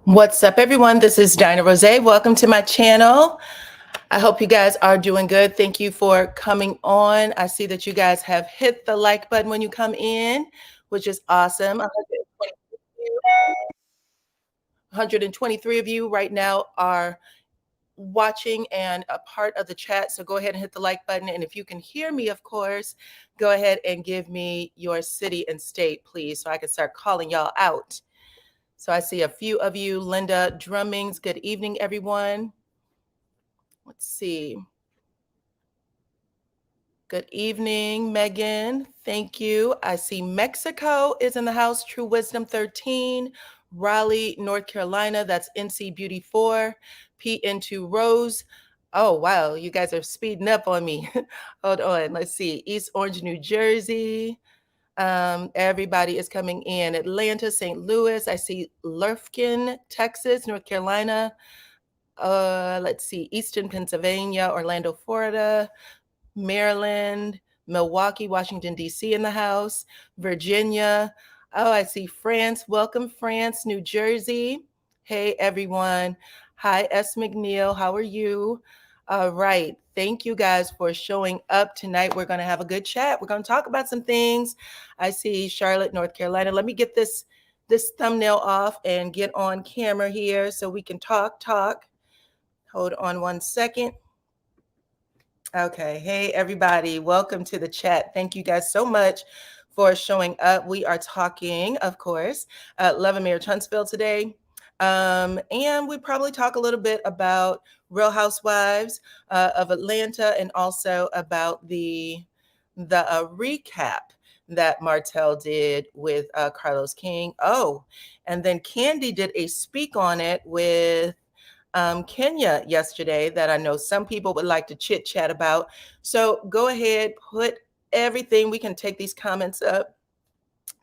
What's up, everyone? This is DyanaRozay. Welcome to my channel. I hope you guys are doing good. Thank you for coming on. I see that you guys have hit the like button when you come in, which is awesome. 123 of you right now are watching and a part of the chat. So go ahead and hit the like button. And if you can hear me, of course, go ahead and give me your city and state, please, so I can start calling y'all out. So I see a few of you. Linda Drummings, good evening, everyone. Let's see. Good evening, Megan. Thank you. I see Mexico is in the house. True Wisdom 13. Raleigh, North Carolina. That's NC Beauty 4. PN2 Rose. Oh, wow. You guys are speeding up on me. Hold on. Let's see. East Orange, New Jersey. Everybody is coming in. Atlanta, St. Louis. I see Lufkin, Texas, North Carolina. Let's see. Eastern Pennsylvania, Orlando, Florida. Maryland, Milwaukee, Washington, D.C. in the house, Virginia. Oh, I see France. Welcome, France, New Jersey. Hey, everyone. Hi, S. McNeil. How are you? All right. Thank you guys for showing up tonight. We're going to have a good chat. We're going to talk about some things. I see Charlotte, North Carolina. Let me get this thumbnail off and get on camera here so we can talk. Hold on one second. Okay. Hey, everybody. Welcome to the chat. Thank you guys so much for showing up. We are talking, of course, Love and Marriage Huntsville today. And we probably talk a little bit about Real Housewives of Atlanta and also about the recap that Martell did with Carlos King. Oh, and then Candy did a speak on it with Kenya yesterday that I know some people would like to chit chat about. So go ahead, put everything. We can take these comments up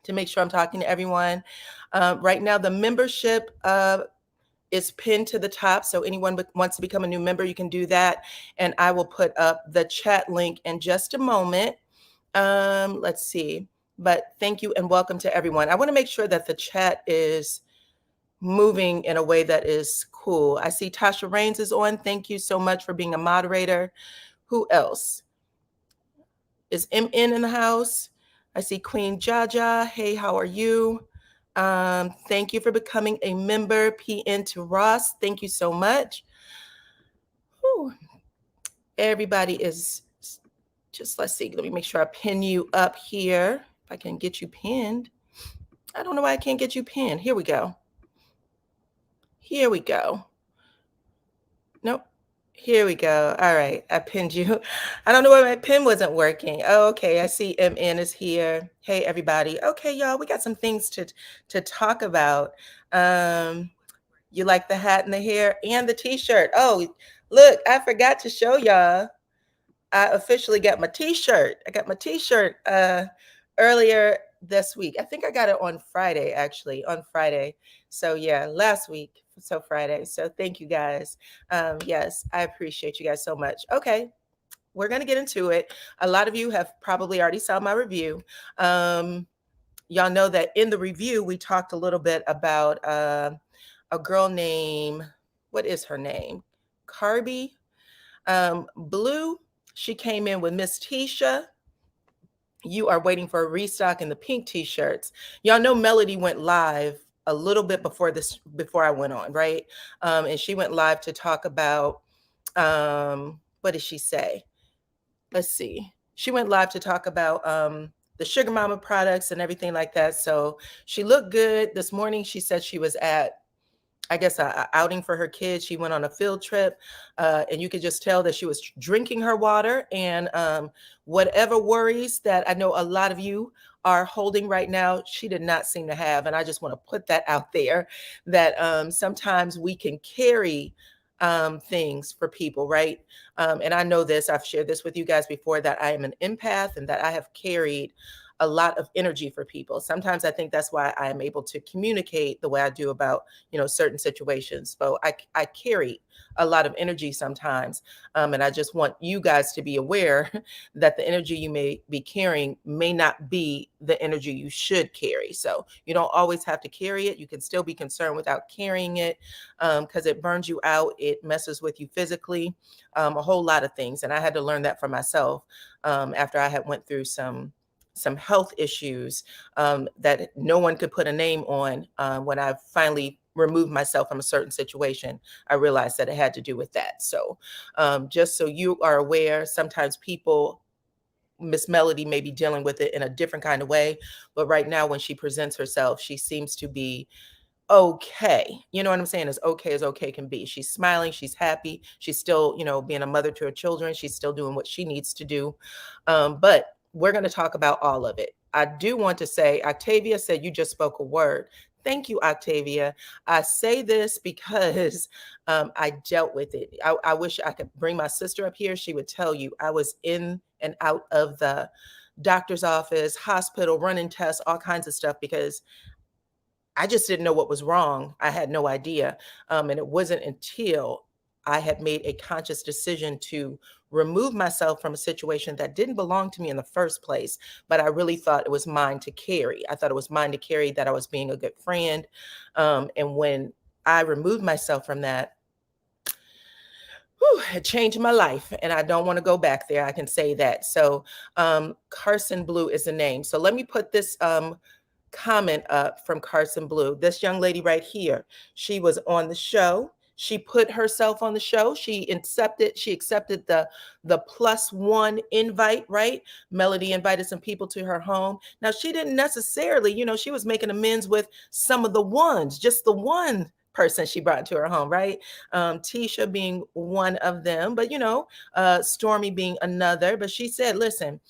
to make sure I'm talking to everyone. Right now, the membership is pinned to the top. So anyone wants to become a new member, you can do that. And I will put up the chat link in just a moment. Let's see. But thank you and welcome to everyone. I want to make sure that the chat is moving in a way that is cool. I see Tasha Rains is on. Thank you so much for being a moderator. Who else? Is MN in the house? I see Queen Jaja. Hey, how are you? Thank you for becoming a member. PN to Ross. Thank you so much. Whew. Everybody is just, let's see. Let me make sure I pin you up here. If I can get you pinned. I don't know why I can't get you pinned. Here we go. Here we go. Nope. Here we go. All right. I pinned you. I don't know why my pin wasn't working. Oh, okay. I see MN is here. Hey, everybody. Okay, y'all. We got some things to talk about. You like the hat and the hair and the t-shirt. Oh, look, I forgot to show y'all. I officially got my t-shirt. I got my t-shirt earlier this week. I think I got it on Friday, actually, on Friday. So yeah, last week. So Friday. So thank you guys. Yes, I appreciate you guys so much. Okay, we're going to get into it. A lot of you have probably already saw my review. Y'all know that in the review, we talked a little bit about a girl named, what is her name? Carby Blue. She came in with Miss Tisha. You are waiting for a restock in the pink t-shirts. Y'all know Melody went live a little bit before I went on, right? And she went live to talk about, what did she say? Let's see. She went live to talk about the Sugar Mama products and everything like that. So she looked good. This morning, she said she was at, I guess, a outing for her kids. She went on a field trip, and you could just tell that she was drinking her water. And whatever worries that I know a lot of you are holding right now, she did not seem to have. And I just want to put that out there, that sometimes we can carry things for people, right? And I know this, I've shared this with you guys before, that I am an empath and that I have carried a lot of energy for people. Sometimes I think that's why I am able to communicate the way I do about, certain situations. So I carry a lot of energy sometimes. And I just want you guys to be aware that the energy you may be carrying may not be the energy you should carry. So you don't always have to carry it. You can still be concerned without carrying it, because it burns you out. It messes with you physically, a whole lot of things. And I had to learn that for myself after I had went through some health issues that no one could put a name on. When I finally removed myself from a certain situation, I realized that it had to do with that. So just so you are aware, sometimes Miss Melody may be dealing with it in a different kind of way, but right now when she presents herself, she seems to be okay. You know what I'm saying? As okay can be. She's smiling, she's happy, she's still, being a mother to her children, she's still doing what she needs to do. But we're going to talk about all of it. I do want to say, Octavia said you just spoke a word. Thank you, Octavia. I say this because I dealt with it. I wish I could bring my sister up here. She would tell you I was in and out of the doctor's office, hospital, running tests, all kinds of stuff, because I just didn't know what was wrong. I had no idea. And it wasn't until I had made a conscious decision to remove myself from a situation that didn't belong to me in the first place, but I really thought it was mine to carry. I thought it was mine to carry, that I was being a good friend. And when I removed myself from that, it changed my life, and I don't want to go back there. I can say that. So Carson Blue is the name. So let me put this comment up from Carson Blue. This young lady right here, she was on the show. She put herself on the show. She accepted the +1 invite, right? Melody invited some people to her home. Now, she didn't necessarily, she was making amends with some of the ones, just the one person she brought into her home, right? Tisha being one of them, but Stormi being another. But she said, listen,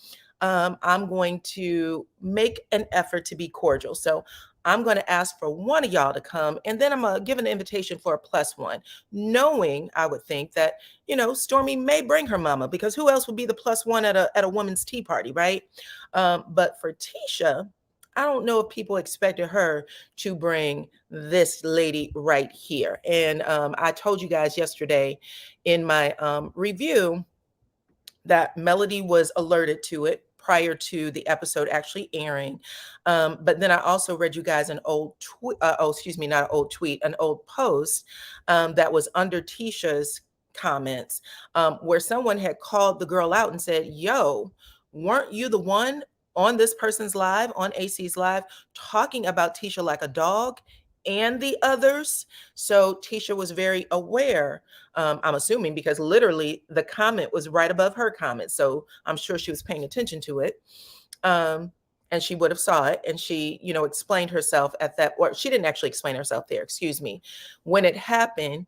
I'm going to make an effort to be cordial. So I'm going to ask for one of y'all to come, and then I'm going to give an invitation for a +1, knowing, I would think, that, Stormi may bring her mama, because who else would be the +1 at a woman's tea party, right? But for Tisha, I don't know if people expected her to bring this lady right here. And I told you guys yesterday in my review that Melody was alerted to it prior to the episode actually airing. But then I also read you guys an old tweet, not an old tweet, an old post that was under Tisha's comments, where someone had called the girl out and said, yo, weren't you the one on this person's live, on AC's live, talking about Tisha like a dog and the others? So Tisha was very aware, I'm assuming, because literally the comment was right above her comment. So I'm sure she was paying attention to it. And she would have saw it. And she, explained herself at that, or she didn't actually explain herself there, excuse me. When it happened,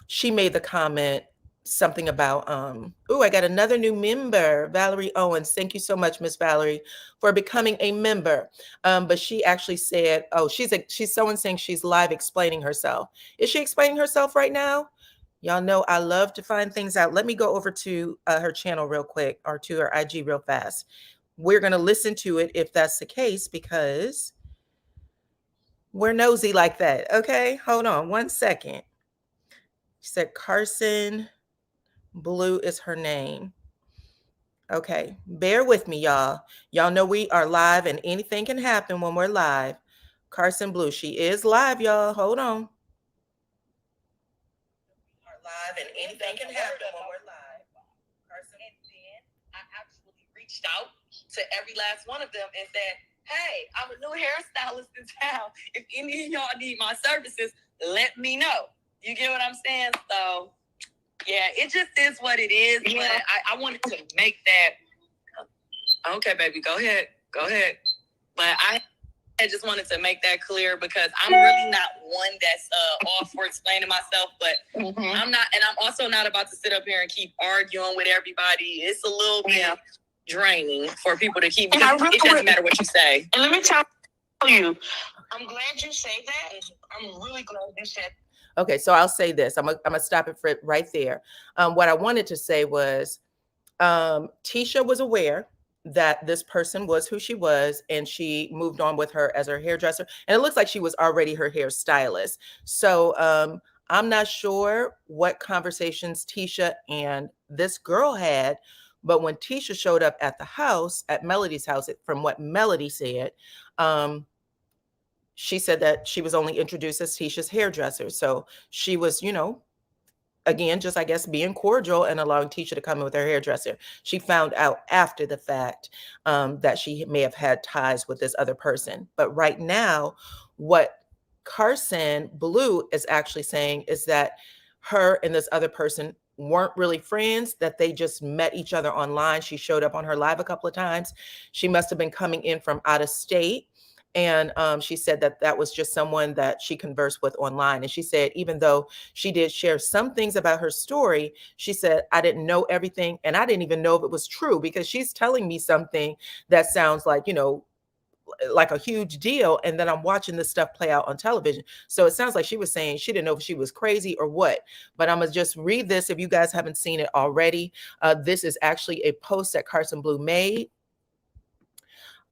she made the comment, something about, I got another new member, Valerie Owens. Thank you so much, Miss Valerie, for becoming a member. But she actually said, she's someone saying she's live explaining herself. Is she explaining herself right now? Y'all know I love to find things out. Let me go over to her channel real quick, or to her IG real fast. We're going to listen to it if that's the case, because we're nosy like that. Okay, hold on one second. She said Carson Blue is her name. Okay, bear with me, y'all. Y'all know we are live and anything can happen when we're live. Carson Blue, she is live, y'all. Hold on. We are live and anything can happen when we're live. Carson. And then I actually reached out to every last one of them and said, hey, I'm a new hairstylist in town. If any of y'all need my services, let me know. You get what I'm saying? So yeah, it just is what it is. Yeah. But I wanted to make that. Okay, baby, go ahead. But I just wanted to make that clear, because I'm really not one that's all for explaining myself. But I'm not, and I'm also not about to sit up here and keep arguing with everybody. It's a little bit draining for people to keep. It doesn't matter what you say. And let me tell you, I'm glad you say that. I'm really glad you said. Okay, so I'll say this. I'm gonna stop it right there. What I wanted to say was, Tisha was aware that this person was who she was, and she moved on with her as her hairdresser. And it looks like she was already her hairstylist. So I'm not sure what conversations Tisha and this girl had, but when Tisha showed up at the house, at Melody's house, from what Melody said, she said that she was only introduced as Tisha's hairdresser. So she was, again, just I guess being cordial and allowing Tisha to come in with her hairdresser. She found out after the fact that she may have had ties with this other person. But right now, what Carson Blue is actually saying is that her and this other person weren't really friends, that they just met each other online. She showed up on her live a couple of times. She must have been coming in from out of state. And she said that that was just someone that she conversed with online. And she said, even though she did share some things about her story, she said, I didn't know everything. And I didn't even know if it was true, because she's telling me something that sounds like, like a huge deal. And then I'm watching this stuff play out on television. So it sounds like she was saying she didn't know if she was crazy or what. But I'm going to just read this if you guys haven't seen it already. This is actually a post that Carson Blue made.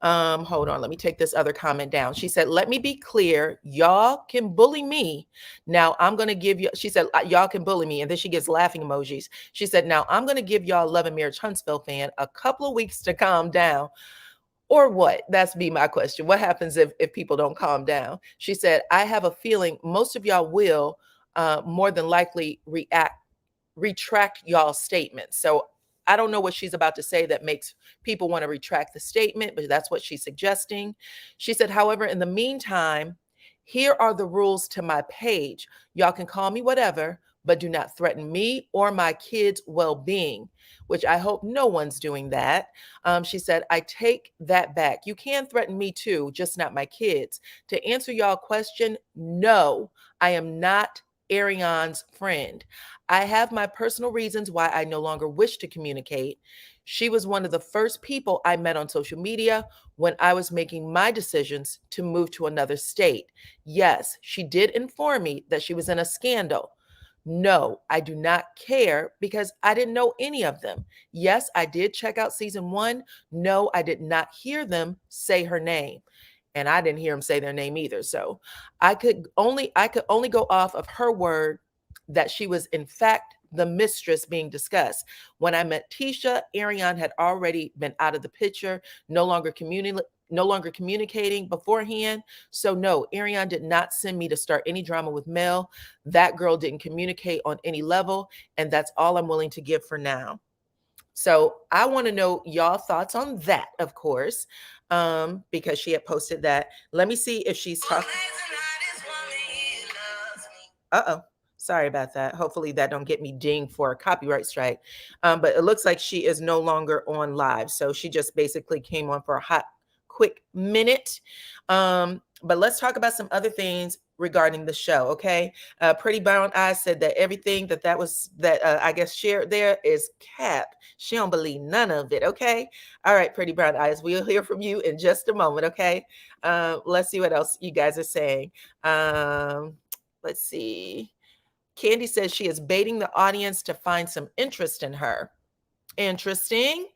Hold on, let me take this other comment down. She said, let me be clear, y'all can bully me. Now I'm going to give you, she said, y'all can bully me. And then she gives laughing emojis. She said, now I'm going to give y'all Love and Marriage Huntsville fan a couple of weeks to calm down. Or what? That's be my question. What happens if people don't calm down? She said, I have a feeling most of y'all will more than likely retract y'all's statements. So I don't know what she's about to say that makes people want to retract the statement, but that's what she's suggesting. She said, however, in the meantime, here are the rules to my page. Y'all can call me whatever, but do not threaten me or my kids' well-being, which I hope no one's doing that. She said, I take that back. You can threaten me too, just not my kids. To answer y'all question, no, I am not Ariane's friend. I have my personal reasons why I no longer wish to communicate. She was one of the first people I met on social media when I was making my decisions to move to another state. Yes, she did inform me that she was in a scandal. No, I do not care because I didn't know any of them. Yes, I did check out season 1. No, I did not hear them say her name. And I didn't hear them say their name either. So I could only go off of her word that she was in fact the mistress being discussed. When I met Tisha, Ariane had already been out of the picture, no longer communicating beforehand. So no, Ariane did not send me to start any drama with Mel. That girl didn't communicate on any level, and that's all I'm willing to give for now. So I want to know y'all thoughts on that, of course, because she had posted that. Let me see if she's talking. Uh-oh. Sorry about that. Hopefully that don't get me dinged for a copyright strike. But it looks like she is no longer on live. So she just basically came on for a hot, quick minute. But let's talk about some other things regarding the show, okay? Pretty Brown Eyes said that everything that I guess shared there is cap. She don't believe none of it, okay? All right, Pretty Brown Eyes, we'll hear from you in just a moment, okay? Let's see what else you guys are saying. Let's see. Candy says she is baiting the audience to find some interest in her. Interesting.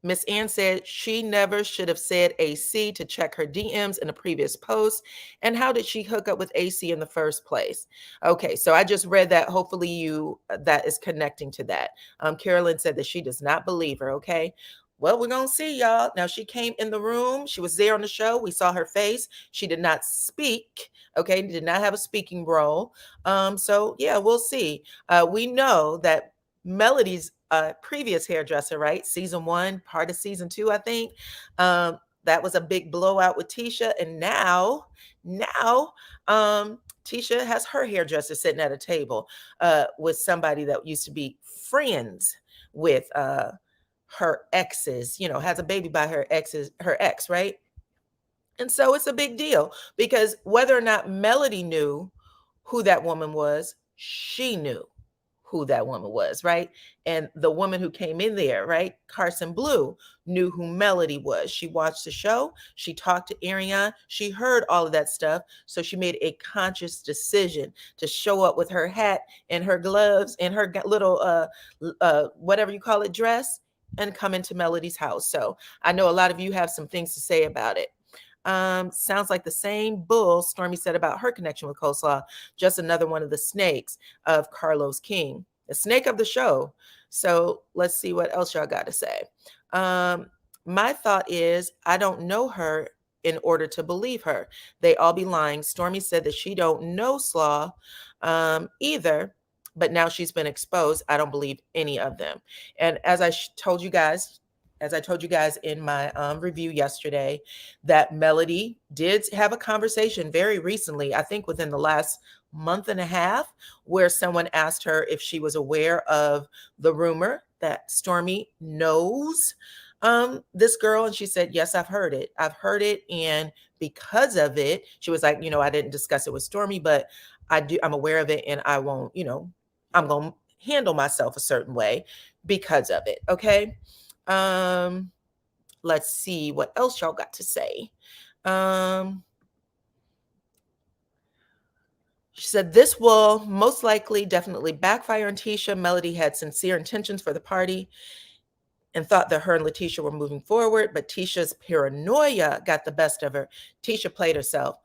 Miss Ann said she never should have said AC to check her DMs in a previous post. And how did she hook up with AC in the first place? Okay, so I just read that. Hopefully that is connecting to that. Carolyn said that she does not believe her, okay? Well, we're going to see, y'all. Now, she came in the room. She was there on the show. We saw her face. She did not speak, okay? Did not have a speaking role. So, yeah, we'll see. We know that Melody's previous hairdresser, right? Season 1, part of season 2, I think. That was a big blowout with Tisha. And now, Tisha has her hairdresser sitting at a table with somebody that used to be friends with her exes, has a baby by her ex, right? And so it's a big deal because whether or not Melody knew who that woman was, she knew who that woman was, right? And the woman who came in there, right, Carson Blue, knew who Melody was. She watched the show. She talked to Ariane. She heard all of that stuff. So she made a conscious decision to show up with her hat and her gloves and her little, whatever you call it, dress, and come into Melody's house. So I know a lot of you have some things to say about it. Sounds like the same bull Stormi said about her connection with Coleslaw, just another one of the snakes of Carlos King, the snake of the show. So let's see what else y'all got to say. My thought is, I don't know her in order to believe her. They all be lying. Stormi said that she don't know Slaw either, but now she's been exposed. I don't believe any of them. And as I told you guys in my review yesterday, that Melody did have a conversation very recently, I think within the last month and a half, where someone asked her if she was aware of the rumor that Stormi knows this girl. And she said, yes, I've heard it. And because of it, she was like, I didn't discuss it with Stormi, but I'm aware of it, and I won't, I'm going to handle myself a certain way because of it. Okay. Let's see what else y'all got to say. She said, this will most likely definitely backfire on Tisha. Melody had sincere intentions for the party and thought that her and Letitia were moving forward, but Tisha's paranoia got the best of her. Tisha played herself.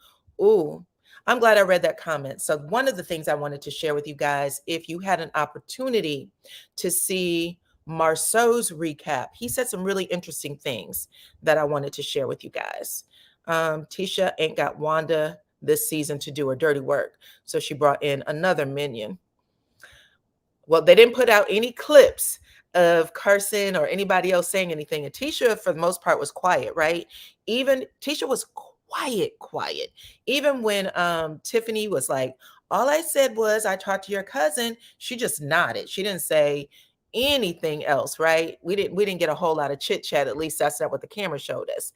Ooh, I'm glad I read that comment. So one of the things I wanted to share with you guys, if you had an opportunity to see Marceau's recap, he said some really interesting things that I wanted to share with you guys. Tisha ain't got Wanda this season to do her dirty work, so she brought in another minion. Well, they didn't put out any clips of Carson or anybody else saying anything, and Tisha, for the most part, was quiet, right? Even Tisha was quiet. Even when Tiffany was like, all I said was, I talked to your cousin, she just nodded. She didn't say anything else, right? We didn't get a whole lot of chit chat. At least that's not what the camera showed us.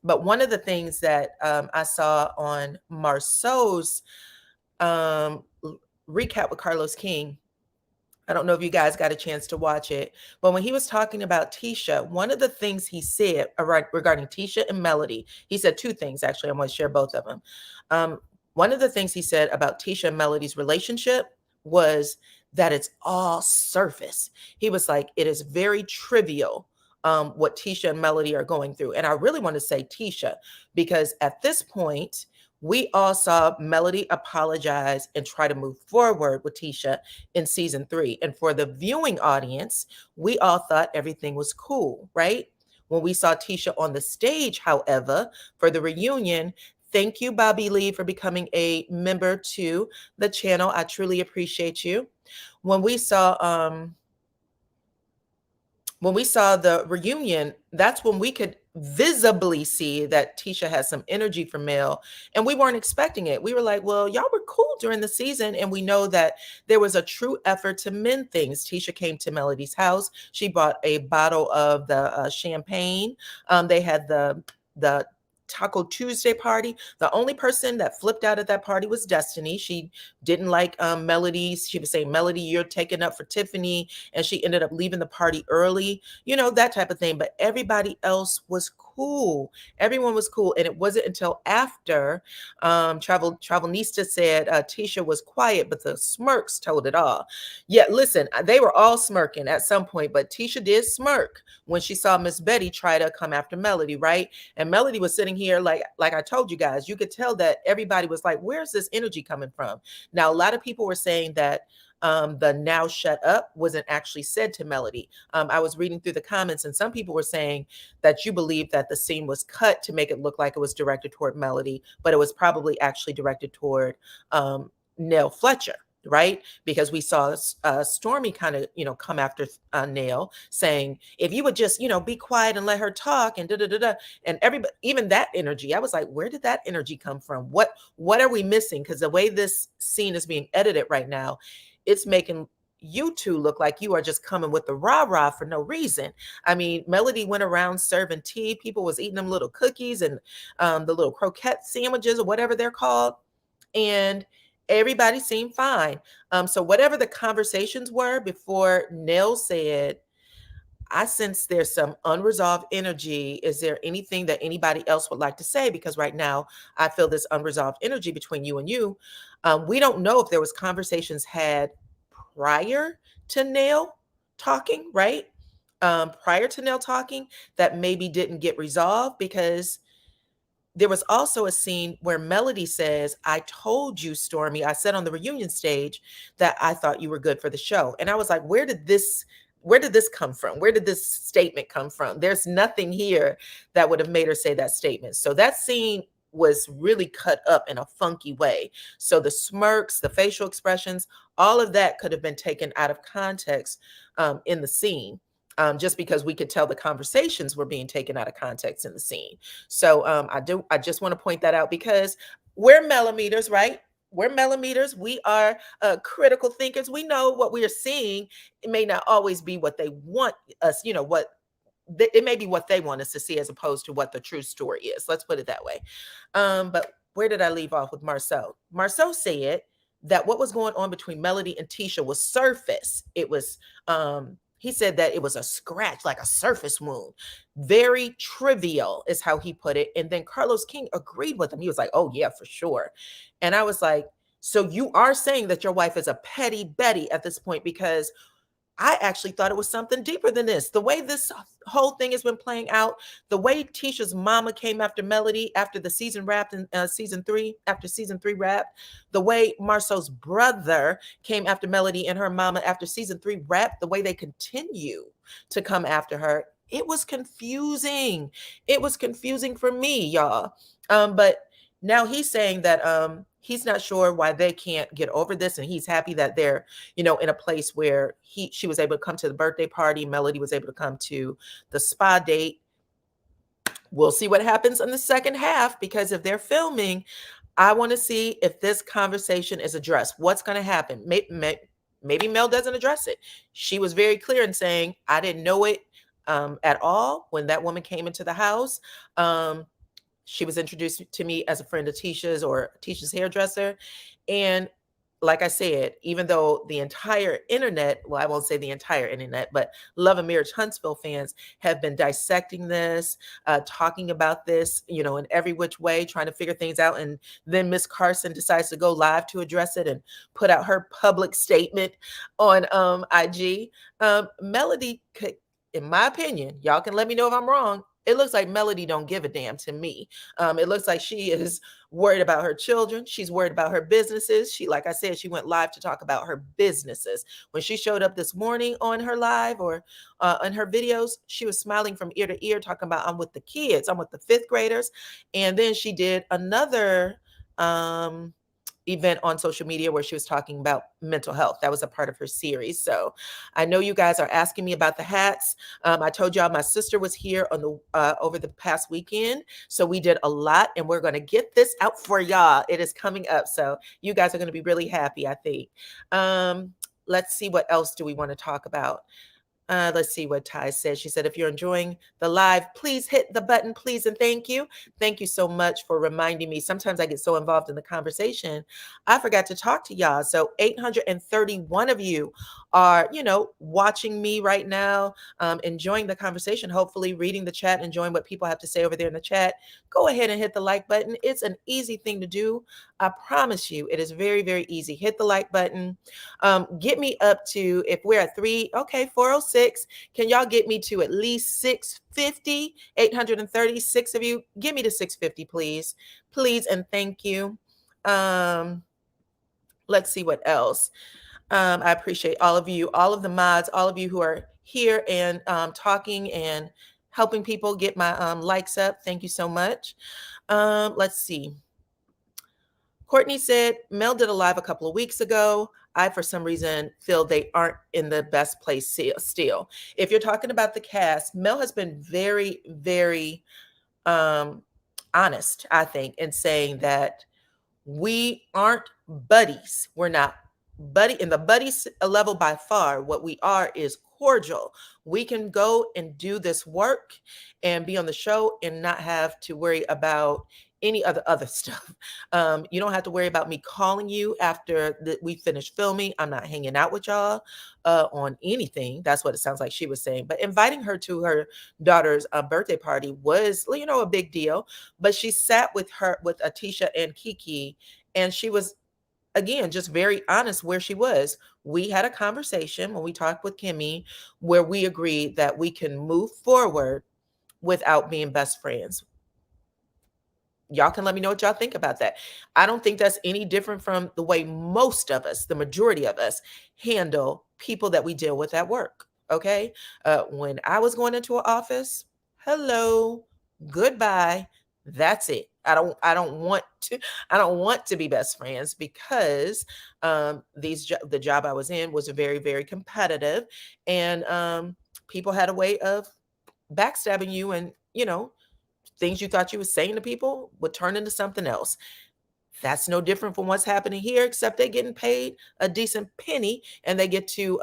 But one of the things that I saw on Marceau's recap with Carlos King, I don't know if you guys got a chance to watch it, but when he was talking about Tisha, one of the things he said regarding Tisha and Melody, he said two things, actually. I'm going to share both of them. One of the things he said about Tisha and Melody's relationship was that it's all surface. He was like, it is very trivial what Tisha and Melody are going through. And I really want to say Tisha, because at this point, we all saw Melody apologize and try to move forward with Tisha in season 3. And for the viewing audience, we all thought everything was cool, right? When we saw Tisha on the stage, however, for the reunion, thank you, Bobby Lee, for becoming a member to the channel. I truly appreciate you. When we saw the reunion, that's when we could visibly see that Tisha has some energy for Mel, and we weren't expecting it. We were like, well, y'all were cool during the season, and we know that there was a true effort to mend things. Tisha came to Melody's house. She bought a bottle of the champagne. They had the Taco Tuesday party. The only person that flipped out at that party was Destiny. She didn't like Melody. She was saying, Melody, you're taking up for Tiffany. And she ended up leaving the party early, that type of thing. But everybody else was cool. Everyone was cool. And it wasn't until after Travelnista said Tisha was quiet, but the smirks told it all. Yeah, listen, they were all smirking at some point, but Tisha did smirk when she saw Miss Betty try to come after Melody, right? And Melody was sitting here like I told you guys, you could tell that everybody was like, where's this energy coming from? Now, a lot of people were saying that the now shut up wasn't actually said to Melody. I was reading through the comments, and some people were saying that you believe that the scene was cut to make it look like it was directed toward Melody, but it was probably actually directed toward Nell Fletcher, right? Because we saw Stormi kind of, come after Nell, saying, if you would just, be quiet and let her talk, and da-da-da-da. And everybody, even that energy, I was like, where did that energy come from? What are we missing? Because the way this scene is being edited right now, it's making you two look like you are just coming with the rah-rah for no reason. I mean, Melody went around serving tea. People was eating them little cookies and the little croquette sandwiches or whatever they're called. And Everybody seemed fine. So whatever the conversations were before, Nell said, I sense there's some unresolved energy. Is there anything that anybody else would like to say? Because right now I feel this unresolved energy between you and you. We don't know if there was conversations had prior to Nell talking, right? Prior to Nell talking that maybe didn't get resolved, because there was also a scene where Melody says, I told you, Stormi, I said on the reunion stage that I thought you were good for the show. And I was like, where did this come from? Where did this statement come from? There's nothing here that would have made her say that statement. So that scene was really cut up in a funky way. So the smirks, the facial expressions, all of that could have been taken out of context in the scene. Just because we could tell the conversations were being taken out of context in the scene. So I just want to point that out, because we're millimeters, right? We're millimeters. We are critical thinkers. We know what we are seeing. It may not always be what they want us, it may be what they want us to see as opposed to what the true story is. Let's put it that way. But where did I leave off with Marceau? Marceau said that what was going on between Melody and Tisha was surface. It was he said that it was a scratch, like a surface wound. Very trivial is how he put it. And then Carlos King agreed with him. He was like, oh, yeah, for sure. And I was like, so you are saying that your wife is a petty Betty at this point? Because I actually thought it was something deeper than this. The way this whole thing has been playing out, the way Tisha's mama came after Melody after the season wrapped in season 3, after season 3 wrapped, the way Marceau's brother came after Melody and her mama after season 3 wrapped, the way they continue to come after her, it was confusing. It was confusing for me, y'all. But now he's saying that he's not sure why they can't get over this, and he's happy that they're, in a place where she was able to come to the birthday party, Melody was able to come to the spa date. We'll see what happens in the second half, because if they're filming, I want to see if this conversation is addressed. What's going to happen? Maybe Mel doesn't address it. She was very clear in saying, I didn't know it at all when that woman came into the house. She was introduced to me as a friend of Tisha's hairdresser. And like I said, even though the entire internet, well, I won't say the entire internet, but Love and Marriage Huntsville fans have been dissecting this, talking about this, in every which way, trying to figure things out. And then Miss Carson decides to go live to address it and put out her public statement on IG. Melody, in my opinion, y'all can let me know if I'm wrong, it looks like Melody don't give a damn to me. It looks like she is worried about her children. She's worried about her businesses. Like I said, she went live to talk about her businesses. When she showed up this morning on her live or on her videos, she was smiling from ear to ear, talking about, I'm with the kids. I'm with the 5th graders. And then she did another event on social media where she was talking about mental health. That was a part of her series. So I know you guys are asking me about the hats. I told y'all my sister was here on the over the past weekend. So we did a lot, and we're going to get this out for y'all. It is coming up. So you guys are going to be really happy, I think. Let's see, what else do we want to talk about? Let's see what Ty said. She said, if you're enjoying the live, please hit the button, please, and thank you. Thank you so much for reminding me. Sometimes I get so involved in the conversation, I forgot to talk to y'all. So 831 of you are, watching me right now, enjoying the conversation, hopefully reading the chat, enjoying what people have to say over there in the chat. Go ahead and hit the like button. It's an easy thing to do. I promise you, it is very, very easy. Hit the like button. Get me up to, if we're at 406. Can y'all get me to at least 650? 836 of you. Give me to 650, please. Please and thank you. Let's see what else. I appreciate all of you, all of the mods, all of you who are here and talking and helping people get my likes up. Thank you so much. Let's see. Courtney said, Mel did a live a couple of weeks ago. I, for some reason, feel they aren't in the best place still. If you're talking about the cast, Mel has been very, very honest, I think, in saying that we aren't buddies. We're not in the buddies level by far. What we are is cordial. We can go and do this work and be on the show and not have to worry about any other stuff. You don't have to worry about me calling you after we finish filming. I'm not hanging out with y'all on anything. That's what it sounds like she was saying. But inviting her to her daughter's birthday party was, a big deal. But she sat with Atisha and Kiki, and she was, again, just very honest where she was. We had a conversation when we talked with Kimmy where we agreed that we can move forward without being best friends. Y'all can let me know what y'all think about that. I don't think that's any different from the way most of us, the majority of us, handle people that we deal with at work. Okay. When I was going into an office, hello, goodbye. That's it. I don't want to be best friends because the job I was in was very, very competitive, and people had a way of backstabbing you, and things you thought you were saying to people would turn into something else. That's no different from what's happening here, except they're getting paid a decent penny, and they get to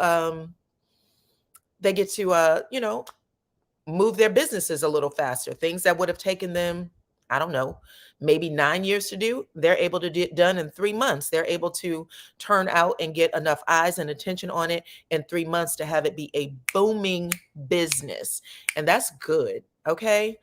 move their businesses a little faster. Things that would have taken them, I don't know, maybe 9 years to do, they're able to get done in 3 months. They're able to turn out and get enough eyes and attention on it in 3 months to have it be a booming business. And that's good. Okay.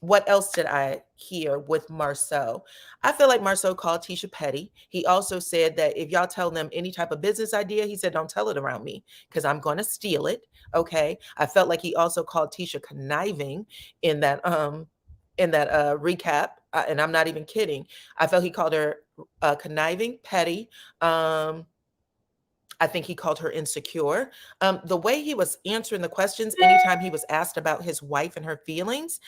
What else did I hear with Marceau? I feel like Marceau called Tisha petty. He also said that if y'all tell them any type of business idea, he said, don't tell it around me because I'm going to steal it. Okay. I felt like he also called Tisha conniving in that recap. And I'm not even kidding. I felt he called her conniving, petty. I think he called her insecure. The way he was answering the questions, anytime he was asked about his wife and her feelings,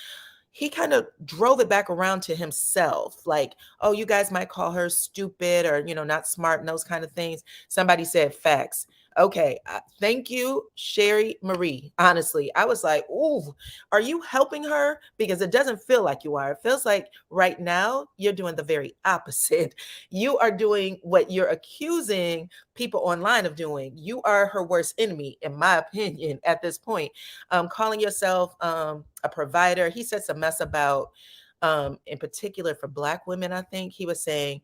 he kind of drove it back around to himself. Like, oh, you guys might call her stupid or, not smart and those kind of things. Somebody said facts. Okay. Thank you, Sheree Marie. Honestly, I was like, ooh, are you helping her? Because it doesn't feel like you are. It feels like right now you're doing the very opposite. You are doing what you're accusing people online of doing. You are her worst enemy, in my opinion, at this point. Calling yourself a provider. He said some mess about, in particular for Black women, I think he was saying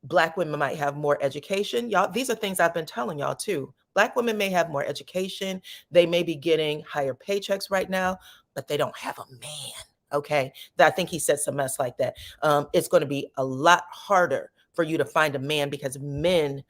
Black women might have more education. Y'all, these are things I've been telling y'all too. Black women may have more education. They may be getting higher paychecks right now, but they don't have a man. Okay. I think he said some mess like that. It's going to be a lot harder for you to find a man because men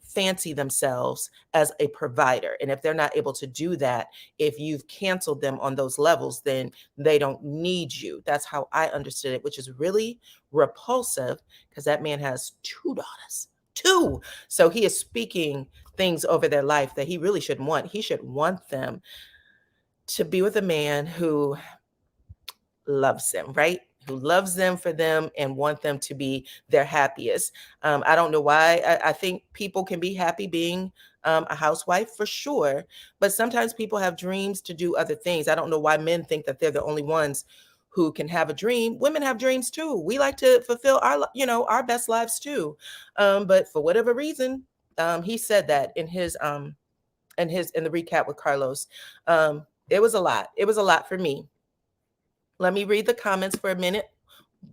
fancy themselves as a provider. And if they're not able to do that, if you've canceled them on those levels, then they don't need you. That's how I understood it, which is really repulsive because that man has 2 daughters. 2. So he is speaking things over their life that he really shouldn't want. He should want them to be with a man who loves them, right? Who loves them for them and want them to be their happiest. I don't know why. I think people can be happy being a housewife for sure, but sometimes people have dreams to do other things. I don't know why men think that they're the only ones who can have a dream. Women have dreams too. We like to fulfill our best lives too. But for whatever reason, he said that in the recap with Carlos. It was a lot. It was a lot for me. Let me read the comments for a minute,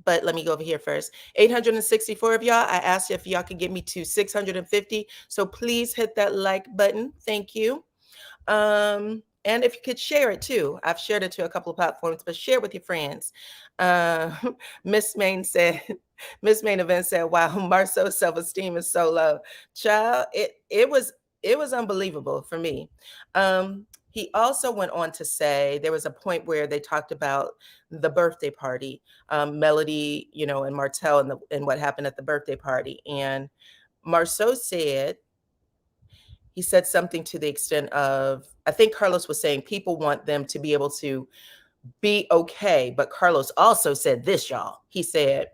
but let me go over here first. 864 of y'all. I asked if y'all could get me to 650. So please hit that like button. Thank you. And if you could share it too. I've shared it to a couple of platforms, but share with your friends. Miss Main Event said, wow, Marceau's self-esteem is so low. Child, it was unbelievable for me. He also went on to say there was a point where they talked about the birthday party, Melody, and Martell and what happened at the birthday party. And Marceau he said something to the extent of, I think Carlos was saying people want them to be able to be okay. But Carlos also said this, y'all. He said,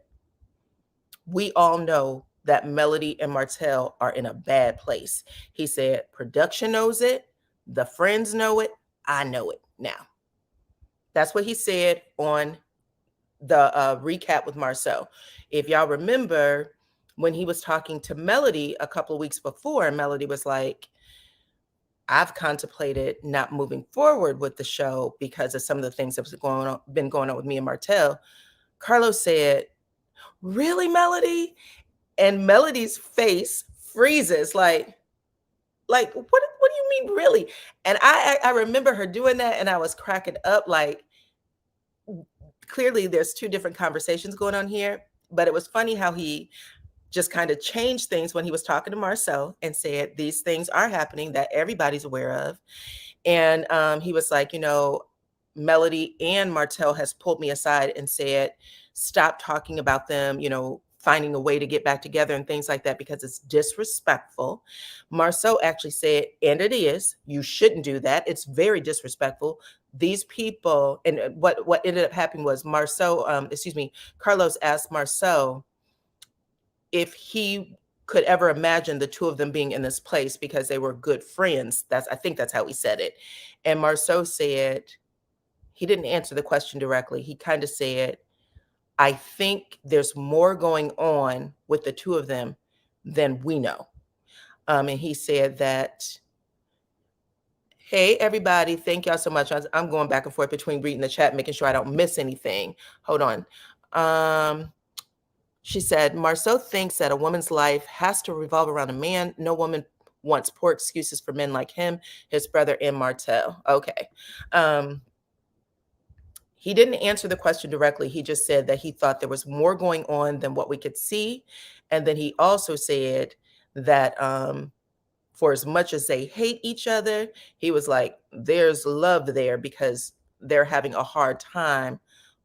we all know that Melody and Martell are in a bad place. He said, production knows it. The friends know it. I know it now. That's what he said on the recap with Marceau. If y'all remember when he was talking to Melody a couple of weeks before, Melody was like, I've contemplated not moving forward with the show because of some of the things that been going on with me and Martell. Carlos said, "Really, Melody?" And Melody's face freezes, like what do you mean, really? And I remember her doing that, and I was cracking up. Like, clearly, there's two different conversations going on here. But it was funny how he just kind of changed things when he was talking to Marceau and said these things are happening that everybody's aware of. And he was like, Melody and Martell has pulled me aside and said, stop talking about them, finding a way to get back together and things like that because it's disrespectful. Marceau actually said, and it is, you shouldn't do that. It's very disrespectful. These people, and what ended up happening was Carlos asked Marceau if he could ever imagine the two of them being in this place because they were good friends. I think that's how he said it. And Marceau said, he didn't answer the question directly. He kind of said, I think there's more going on with the two of them than we know. And he said that, hey, everybody, thank y'all so much. I'm going back and forth between reading the chat, making sure I don't miss anything. Hold on. She said, Marceau thinks that a woman's life has to revolve around a man. No woman wants poor excuses for men like him, his brother, and Martell. Okay. He didn't answer the question directly. He just said that he thought there was more going on than what we could see. And then he also said that for as much as they hate each other, he was like, there's love there because they're having a hard time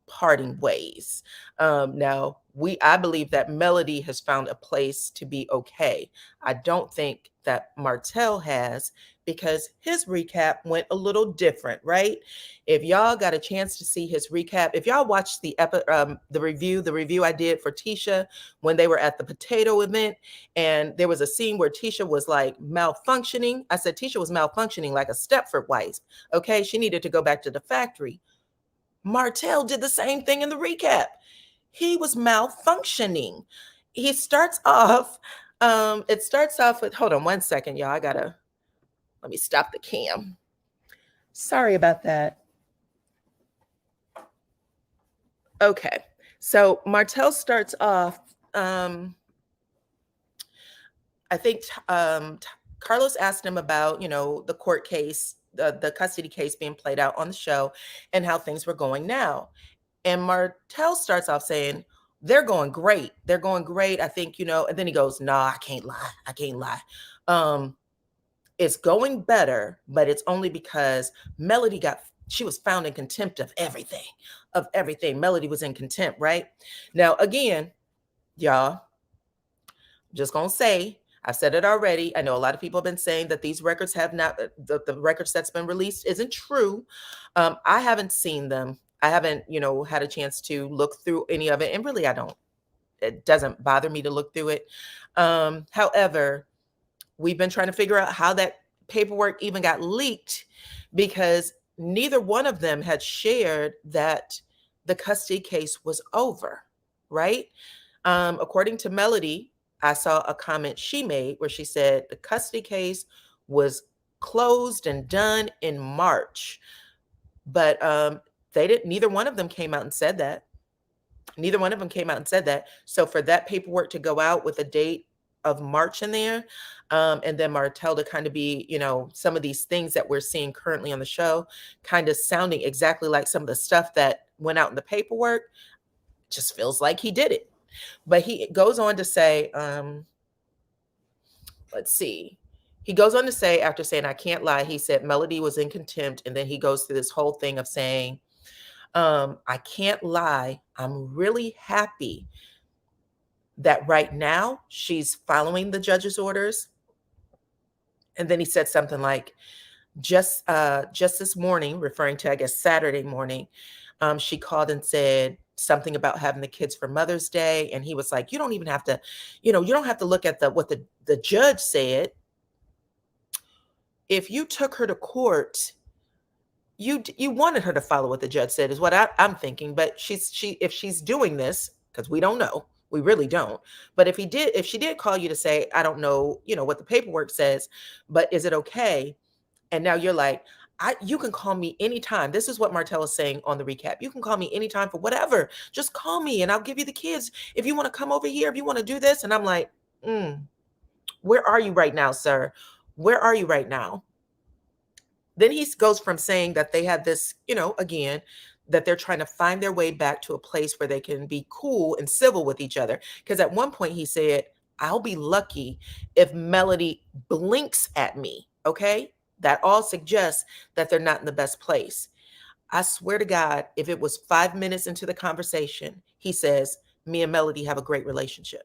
parting ways. Now, I believe that Melody has found a place to be okay. I don't think that Martell has, because his recap went a little different, right? If y'all got a chance to see his recap, if y'all watched the review I did for Tisha when they were at the potato event, and there was a scene where Tisha was like malfunctioning. I said Tisha was malfunctioning like a Stepford wife. Okay, she needed to go back to the factory. Martell did the same thing in the recap. He was malfunctioning. It starts off with, hold on one second, y'all. Let me stop the cam. Sorry about that. Okay. So Martell starts off, I think Carlos asked him about, the court case, the custody case being played out on the show and how things were going now. And Martell starts off saying, they're going great. They're going great. I think, and then he goes, nah, I can't lie. It's going better, but it's only because Melody she was found in contempt of everything. Melody was in contempt, right? Now, again, y'all, I'm just going to say, I've said it already. I know a lot of people have been saying that these records have not, the records that's been released isn't true. I haven't seen them. I haven't, had a chance to look through any of it. And really, it doesn't bother me to look through it. However, we've been trying to figure out how that paperwork even got leaked because neither one of them had shared that the custody case was over, right? According to Melody, I saw a comment she made where she said the custody case was closed and done in March. But neither one of them came out and said that. So for that paperwork to go out with a date of March in there, and then Martell to kind of be, some of these things that we're seeing currently on the show, kind of sounding exactly like some of the stuff that went out in the paperwork, just feels like he did it. But he goes on to say, let's see. He goes on to say, after saying, I can't lie, he said Melody was in contempt. And then he goes through this whole thing of saying, I can't lie. I'm really happy that right now she's following the judge's orders. And then he said something like, just this morning, referring to, I guess, Saturday morning, she called and said something about having the kids for Mother's Day. And he was like, you don't even have to, you don't have to look at what the judge said. If you took her to court, you wanted her to follow what the judge said, is what I'm thinking. But if she's doing this, because we don't know, we really don't. But if she did call you to say, I don't know, what the paperwork says, but is it okay? And now you're like, you can call me anytime. This is what Martell is saying on the recap. You can call me anytime for whatever. Just call me and I'll give you the kids. If you want to come over here, if you want to do this. And I'm like, where are you right now, sir? Where are you right now? Then he goes from saying that they had this, again, that they're trying to find their way back to a place where they can be cool and civil with each other. Because at one point he said, I'll be lucky if Melody blinks at me. Okay. That all suggests that they're not in the best place. I swear to God, if it was 5 minutes into the conversation, he says, me and Melody have a great relationship.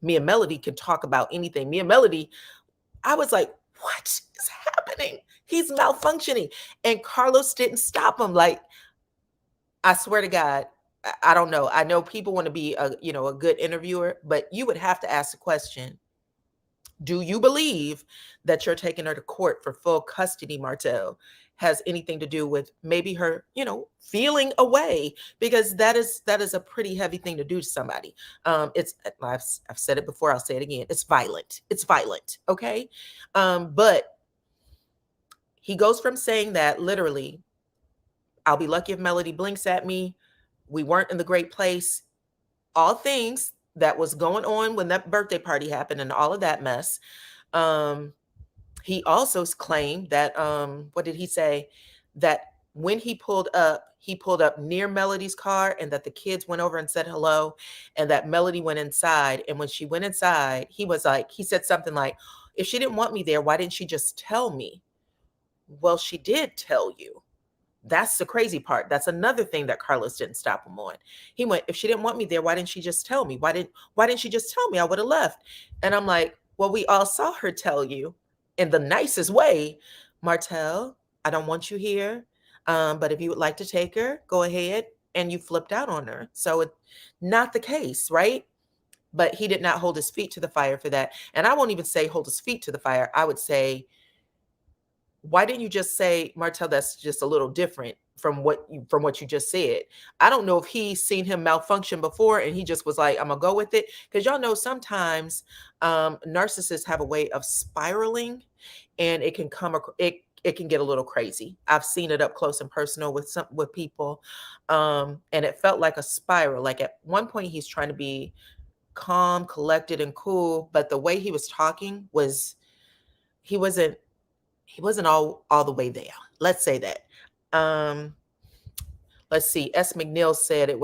Me and Melody can talk about anything. Me and Melody, I was like, what is happening? He's malfunctioning. And Carlos didn't stop him. Like, I swear to God, I don't know. I know people want to be a good interviewer, but you would have to ask the question, do you believe that you're taking her to court for full custody, Martell, has anything to do with maybe her, feeling away? Because that is a pretty heavy thing to do to somebody. I've said it before, I'll say it again. It's violent. It's violent. Okay. But he goes from saying that literally, I'll be lucky if Melody blinks at me. We weren't in the great place. All things that was going on when that birthday party happened and all of that mess. He also claimed that, what did he say? That when he pulled up near Melody's car and that the kids went over and said hello and that Melody went inside. And when she went inside, he said something like, if she didn't want me there, why didn't she just tell me? Well, she did tell you. That's the crazy part. That's another thing that Carlos didn't stop him on. He went, if she didn't want me there, why didn't she just tell me? Why didn't she just tell me? I would have left. And I'm like, well, we all saw her tell you in the nicest way, Martell, I don't want you here. But if you would like to take her, go ahead. And you flipped out on her. So it's not the case, right? But he did not hold his feet to the fire for that. And I won't even say hold his feet to the fire. I would say, why didn't you just say, Martell, that's just a little different from what you just said? I don't know if he's seen him malfunction before and he just was like, I'm gonna go with it. Because y'all know sometimes narcissists have a way of spiraling and it can get a little crazy. I've seen it up close and personal with people. And it felt like a spiral. Like at one point he's trying to be calm, collected, and cool. But the way he was talking he wasn't all the way there. Let's say that. Let's see. S. McNeil said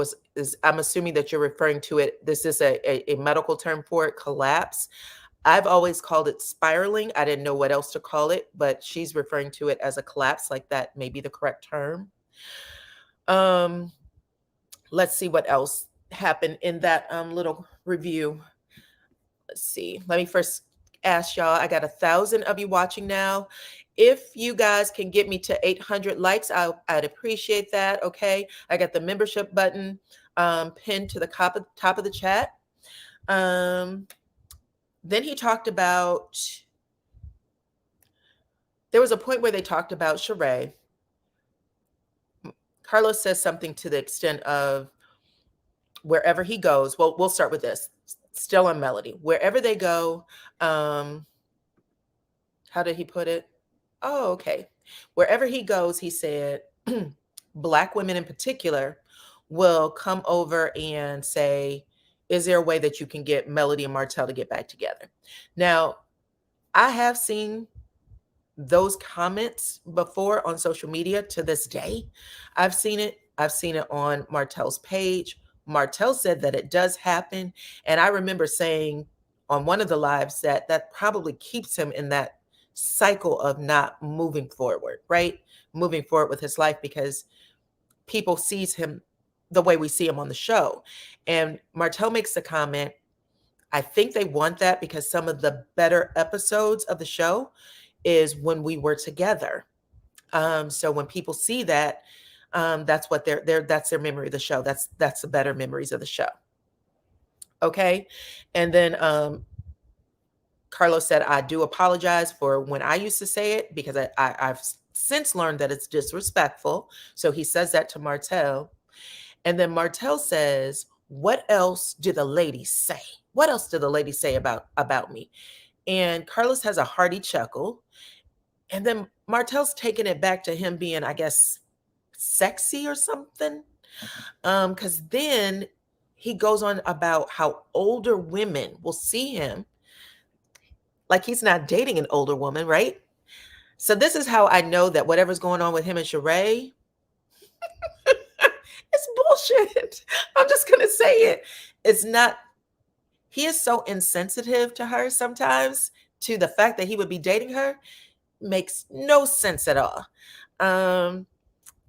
I'm assuming that you're referring to it. This is a medical term for it, collapse. I've always called it spiraling. I didn't know what else to call it, but she's referring to it as a collapse, like that may be the correct term. Let's see what else happened in that little review. Let's see. Let me first ask y'all. I got 1,000 of you watching now. If you guys can get me to 800 likes, I'd appreciate that. Okay. I got the membership button pinned to the top of the chat. Then he talked about, there was a point where they talked about Sheree. Carlos says something to the extent of, wherever he goes, well, we'll start with this. Still on Melody. Wherever they go, how did he put it? Oh, okay. Wherever he goes, he said, Black women in particular will come over and say, is there a way that you can get Melody and Martell to get back together? Now, I have seen those comments before on social media to this day. I've seen it. I've seen it on Martell's page. Martell said that it does happen. And I remember saying on one of the lives that probably keeps him in that cycle of not moving forward, right? Moving forward with his life because people sees him the way we see him on the show. And Martell makes the comment, I think they want that because some of the better episodes of the show is when we were together. So when people see that, that's what that's their memory of the show. That's the better memories of the show. Okay. And then Carlos said, I do apologize for when I used to say it because I've since learned that it's disrespectful. So he says that to Martell. And then Martell says, what else do the ladies say? What else do the ladies say about me? And Carlos has a hearty chuckle. And then Martell's taking it back to him being, I guess, sexy or something. Because then he goes on about how older women will see him like he's not dating an older woman, right? So this is how I know that whatever's going on with him and Sheree, it's bullshit. I'm just gonna say it. It's not. He is so insensitive to her sometimes, to the fact that he would be dating her makes no sense at all. Um,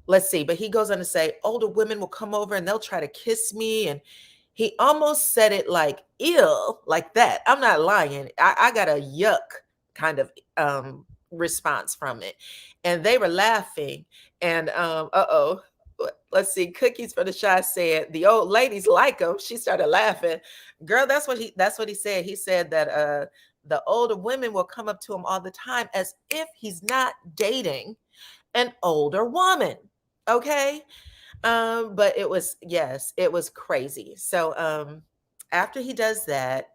let's see, but he goes on to say older women will come over and they'll try to kiss me, and he almost said it like ill, like that. I'm not lying. I got a yuck kind of response from it, and they were laughing. And let's see, Cookies for the Shy said the old ladies like him. She started laughing. Girl, that's what he said. He said that the older women will come up to him all the time as if he's not dating an older woman. Okay. But it was, yes, it was crazy. So after he does that,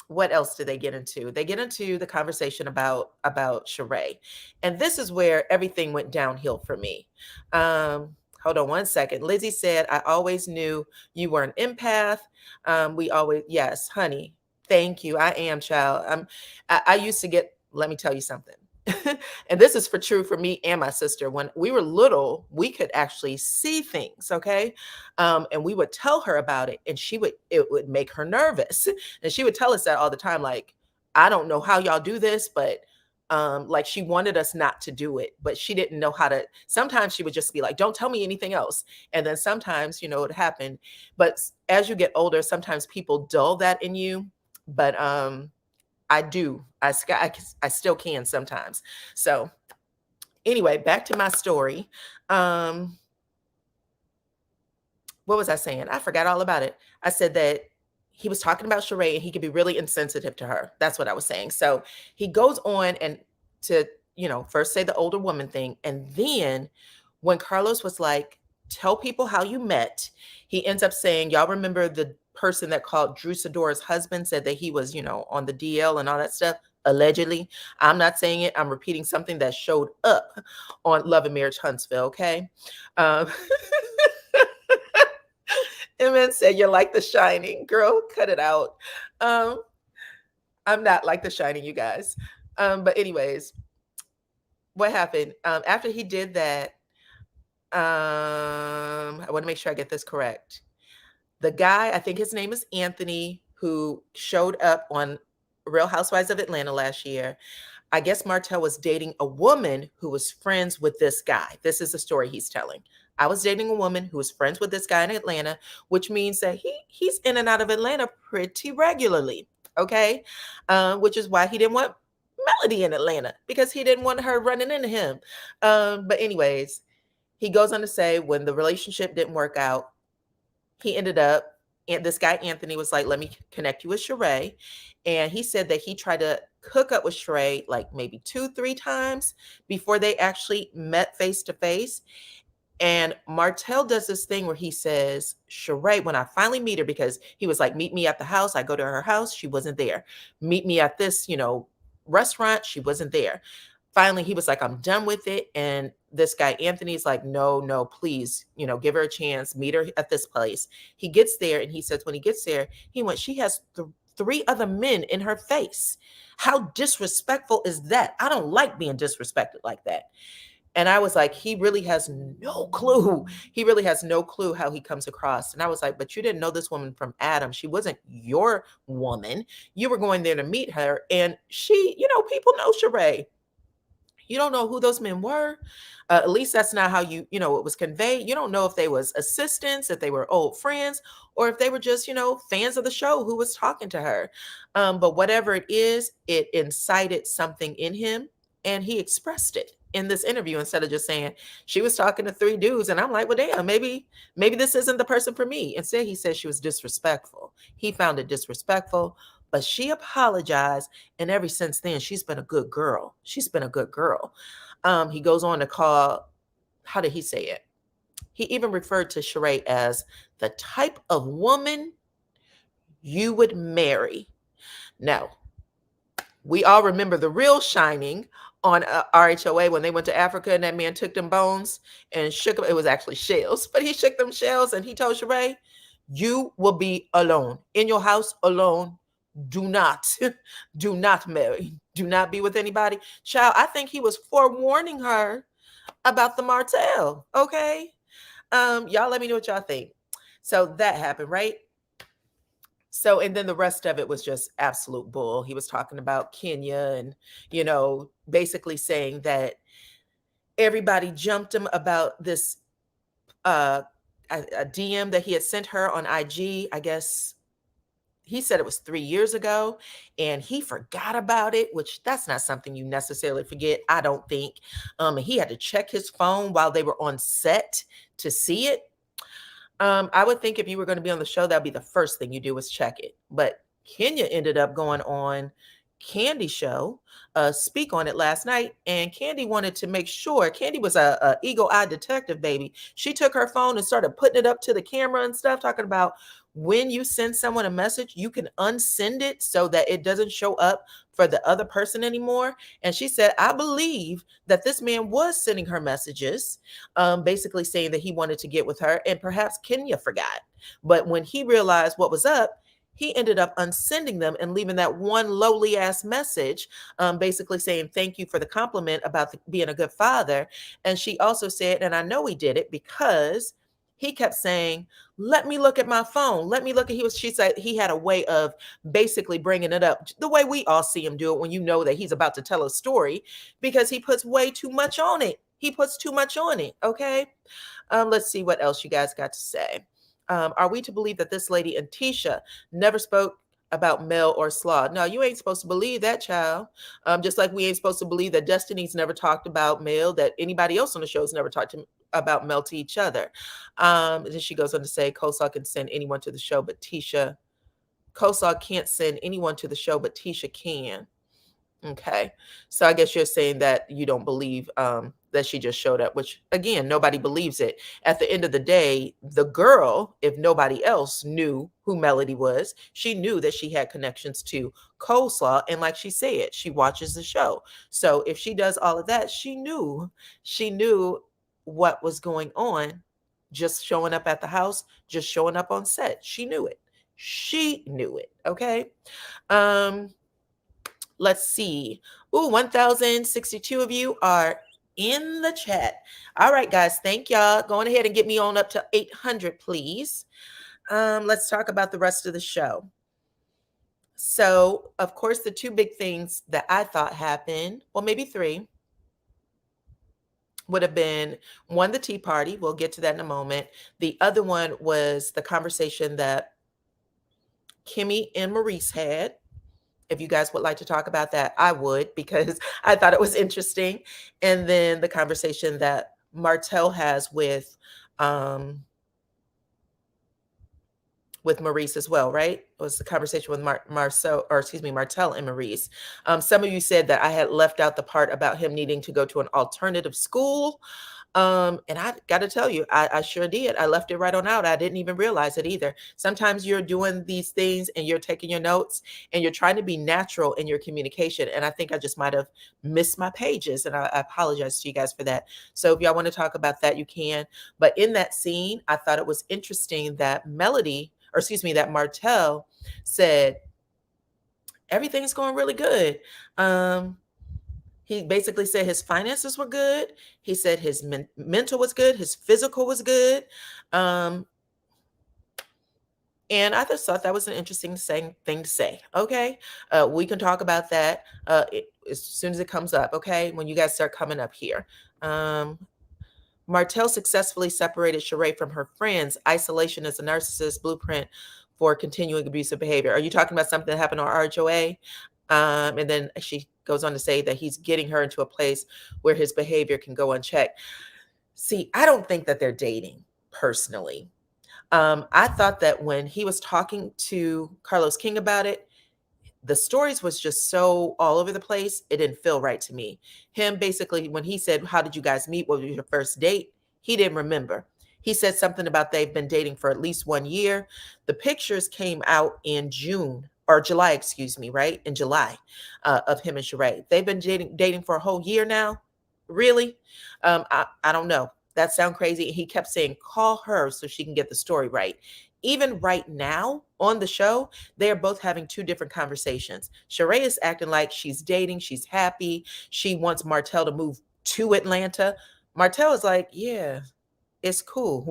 what else do they get into? They get into the conversation about Sheree. And this is where everything went downhill for me. Hold on one second. Lizzie said, I always knew you were an empath. We always, yes, honey. Thank you. I am, child. I used to get, let me tell you something. And this is for true for me and my sister. When we were little, we could actually see things, okay? And we would tell her about it, and it would make her nervous. And she would tell us that all the time, like, I don't know how y'all do this, but like she wanted us not to do it, but she didn't know how to. Sometimes she would just be like, don't tell me anything else. And then sometimes, it happened. But as you get older, sometimes people dull that in you. But I do. I still can sometimes. So anyway, back to my story. What was I saying? I forgot all about it. I said that he was talking about Sheree and he could be really insensitive to her. That's what I was saying. So he goes on and to, first say the older woman thing. And then when Carlos was like, tell people how you met, he ends up saying, y'all remember the person that called Drew Sidora's husband, said that he was, on the DL and all that stuff, allegedly. I'm not saying it. I'm repeating something that showed up on Love and Marriage Huntsville, okay? And then said, you're like The Shining. Girl, cut it out. I'm not like The Shining, you guys. But anyways, what happened? After he did that, I want to make sure I get this correct. The guy, I think his name is Anthony, who showed up on Real Housewives of Atlanta last year. I guess Martell was dating a woman who was friends with this guy. This is the story he's telling. I was dating a woman who was friends with this guy in Atlanta, which means that he's in and out of Atlanta pretty regularly. Okay. Which is why he didn't want Melody in Atlanta, because he didn't want her running into him. But anyways, he goes on to say when the relationship didn't work out, he ended up, and this guy Anthony was like, let me connect you with Sheree. And he said that he tried to hook up with Sheree like maybe 2-3 times before they actually met face to face. And Martell does this thing where he says, Sheree, when I finally meet her, because he was like, meet me at the house. I go to her house. She wasn't there. Meet me at this, restaurant. She wasn't there. Finally, he was like, I'm done with it. And this guy, Anthony's like, no, please, give her a chance. Meet her at this place. He gets there and he says, when he gets there, she has 3 other men in her face. How disrespectful is that? I don't like being disrespected like that. And I was like, he really has no clue. He really has no clue how he comes across. And I was like, but you didn't know this woman from Adam. She wasn't your woman. You were going there to meet her. And she, people know Sheree. You don't know who those men were. At least that's not how it was conveyed. You don't know if they was assistants, if they were old friends, or if they were just, fans of the show who was talking to her. But whatever it is, it incited something in him, and he expressed it in this interview instead of just saying she was talking to 3 dudes. And I'm like, well, damn, maybe this isn't the person for me. Instead, he said she was disrespectful. He found it disrespectful. But she apologized, and ever since then, she's been a good girl. She's been a good girl. He goes on to call, how did he say it? He even referred to Sheree as the type of woman you would marry. Now, we all remember the real Shining on RHOA when they went to Africa, and that man took them bones and shook them. It was actually shells, but he shook them shells, and he told Sheree, you will be alone in your house alone. Do not, do not marry. Do not be with anybody. Child, I think he was forewarning her about the Martell. Okay. Y'all let me know what y'all think. So that happened, right? So, and then the rest of it was just absolute bull. He was talking about Kenya and, basically saying that everybody jumped him about this a DM that he had sent her on IG. I guess he said it was 3 years ago, and he forgot about it, which that's not something you necessarily forget, I don't think. And he had to check his phone while they were on set to see it. I would think if you were going to be on the show, that'd be the first thing you do is check it. But Kenya ended up going on Candy show, speak on it last night, and Candy wanted to make sure. Candy was a eagle-eyed detective, baby. She took her phone and started putting it up to the camera and stuff, talking about when you send someone a message, you can unsend it so that it doesn't show up for the other person anymore. And she said, I believe that this man was sending her messages, basically saying that he wanted to get with her, and perhaps Kenya forgot. But when he realized what was up, he ended up unsending them and leaving that one lowly ass message, basically saying, thank you for the compliment about being a good father. And she also said, and I know he did it because he kept saying, let me look at my phone. Let me look at, she said he had a way of basically bringing it up the way we all see him do it when you know that he's about to tell a story, because he puts way too much on it. He puts too much on it. Okay. Let's see what else you guys got to say. Are we to believe that this lady and Tisha never spoke about Mel or Slaw? No, you ain't supposed to believe that, child. Just like we ain't supposed to believe that Destiny's never talked about Mel, that anybody else on the show's never talked about Mel to each other. Then she goes on to say, Kosa can send anyone to the show, but Tisha, Kosa can't send anyone to the show, but Tisha can. Okay. So I guess you're saying that you don't believe that she just showed up, which again, nobody believes it. At the end of the day, the girl, if nobody else knew who Melody was, she knew that she had connections to Coleslaw. And like she said, she watches the show. So if she does all of that, she knew what was going on, just showing up at the house, just showing up on set. She knew it. She knew it. Okay. Let's see. Ooh, 1,062 of you are in the chat. All right, guys. Thank y'all. Going ahead and get me on up to 800, please. Let's talk about the rest of the show. So, of course, the two big things that I thought happened, well, maybe three, would have been one, the tea party. We'll get to that in a moment. The other one was the conversation that Kimmy and Maurice had. If you guys would like to talk about that, I would, because I thought it was interesting. And then the conversation that Martell has with Maurice as well, right? It was the conversation with Martell and Maurice. Some of you said that I had left out the part about him needing to go to an alternative school. And I got to tell you, I sure did. I left it right on out. I didn't even realize it either. Sometimes you're doing these things and you're taking your notes and you're trying to be natural in your communication. And I think I just might have missed my pages, and I apologize to you guys for that. So if y'all want to talk about that, you can. But in that scene, I thought it was interesting that that Martell said, everything's going really good. He basically said his finances were good. He said his mental was good. His physical was good. And I just thought that was an interesting thing to say. Okay. We can talk about that as soon as it comes up. Okay. When you guys start coming up here. Martell successfully separated Sheree from her friends. Isolation is a narcissist blueprint for continuing abusive behavior. Are you talking about something that happened on RHOA? And then she goes on to say that he's getting her into a place where his behavior can go unchecked. See, I don't think that they're dating personally. I thought that when he was talking to Carlos King about it, the stories was just so all over the place. It didn't feel right to me. Him basically, when he said, how did you guys meet? What was your first date? He didn't remember. He said something about they've been dating for at least 1 year. The pictures came out in June or July, excuse me, right? In July of him and Sheree. They've been dating for a whole year now. Really? I don't know. That sounds crazy. He kept saying, call her so she can get the story right. Even right now on the show, they are both having two different conversations. Sheree is acting like she's dating, she's happy, she wants Martell to move to Atlanta. Martell is like, yeah, it's cool.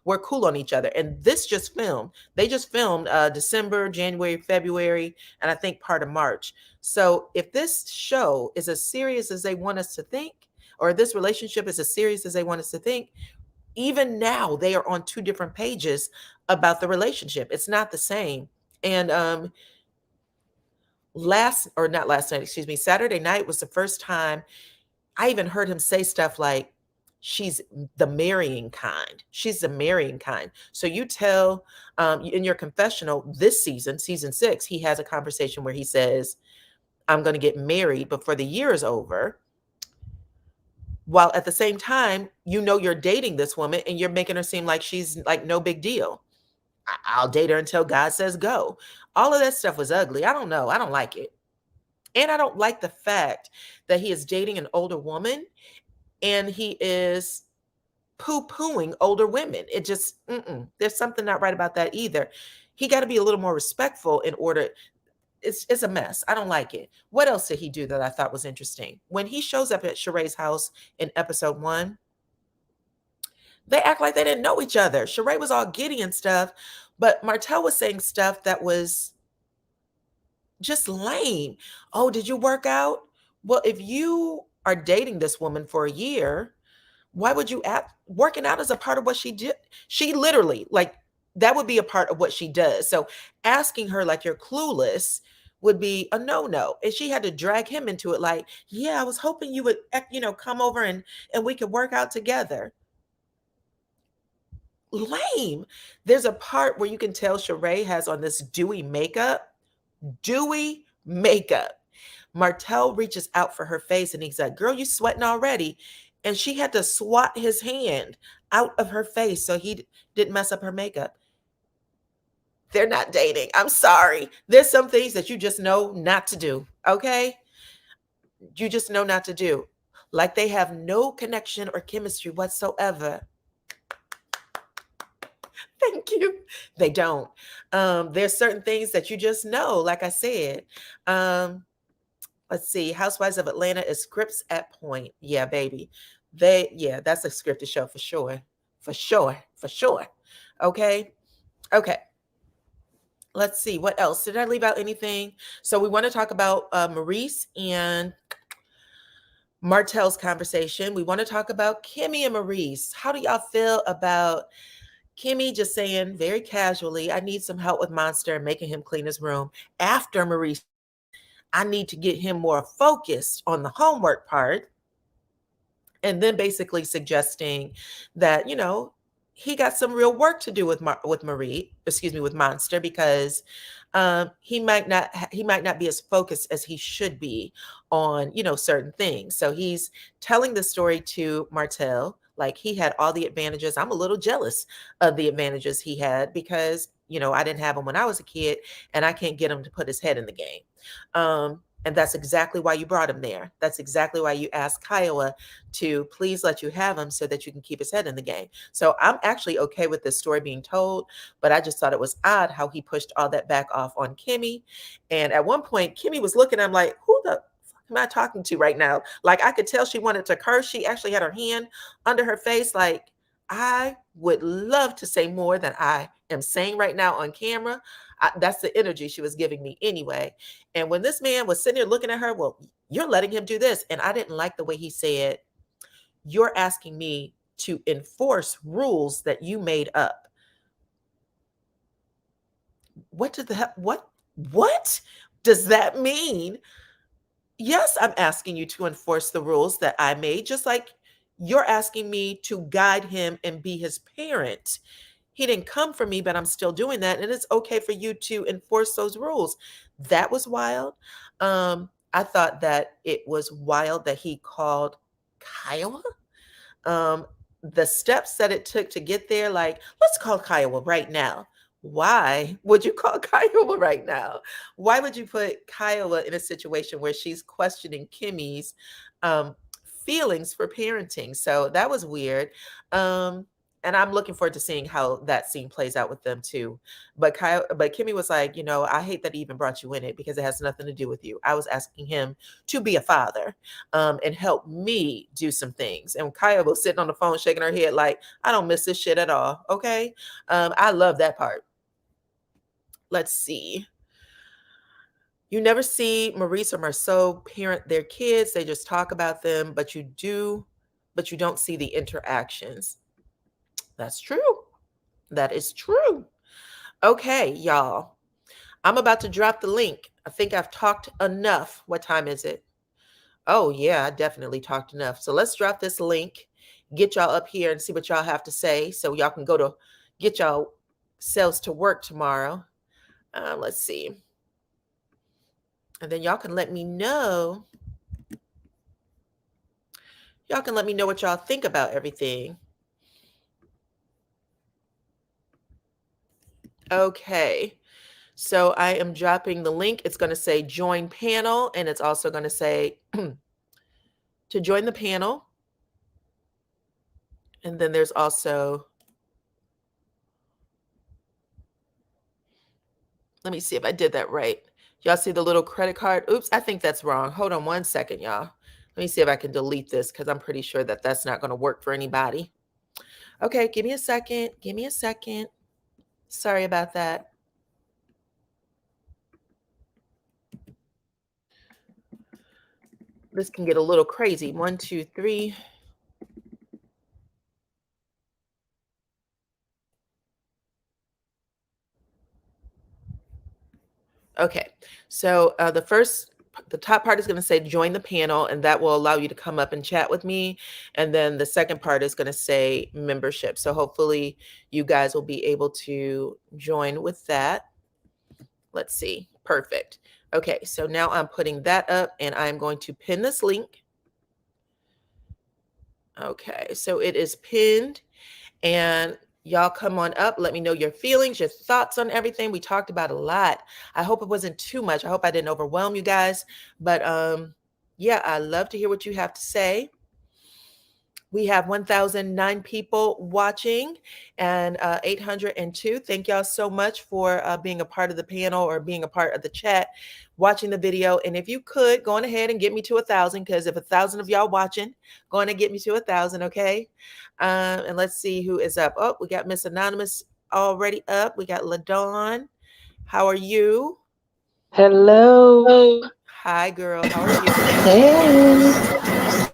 We're cool on each other. And this just filmed. They just filmed December, January, February, and I think part of March. So if this show is as serious as they want us to think, or this relationship is as serious as they want us to think, even now they are on two different pages about the relationship. It's not the same. And not last night, excuse me, Saturday night was the first time I even heard him say stuff like, she's the marrying kind. She's the marrying kind. So you tell in your confessional this season, season 6, he has a conversation where he says, I'm going to get married before the year is over. While at the same time, you know, you're dating this woman and you're making her seem like she's like no big deal. I'll date her until God says go. All of that stuff was ugly. I don't know. I don't like it. And I don't like the fact that he is dating an older woman and he is poo-pooing older women. It just, there's something not right about that either. He got to be a little more respectful in order. It's a mess. I don't like it. What else did he do that I thought was interesting? When he shows up at Sheree's house in episode 1, they act like they didn't know each other. Sheree was all giddy and stuff, but Martell was saying stuff that was just lame. Oh, did you work out? Well, if you are dating this woman for a year, why would you act? Working out is a part of what she did. She literally, like, that would be a part of what she does. So asking her like you're clueless would be a no-no. And she had to drag him into it like, yeah, I was hoping you would, come over and we could work out together. Lame. There's a part where you can tell Sheree has on this dewy makeup. Dewy makeup. Martell reaches out for her face and he's like, girl, you sweating already. And she had to swat his hand out of her face so he didn't mess up her makeup. They're not dating. I'm sorry. There's some things that you just know not to do. Okay. You just know not to do. Like they have no connection or chemistry whatsoever. Thank you. They don't. There's certain things that you just know, like I said. Let's see. Housewives of Atlanta is scripts at point. Yeah, baby. That's a scripted show for sure. For sure. For sure. Okay. Okay. Let's see. What else? Did I leave out anything? So we want to talk about Maurice and Martell's conversation. We want to talk about Kimmy and Maurice. How do y'all feel about Kimmy just saying very casually, I need some help with Monster and making him clean his room after Maurice? I need to get him more focused on the homework part. And then basically suggesting that, he got some real work to do with with Monster, because he might not be as focused as he should be on, certain things. So he's telling the story to Martell like he had all the advantages. I'm a little jealous of the advantages he had because, I didn't have them when I was a kid and I can't get him to put his head in the game. And that's exactly why you brought him there. That's exactly why you asked Kiowa to please let you have him so that you can keep his head in the game. So I'm actually okay with this story being told, but I just thought it was odd how he pushed all that back off on Kimmy. And at one point, Kimmy was looking at him like, who the fuck am I talking to right now? Like I could tell she wanted to curse. She actually had her hand under her face. Like, I would love to say more than I am saying right now on camera. That's the energy she was giving me anyway. And when this man was sitting there looking at her, well, you're letting him do this. And I didn't like the way he said, you're asking me to enforce rules that you made up. What does that mean? Yes, I'm asking you to enforce the rules that I made, just like you're asking me to guide him and be his parent. He didn't come for me, but I'm still doing that. And it's okay for you to enforce those rules. That was wild. I thought that it was wild that he called Kiowa. The steps that it took to get there, like, let's call Kiowa right now. Why would you call Kiowa right now? Why would you put Kiowa in a situation where she's questioning Kimmy's um, feelings for parenting? So that was weird. Um, and I'm looking forward to seeing how that scene plays out with them too. But Kimmy was like, I hate that he even brought you in it because it has nothing to do with you. I was asking him to be a father and help me do some things. And Kiowa was sitting on the phone shaking her head like, I don't miss this shit at all. Okay. I love that part. Let's see. You never see Maurice or Marceau parent their kids. They just talk about them, but you don't see the interactions. That's true. That is true. Okay, y'all. I'm about to drop the link. I think I've talked enough. What time is it? Oh, yeah, I definitely talked enough. So let's drop this link, get y'all up here and see what y'all have to say so y'all can go to get y'all selves to work tomorrow. Let's see. And then y'all can let me know. Y'all can let me know what y'all think about everything. Okay. So I am dropping the link. It's going to say join panel, and it's also going to say to join the panel. And then there's also, let me see if I did that right. Y'all see the little credit card? Oops, I think that's wrong. Hold on one second, y'all. Let me see if I can delete this because I'm pretty sure that that's not going to work for anybody. Okay, give me a second. Give me a second. Sorry about that. This can get a little crazy. 1, 2, 3. Okay, so the top part is going to say join the panel, and that will allow you to come up and chat with me. And then the second part is going to say membership. So hopefully you guys will be able to join with that. Let's see. Perfect. Okay, so now I'm putting that up, and I'm going to pin this link. Okay, so it is pinned, and y'all come on up. Let me know your feelings, your thoughts on everything. We talked about a lot. I hope it wasn't too much. I hope I didn't overwhelm you guys. But yeah, I love to hear what you have to say. We have 1,009 people watching and 802. Thank y'all so much for being a part of the panel or being a part of the chat, watching the video. And if you could, go on ahead and get me to 1,000, because if 1,000 of y'all watching, go on and get me to 1,000, okay? And let's see who is up. Oh, we got Miss Anonymous already up. We got LaDawn. How are you? Hello. Hi, girl. How are you? Hey.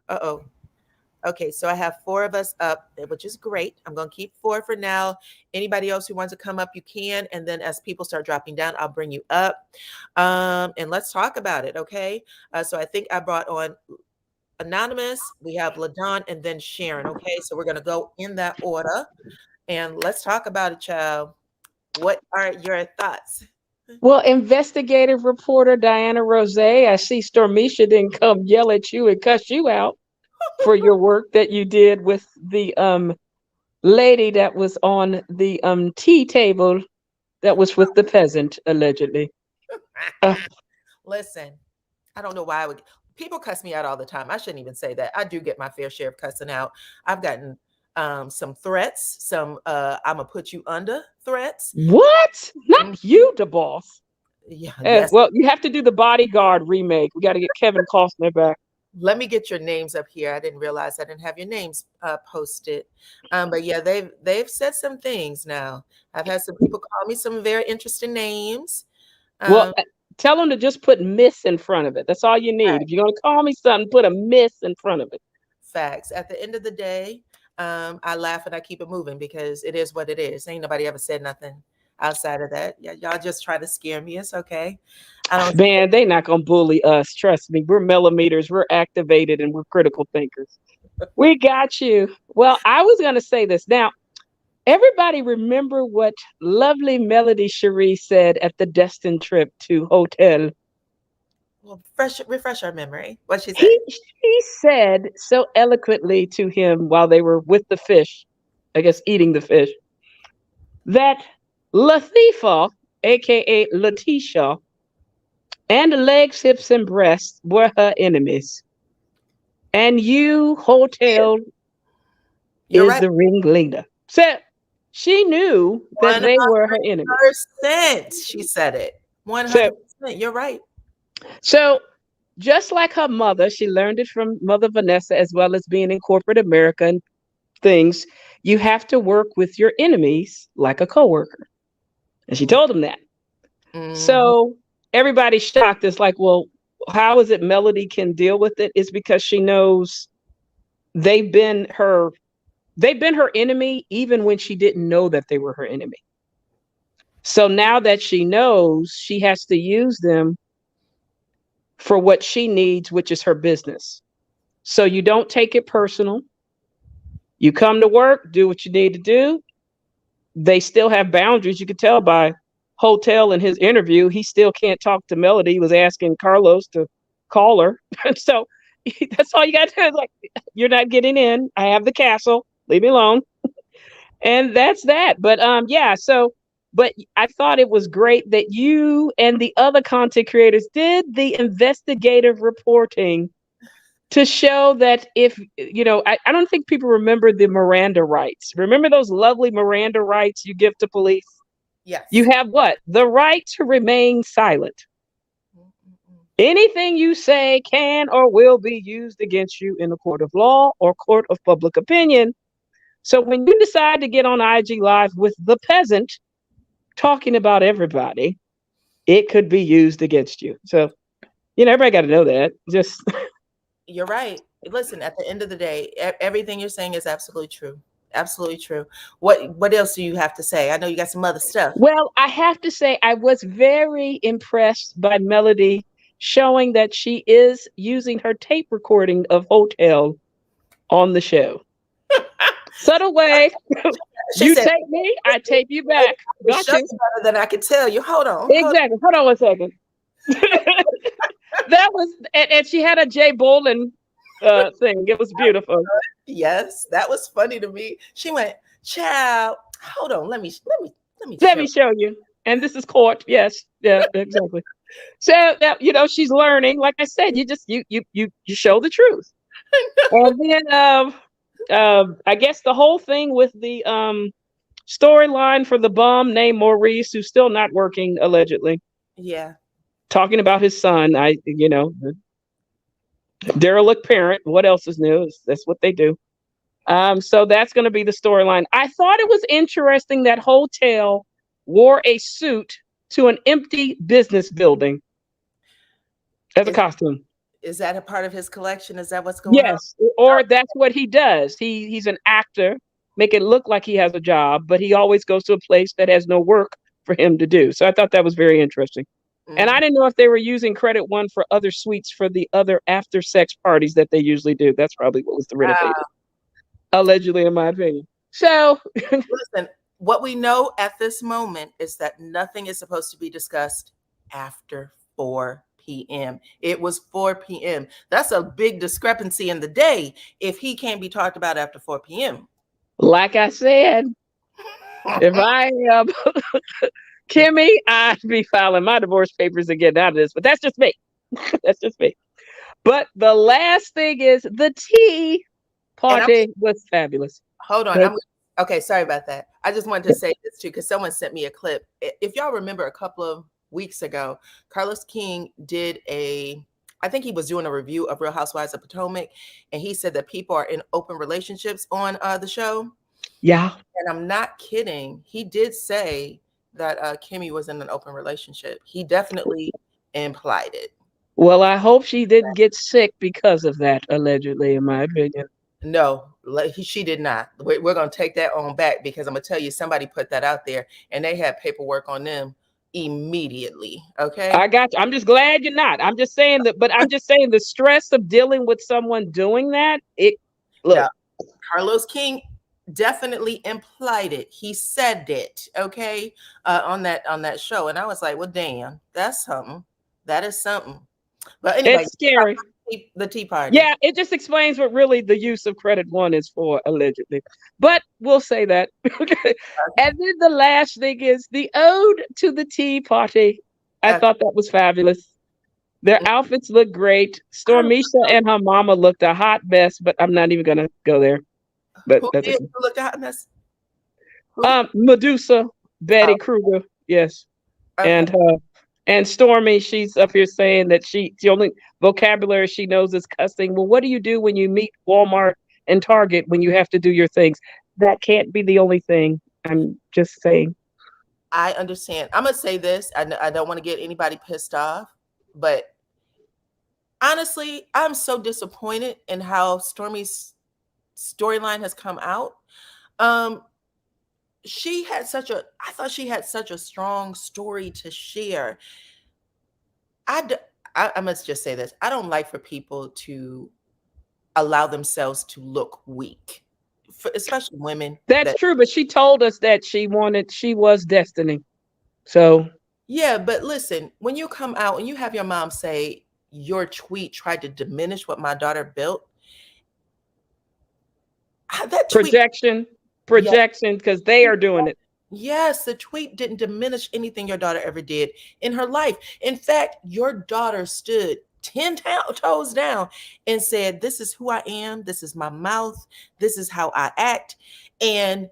Uh-oh. Okay, so I have 4 of us up, which is great. I'm going to keep 4 for now. Anybody else who wants to come up, you can. And then as people start dropping down, I'll bring you up. And let's talk about it, okay? So I think I brought on Anonymous. We have LaDawn and then Sharon, okay? So we're going to go in that order. And let's talk about it, child. What are your thoughts? Well, investigative reporter DyanaRozay, I see Stormisha didn't come yell at you and cuss you out for your work that you did with the lady that was on the tea table that was with the peasant, allegedly. Listen, I don't know why I would. People cuss me out all the time. I shouldn't even say that. I do get my fair share of cussing out. I've gotten some threats, some I'm gonna put you under threats. What? Not you, the boss. Yeah, yes. Well, you have to do the Bodyguard remake. We got to get Kevin Costner back. Let me get your names up here. I didn't realize I didn't have your names posted. But yeah, they've said some things now. I've had some people call me some very interesting names. Well, tell them to just put Miss in front of it. That's all you need. Right. If you're going to call me something, put a Miss in front of it. Facts. At the end of the day, I laugh and I keep it moving because it is what it is. Ain't nobody ever said nothing outside of that. Yeah, y'all just try to scare me. It's okay. I don't. Man, they not going to bully us. Trust me. We're millimeters. We're activated and we're critical thinkers. We got you. Well, I was going to say this. Now, everybody remember what lovely Melody Sheree said at the Destin trip to Hotel. Well, refresh our memory. What she said. He said so eloquently to him while they were with the fish, I guess eating the fish, that Latifah, aka Letitia, and the legs, hips, and breasts were her enemies. And you, Hotel, You're is right. the ringleader. So she knew that they were her enemies. 100%. She said it. 100%. You're right. So just like her mother, she learned it from Mother Vanessa, as well as being in corporate America and things. You have to work with your enemies like a coworker. And she told them that. Mhm. So everybody's shocked. It's like, well, how is it Melody can deal with it? It's because she knows they've been her enemy even when she didn't know that they were her enemy. So now that she knows, she has to use them for what she needs, which is her business. So you don't take it personal. You come to work, do what you need to do. They still have boundaries. You could tell by Hotel in his interview, he still can't talk to Melody. He was asking Carlos to call her. So that's all you got to do. Is like, you're not getting in. I have the castle. Leave me alone. And that's that. But yeah, so but I thought it was great that you and the other content creators did the investigative reporting to show that if, I don't think people remember the Miranda rights. Remember those lovely Miranda rights you give to police? Yes. You have what? The right to remain silent. Anything you say can or will be used against you in a court of law or court of public opinion. So when you decide to get on IG Live with the peasant talking about everybody, it could be used against you. So, everybody got to know that. Just You're right. Listen, at the end of the day, everything you're saying is absolutely true. Absolutely true. What else do you have to say? I know you got some other stuff. Well, I have to say I was very impressed by Melody showing that she is using her tape recording of Hotel on the show. Subtle way. She You said, tape me, I tape you back. Got you. better than I could tell you. Hold on. Exactly. Hold on one second. That was, and she had a Jay Bolin thing. It was beautiful. Yes, that was funny to me. She went, "Child, hold on. Let me show you." And this is court. Yes. Yeah. Exactly. So that she's learning. Like I said, you just you show the truth. And then I guess the whole thing with the storyline for the bum named Maurice, who's still not working allegedly. Yeah. Talking about his son, derelict parent. What else is new? That's what they do. So that's going to be the storyline. I thought it was interesting that Hotel wore a suit to an empty business building as a costume. Is that a part of his collection? Is that what's going on? Yes, or that's what he does. He's an actor, make it look like he has a job, but he always goes to a place that has no work for him to do. So I thought that was very interesting. Mm-hmm. And I didn't know if they were using credit one for other suites for the other after sex parties that they usually do. That's probably what was the renovated, allegedly, in my opinion. So listen, what we know at this moment is that nothing is supposed to be discussed after 4 p.m. It was 4 p.m. That's a big discrepancy in the day if he can't be talked about after 4 p.m. Like I said, if I am Kimmy, I'd be filing my divorce papers and getting out of this. But that's just me. That's just me. But the last thing is the tea party was fabulous. Hold on. Okay, sorry about that. I just wanted to say this too, because someone sent me a clip. If y'all remember a couple of weeks ago, Carlos King did I think he was doing a review of Real Housewives of Potomac, and he said that people are in open relationships on the show. Yeah. And I'm not kidding. He did say that Kimmy was in an open relationship. He definitely implied it. Well, I hope she didn't get sick because of that, allegedly, in my opinion. No, she did not. We're going to take that on back, because I'm going to tell you, somebody put that out there and they had paperwork on them immediately. Okay. I got you. I'm just glad you're not. I'm just saying that, but I'm just saying the stress of dealing with someone doing that. No, Carlos King definitely implied it. He said it. Okay. On that show. And I was like, well, damn, that's something. That is something. But anyway, it's scary. the tea party. Yeah, it just explains what really the use of credit one is for, allegedly. But we'll say that. And then the last thing is the ode to the tea party. I thought that was fabulous. Their outfits look great. Stormisha and her mama looked a hot mess, but I'm not even gonna go there. But Who that's did look at mess? Medusa, Betty Kruger, yes, Okay. and Stormi. She's up here saying that the only vocabulary she knows is cussing. Well, what do you do when you meet Walmart and Target when you have to do your things? That can't be the only thing. I'm just saying. I understand. I'm gonna say this. I don't want to get anybody pissed off, but honestly, I'm so disappointed in how Stormi's storyline has come out. I thought she had such a strong story to share. I must just say this. I don't like for people to allow themselves to look weak, especially women. That's true, but she told us that she was destiny. So yeah, but listen, when you come out and you have your mom say your tweet tried to diminish what my daughter built, that tweet, projection, because they are doing it. Yes, the tweet didn't diminish anything your daughter ever did in her life. In fact, your daughter stood 10 toes down and said, this is who I am. This is my mouth. This is how I act. And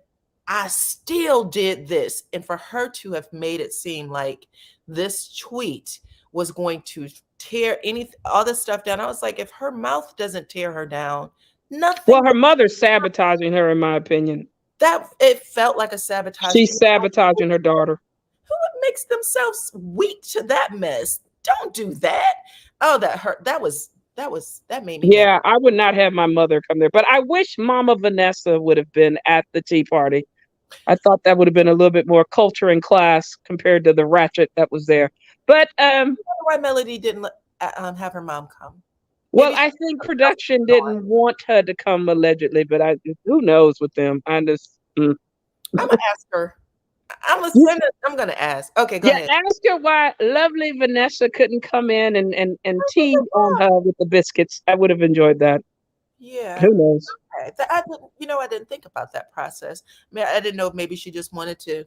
I still did this. And for her to have made it seem like this tweet was going to tear all this stuff down, I was like, if her mouth doesn't tear her down, nothing. Well, her mother's sabotaging her, in my opinion. That it felt like a sabotage. She's sabotaging her daughter. Who makes themselves weak to that mess? Don't do that. Oh, that hurt. That made me. Yeah, I would not have my mother come there, but I wish Mama Vanessa would have been at the tea party. I thought that would have been a little bit more culture and class compared to the ratchet that was there. But I wonder why Melody didn't have her mom come. Well, I think production didn't want her to come, allegedly, but who knows with them? I'm gonna ask her. I'm gonna ask. Okay, go ahead. Ask her why lovely Vanessa couldn't come in and tea on her with the biscuits. I would have enjoyed that. Yeah. Who knows? Okay. I didn't think about that process. I didn't know if maybe she just wanted to.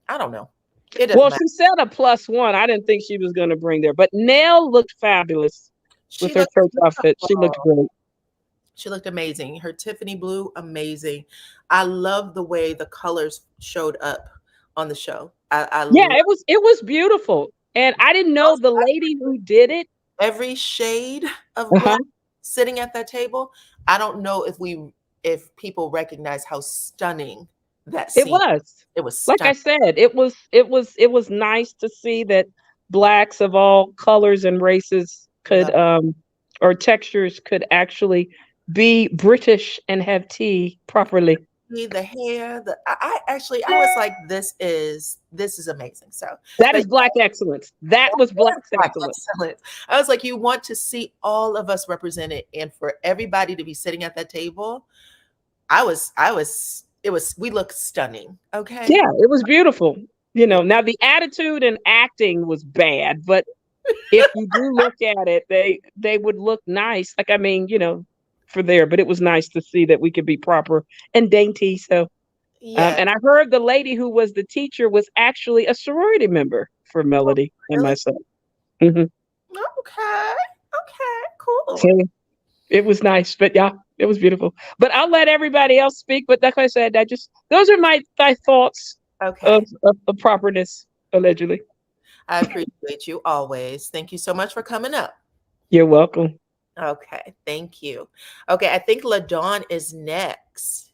I don't know. Well, she said a +1. I didn't think she was going to bring there, but Nell looked fabulous. With her church outfit, she looked great. She looked amazing. Her Tiffany blue, amazing. I love the way the colors showed up on the show. It was beautiful, and I didn't know the lady who did it. Every shade of black sitting at that table. I don't know if people recognize how stunning that scene. It was stunning. Like I said, it was nice to see that blacks of all colors and races could or textures could actually be British and have tea properly. The hair, I was like, this is amazing. So that is black excellence. That was black excellence. I was like, you want to see all of us represented, and for everybody to be sitting at that table, we look stunning. Okay. Yeah, it was beautiful. Now the attitude and acting was bad, but if you do look at it, they would look nice. Like, for there, but it was nice to see that we could be proper and dainty. So, and I heard the lady who was the teacher was actually a sorority member for Melody and myself. Mm-hmm. Okay, cool. So it was nice, but yeah, it was beautiful. But I'll let everybody else speak. But like I said, those are my thoughts of properness, allegedly. I appreciate you always. Thank you so much for coming up. You're welcome. Okay, thank you. Okay, I think LaDawn is next.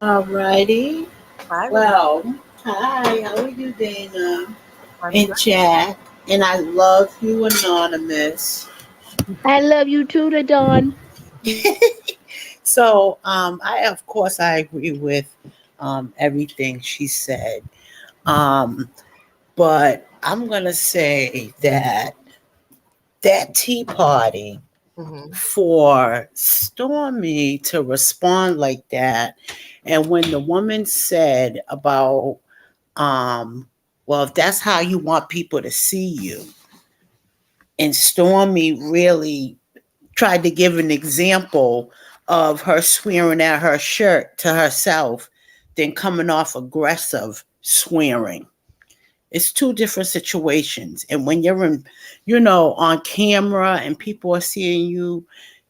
All righty. Hi. Well, hi. How are you, Dana? And Jack. And I love you, Anonymous. I love you too, LaDawn. So, I agree with everything she said. But I'm gonna say that tea party. Mm-hmm. For Stormi to respond like that, and when the woman said about, well, if that's how you want people to see you, and Stormi really tried to give an example of her swearing at her shirt to herself than coming off aggressive swearing. It's two different situations. And when you're in, on camera and people are seeing you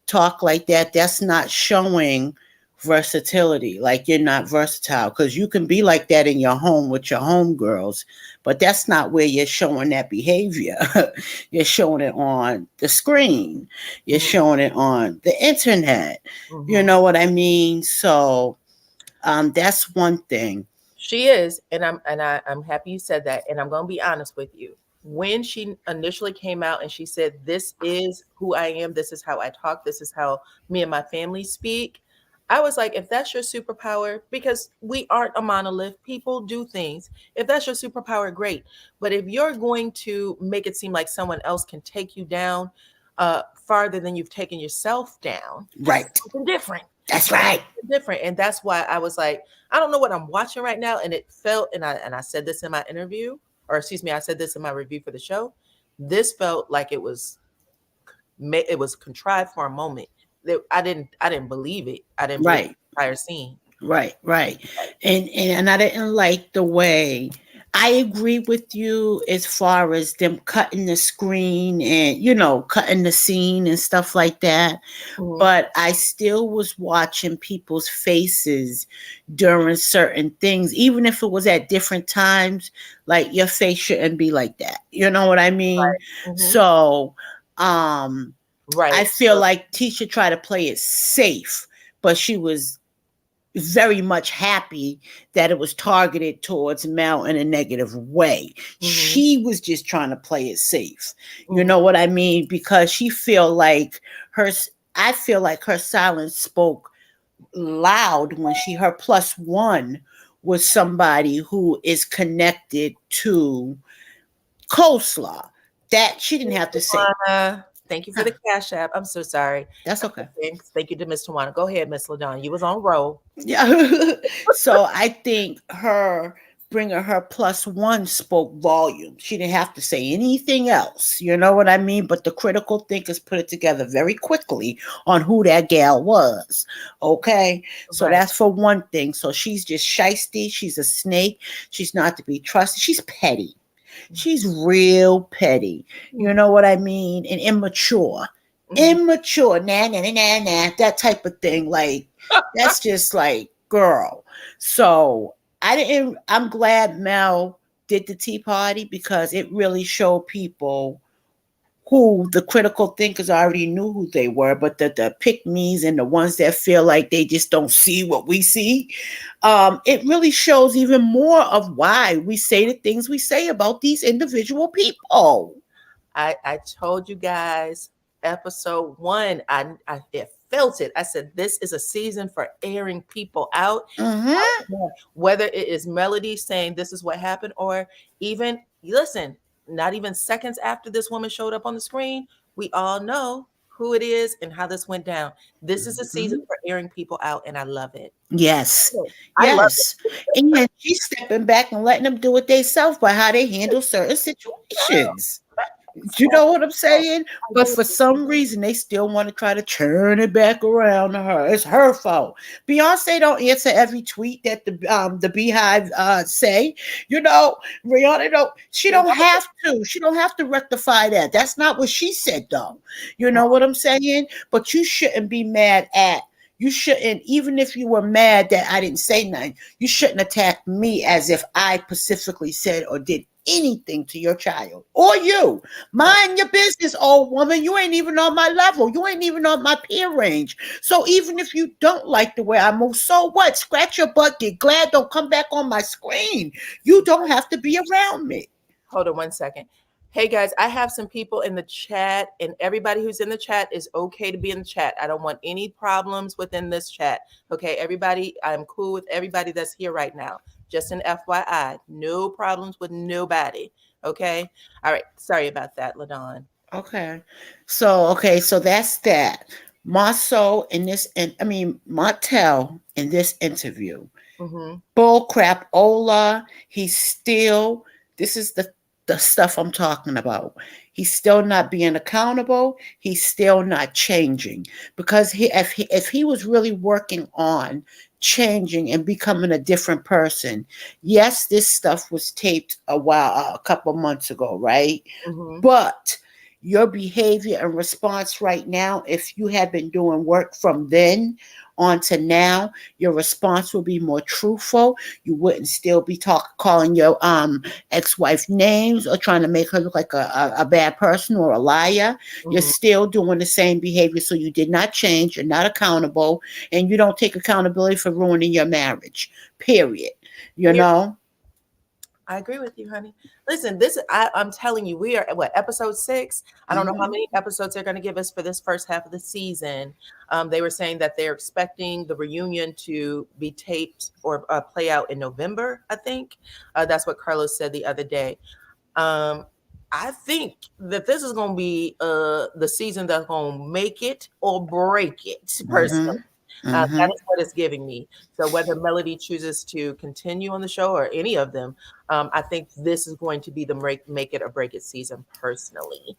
talk like that, that's not showing versatility. Like you're not versatile, because you can be like that in your home with your homegirls, but that's not where you're showing that behavior. You're showing it on the screen. You're showing it on the internet. You know what I mean? So that's one thing. She is, and I'm happy you said that. And I'm going to be honest with you. When she initially came out and she said, "This is who I am. This is how I talk. This is how me and my family speak," I was like, if that's your superpower, because we aren't a monolith, people do things. If that's your superpower, great. But if you're going to make it seem like someone else can take you down farther than you've taken yourself down, right? That's something different. That's right. Different. And that's why I was like, I don't know what I'm watching right now. And it felt, and I said this in my interview, or excuse me, I said this in my review for the show. This felt like it was contrived for a moment. I didn't believe it. I didn't believe the entire scene. Right. And I didn't like the way. I agree with you as far as them cutting the screen and, cutting the scene and stuff like that. But I still was watching people's faces during certain things, even if it was at different times. Like your face shouldn't be like that. You know what I mean? Right. So, I feel like Tisha tried to play it safe, but she was very much happy that it was targeted towards Mel in a negative way. She was just trying to play it safe. You know what I mean? Because I feel like her silence spoke loud when her +1 was somebody who is connected to Coleslaw. That she didn't have to say. Thank you for the Cash App. I'm so sorry. That's okay. Thank you to Miss Tawana. Go ahead, Miss LaDon. You was on roll. Yeah. So I think her bringing her +1 spoke volume. She didn't have to say anything else. You know what I mean? But the critical thinkers put it together very quickly on who that gal was. Okay. So that's for one thing. So she's just shiesty. She's a snake. She's not to be trusted. She's petty. She's real petty. You know what I mean? And immature. Immature. Nah, that type of thing. Like, that's just like, girl. So I'm glad Mel did the tea party, because it really showed people who the critical thinkers already knew who they were, but the pick-me's and the ones that feel like they just don't see what we see, it really shows even more of why we say the things we say about these individual people. I told you guys, episode 1, I felt it. I said, this is a season for airing people out. Whether it is Melody saying this is what happened, or even, listen, not even seconds after this woman showed up on the screen, we all know who it is and how this went down. This is a season for airing people out, and I love it. Yes. Yes. And she's stepping back and letting them do it themselves by how they handle certain situations. You know what I'm saying? But for some reason, they still want to try to turn it back around to her. It's her fault. Beyonce don't answer every tweet that the Beehive say. Rihanna don't. She don't have to. She don't have to rectify that. That's not what she said, though. You know what I'm saying? But you shouldn't be mad at. You shouldn't, even if you were mad that I didn't say nothing, you shouldn't attack me as if I specifically said or did anything to your child or you. Mind your business, old woman. You ain't even on my level. You ain't even on my peer range. So even if you don't like the way I move, so what? Scratch your butt. Get glad. Don't come back on my screen. You don't have to be around me. Hold on 1 second. Hey guys, I have some people in the chat, and everybody who's in the chat is okay to be in the chat. I don't want any problems within this chat. Okay, everybody, I'm cool with everybody that's here right now. Just an FYI, no problems with nobody. Okay. All right. Sorry about that, LaDon. Okay. So that's that. Marceau Martell in this interview. Bull crap. Ola. This is the the stuff I'm talking about. He's still not being accountable. He's still not changing, because if he was really working on changing and becoming a different person, yes, this stuff was taped a couple months ago, right? Mhm. But your behavior and response right now, if you had been doing work from then on to now, your response will be more truthful. You wouldn't still be calling your ex-wife names or trying to make her look like a bad person or a liar. You're Mhm. still doing the same behavior, so you did not change. You're not accountable, and you don't take accountability for ruining your marriage, period. You Yeah. know? I agree with you, honey. Listen, I'm telling you, we are at what, episode 6? I don't know how Mhm. many episodes they're going to give us for this first half of the season. They were saying that they're expecting the reunion to be taped or play out in November, I think. That's what Carlos said the other day. I think that this is going to be the season that's going to make it or break it, personally. Mhm. That Mhm. is what it's giving me. So whether Melody chooses to continue on the show or any of them, I think this is going to be the make it or break it season, personally.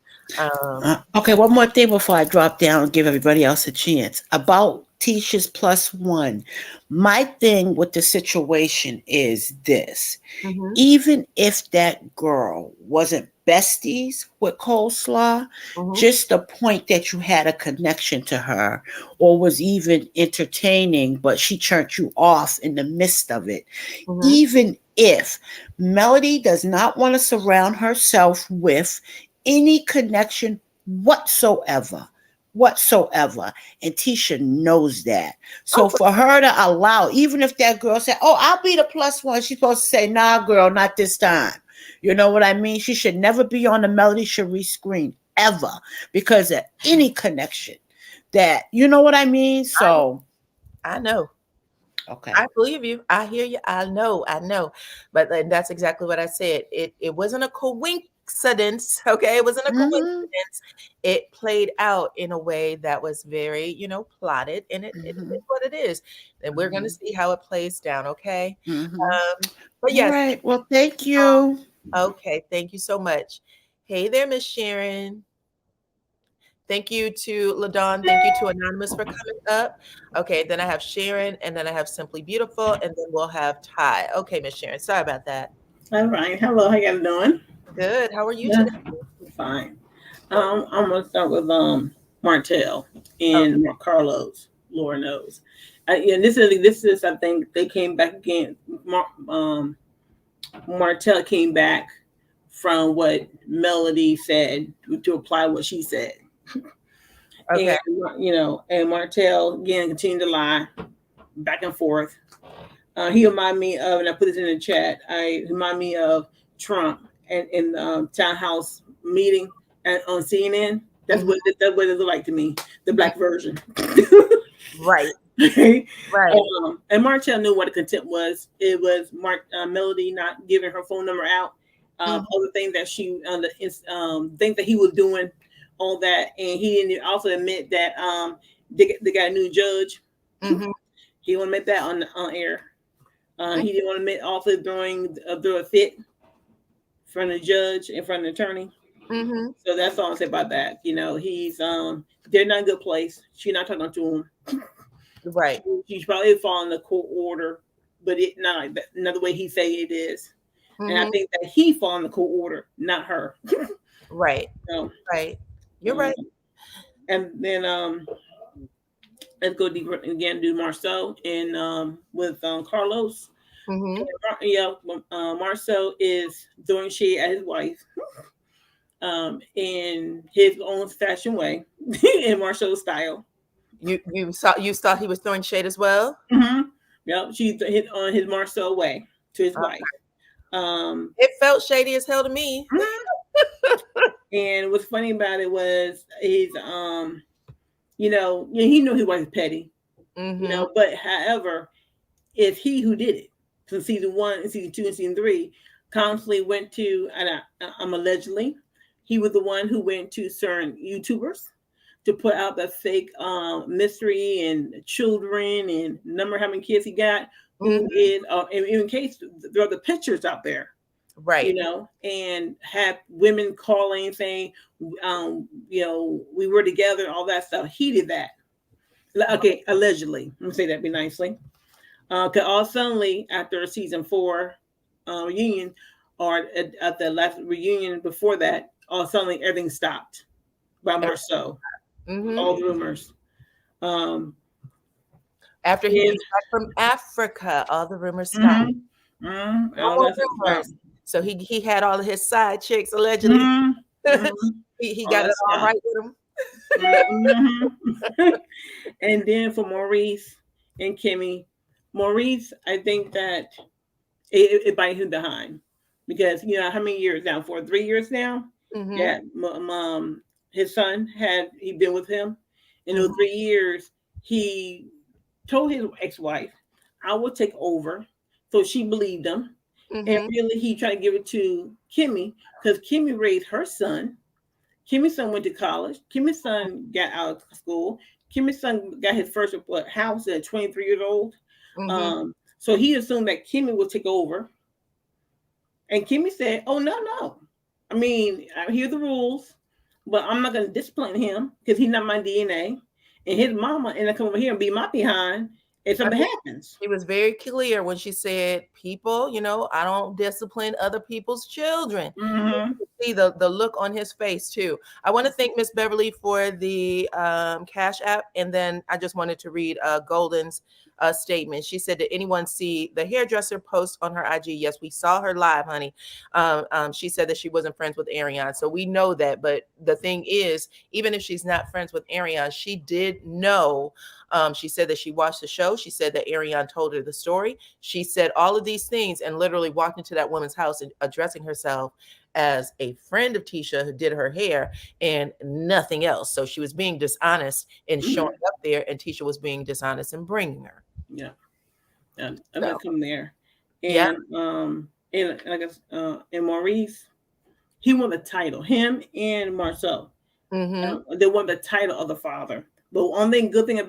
Okay, one more thing before I drop down and give everybody else a chance. About Tisha's +1. My thing with the situation is this. Mhm, Even if that girl wasn't besties with Coleslaw, mhm, just the point that you had a connection to her or was even entertaining, but she turned you off in the midst of it. mhm. Even if Melody does not want to surround herself with any connection whatsoever, and Tisha knows that. Oh, So for her to allow, even if that girl said, "Oh, I'll be the +1," she's supposed to say, "Nah, girl, not this time." You know what I mean? She should never be on the Melody Sheree screen ever, because of any connection that, you know what I mean? So I know. okay. I believe you. I hear you. I know. I know. But then that's exactly what I said. It wasn't a coincidence. Okay. It wasn't a Mm-hmm. coincidence. It played out in a way that was very, plotted, and it Mm-hmm. is what it is. And we're going to see how it plays down. Okay. Mm-hmm. But All yes. right. Well, thank you. Okay. Thank you so much. Hey there, Miss Sharon. Thank you to LaDon. Thank you to Anonymous for coming up. Okay, then I have Sharon, and then I have Simply Beautiful, and then we'll have Ty. Okay, Miss Sharon, sorry about that. All right. Hello. How y'all doing? Good. How are you Yeah, today? fine. I'm gonna start with Martell Oh, and Carlos. Lord knows. Yeah, this is I think they came back again. Martell came back from what Melody said to apply what she said, okay. and and Martell again continued to lie back and forth. He reminded me of, and I put this in the chat. I remind me of Trump and in the townhouse meeting on CNN. That's Mhm. what it looked like to me, the black version. Right. Right. Right. And Martell knew what a contempt was. It was Melody not giving her phone number out. Mhm. Other things that things that he was doing, all that, and he didn't also admit that they got a new judge. Mhm. He won't admit that on air. He didn't want to admit also throw a fit in front of the judge, in front of the attorney. Mhm. So that's all I'll say about that. He's they're not in a good place. She's not talking to him. Right. She's probably following the court order, but it not like that, not the way he say it is. And I Mhm. think that he following the court order, not her. Right. So, Right. You're um, right. and then let's go deeper again. Do Marceau and with Carlos. Mhm. Yeah, Marceau is throwing shade at his wife in his own fashion way, in Marceau's style. You thought he was throwing shade as well? Mm-hmm. Yep, she hit on his Marceau way to his Uh, wife. Um, it felt shady as hell to me. and what's funny about it was he knew his wife was petty, Mhm. but however, it's he who did it. So season 1 and season 2 and season 3 constantly went to, and I'm allegedly, he was the one who went to certain YouTubers to put out the fake mystery and children and number how many kids he got, who Mhm. is, in case there are the pictures out there Right. And have women calling saying, we were together, all that stuff. He did that. Okay, allegedly. Let me say that be nicely. Because all suddenly, after season 4 reunion, or at the last reunion before that, all suddenly everything stopped by Marceau. All the rumors. After he came back from Africa, all the rumors stopped. So he had all of his side chicks allegedly. He got it all right with him. And then for Maurice and Kimmy, Maurice, I think that it bites him behind, because how many years now? 3 years now. Yeah, his son he'd been with him in those 3 years. He told his ex-wife, "I will take over," so she believed him. And really, he tried to give it to Kimmy, because Kimmy raised her son. Kimmy's son went to college. Kimmy's son got out of school. Kimmy's son got his first house at 23 years old. So he assumed that Kimmy would take over. And Kimmy said, "Oh, no. I mean, I hear the rules, but I'm not going to discipline him because he's not my DNA. And his mama and I come over here and be my behind if something happens." She was very clear when she said, "People, I don't discipline other people's children." See the look on his face too. I want to thank Miss Beverly for the Cash App, and then I just wanted to read Golden's statement. She said, "Did anyone see the hairdresser post on her IG?" Yes, we saw her live, honey. She said that she wasn't friends with Ariane, so we know that. But the thing is, even if she's not friends with Ariane, she did know. She said that she watched the show. She said that Ariane told her the story. She said all of these things and literally walked into that woman's house and addressing herself as a friend of Tisha who did her hair and nothing else. So she was being dishonest in showing up there, and Tisha was being dishonest in bringing her. Yeah. I'm gonna come there. And and I guess and Maurice, he won the title. Him and Marceau. They won the title of the father. But one good thing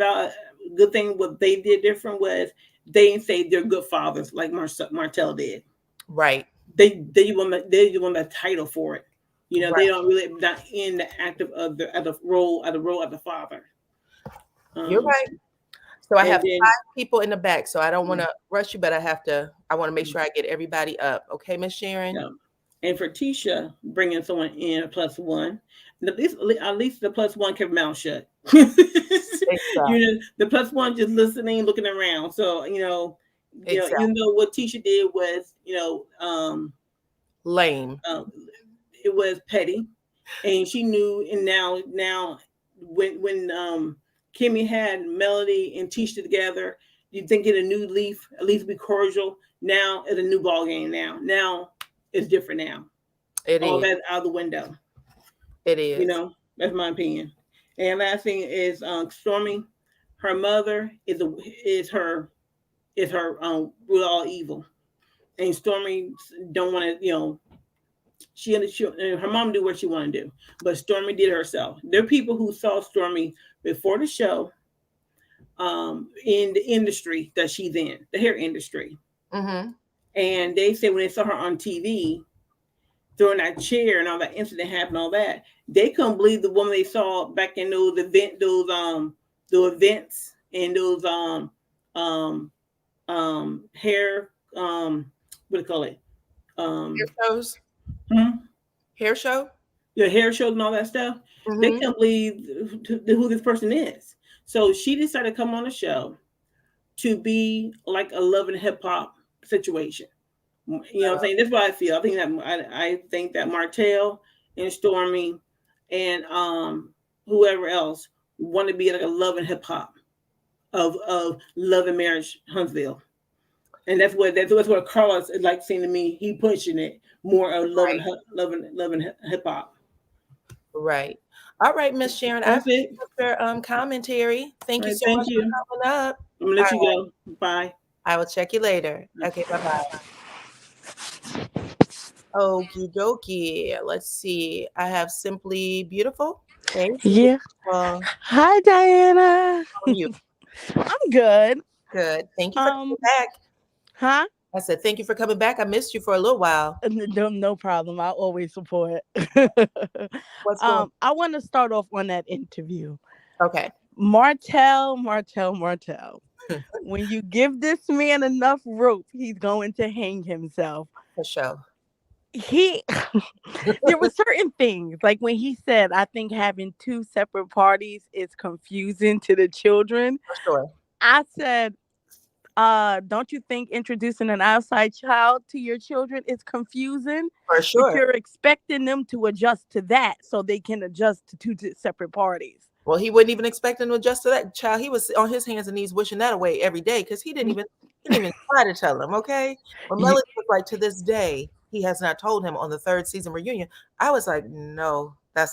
what they did different was they didn't say they're good fathers like Martell did. Right. They won the title for it. Right. They don't really not in the active of the role of the father. You're right. So I have 5 people in the back, so I don't want to rush you, but I want to make sure I get everybody up. Okay, Miss Sharon? Yeah. And for Tisha, bringing someone in, a +1, at least the +1 kept mouth shut. The +1 just listening, looking around. So, what Tisha did was, lame. It was petty. And she knew, and now when Kimmy had Melody and Tisha together, you think get a new leaf, at least be cordial. Now it's a new ball game now it's different now. All that's out of the window. It is. That's my opinion. And last thing is Stormi, her mother is her root all evil. And Stormi don't want to, she her mom do what she want to do, but Stormi did it herself. There are people who saw Stormi before the show, in the industry that she's in, the hair industry. And they say when they saw her on TV throwing that chair and all that incident happened, all that, they couldn't believe the woman they saw back in those events and those hair what do you call it? Hair shows. Hair show? Yeah, hair shows and all that stuff. They can't believe who this person is. So she decided to come on the show to be like a Love and Hip Hop situation. What I'm saying? That's what I feel. I think that Martell and Stormi and whoever else want to be like a Love and Hip Hop of Love and Marriage Huntsville. And that's what Carlos is like saying to me. He pushing it more of love and hip hop. Right. All right, Miss Sharon. That's it. Your commentary. Thank you so much for coming up. I'm gonna let you go. Bye. I will check you later. Okay. Bye. Okie dokie. Let's see. I have Simply Beautiful. Thank you. Yeah. Hi, Dyana. How are you? I'm good. Good. Thank you for coming back. Huh? I said, thank you for coming back. I missed you for a little while. No problem. I always support. What's going I want to start off on that interview. Okay. Martell. When you give this man enough rope, he's going to hang himself. For sure. There were certain things, like when he said, I think having two separate parties is confusing to the children. For sure. I said, don't you think introducing an outside child to your children is confusing? For sure. If you're expecting them to adjust to that so they can adjust to two separate parties. Well, he wouldn't even expect him to adjust to that child. He was on his hands and knees wishing that away every day because he didn't even try to tell him. Okay. Well, Melody was like, to this day, he has not told him on the 3rd season reunion. I was like, no, that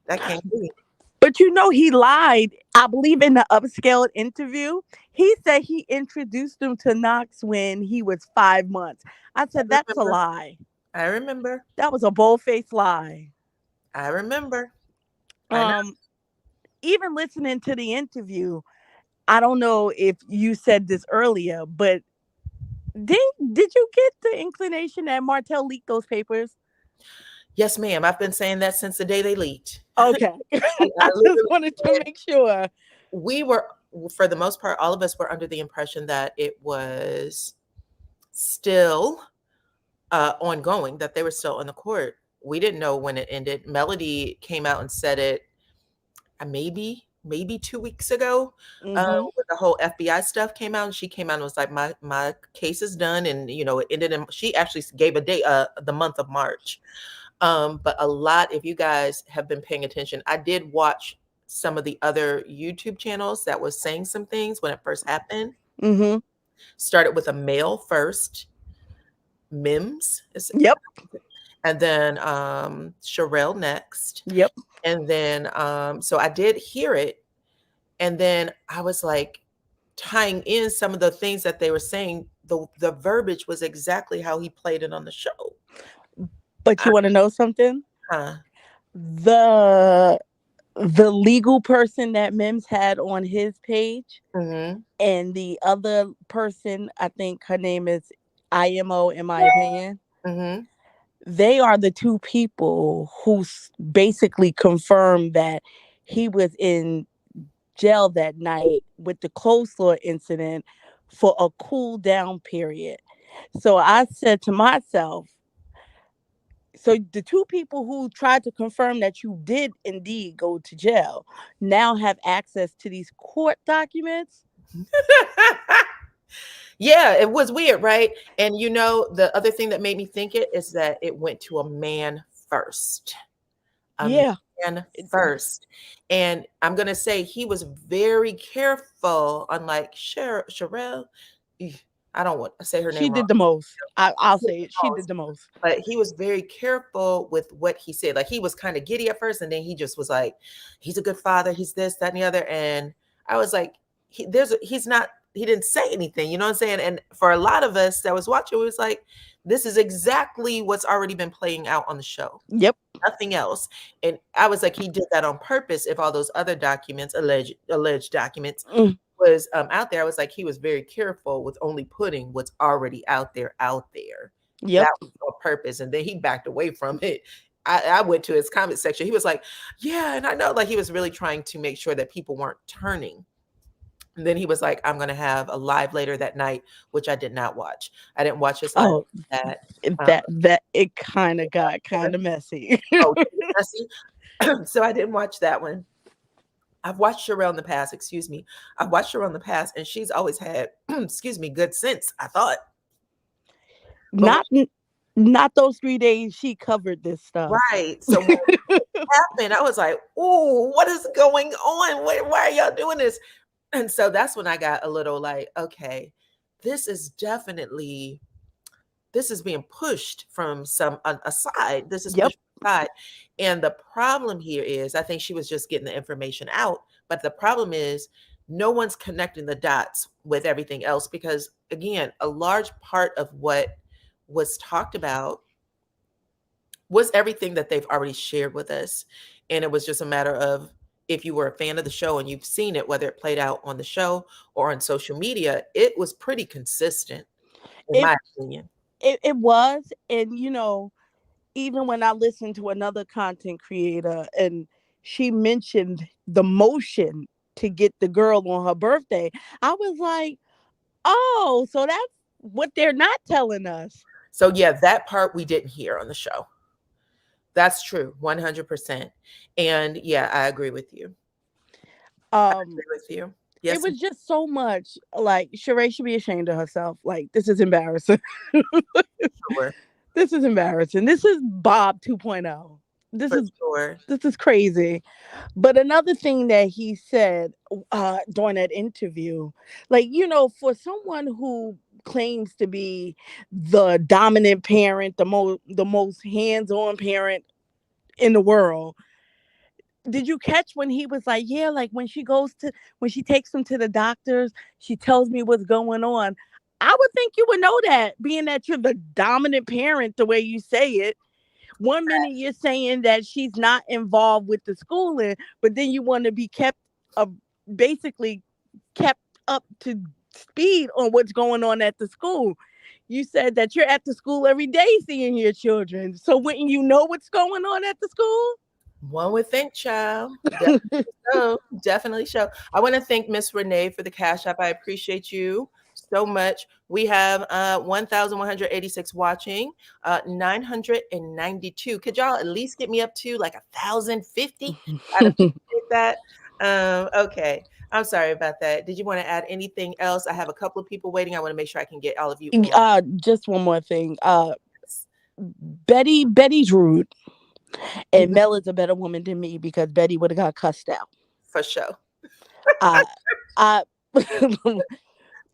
can't be. But he lied. I believe in the upscaled interview, he said he introduced him to Knox when he was 5 months. I said, that's a lie. I remember. That was a bold-faced lie. I remember. Even listening to the interview, I don't know if you said this earlier, but did you get the inclination that Martell leaked those papers? Yes, ma'am. I've been saying that since the day they leaked. Okay. I just wanted to make sure. We were, for the most part, all of us were under the impression that it was still ongoing, that they were still in the court. We didn't know when it ended. Melody came out and said it maybe 2 weeks ago, when the whole FBI stuff came out, and she came out and was like, my case is done, and it ended in, she actually gave a date, the month of March. But a lot, if you guys have been paying attention, I did watch some of the other YouTube channels that was saying some things when it first happened. Started with a male first, Mims. Yep. And then Sherelle next. Yep. And then so I did hear it. And then I was like tying in some of the things that they were saying. The verbiage was exactly how he played it on the show. But you want to know something? Huh? The legal person that Mims had on his page, and the other person, I think her name is IMO, in my opinion. They are the two people who basically confirmed that he was in jail that night with the coleslaw incident for a cool down period. So I said to myself, so the two people who tried to confirm that you did indeed go to jail now have access to these court documents. Yeah, it was weird, right? And the other thing that made me think it is that it went to a man first. Man first. And I'm going to say he was very careful, unlike Sherelle. I don't want to say her name She wrong. did the most. I'll say it. She did the most. But he was very careful with what he said. Like, he was kind of giddy at first, and then he just was like, he's a good father. He's this, that, and the other. And I was like, he didn't say anything, you know what I'm saying? And for a lot of us that was watching, it was like, this is exactly what's already been playing out on the show. Yep. Nothing else. And I was like, he did that on purpose. If all those other documents, alleged documents, was out there, I was like, he was very careful with only putting what's already out there. Yep. That was on purpose. And then he backed away from it. I went to his comment section. He was like, yeah, and I know, like, he was really trying to make sure that people weren't turning. And then he was like, I'm going to have a live later that night, which I did not watch. I didn't watch his live. That it kind of got kind of messy. Messy. So I didn't watch that one. I've watched Sherelle in the past, I've watched Sherelle in the past, and she's always had, good sense, I thought. Not those 3 days she covered this stuff. Right. So when it happened, I was like, ooh, what is going on? Why are y'all doing this? And so that's when I got a little like, okay, this is being pushed from a side. This is pushed aside. And the problem here is, I think she was just getting the information out. But the problem is, no one's connecting the dots with everything else, because, again, a large part of what was talked about was everything that they've already shared with us. And it was just a matter of, if you were a fan of the show and you've seen it, whether it played out on the show or on social media, it was pretty consistent. in my opinion. It was, and you know, even when I listened to another content creator and she mentioned the motion to get the girl on her birthday, I was like, oh, so that's what they're not telling us. So yeah, that part we didn't hear on the show. That's true, 100%. And yeah, I agree with you. I agree with you. Yes, It was just so much. Like, Sheree should be ashamed of herself. Like, this is embarrassing. sure. This is embarrassing. This is Bob 2.0. This For is sure. this is crazy. But another thing that he said during that interview, like, you know, for someone who claims to be the dominant parent, the most hands-on parent in the world, did you catch when he was like, yeah, like when she takes them to the doctors, she tells me what's going on. I would think you would know that, being that you're the dominant parent, the way you say it. One minute you're saying that she's not involved with the schooling, but then you want to be basically kept up to speed on what's going on at the school. You said that you're at the school every day seeing your children. So wouldn't you know what's going on at the school? One would think, child. Definitely so. I want to thank Miss Renee for the Cash App. I appreciate you so much. We have 1,186 watching, 992. Could y'all at least get me up to like 1,050? I'd appreciate that. Okay. I'm sorry about that. Did you want to add anything else? I have a couple of people waiting. I want to make sure I can get all of you. Just one more thing. Betty's rude. And Mel is a better woman than me because Betty would have got cussed out. For sure.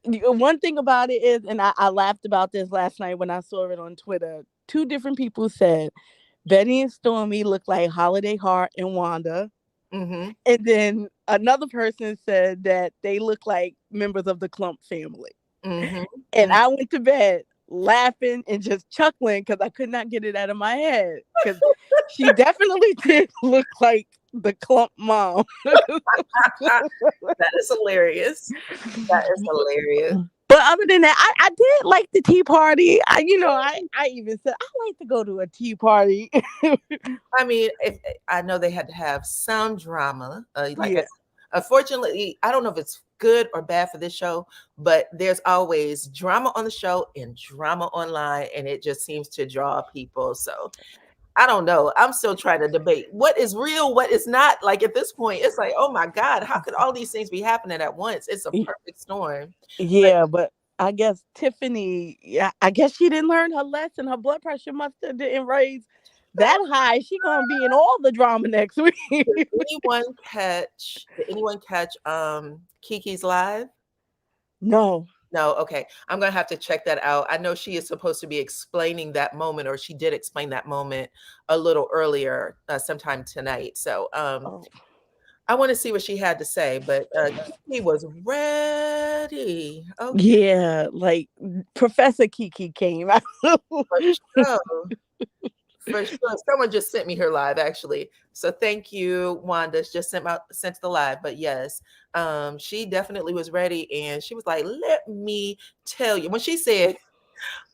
One thing about it is, and I laughed about this last night when I saw it on Twitter. 2 different people said Betty and Stormi look like Holiday Heart and Wanda. Mm-hmm. And then another person said that they look like members of the Clump family. Mm-hmm. And I went to bed laughing and just chuckling because I could not get it out of my head, because she definitely did look like the Clump mom. That is hilarious. That is hilarious. But other than that, I did like the tea party. I even said I like to go to a tea party. I mean, I know they had to have some drama. Unfortunately, I don't know if it's good or bad for this show, but there's always drama on the show and drama online, and it just seems to draw people. So I don't know. I'm still trying to debate what is real, what is not. Like at this point, it's like, oh my God, how could all these things be happening at once? It's a perfect storm. Yeah, but I guess Tiffany, I guess she didn't learn her lesson. Her blood pressure must have didn't raise that high. She gonna be in all the drama next week. Did anyone catch Kiki's live? No. Okay. I'm gonna have to check that out. I know she is supposed to be explaining that moment, or she did explain that moment a little earlier, sometime tonight. So I want to see what she had to say, but Kiki was ready. Okay. Yeah, like Professor Kiki came out. For sure. Someone just sent me her live, actually. So thank you, Wanda. Just sent the live. But yes, she definitely was ready, and she was like, "Let me tell you." When she said,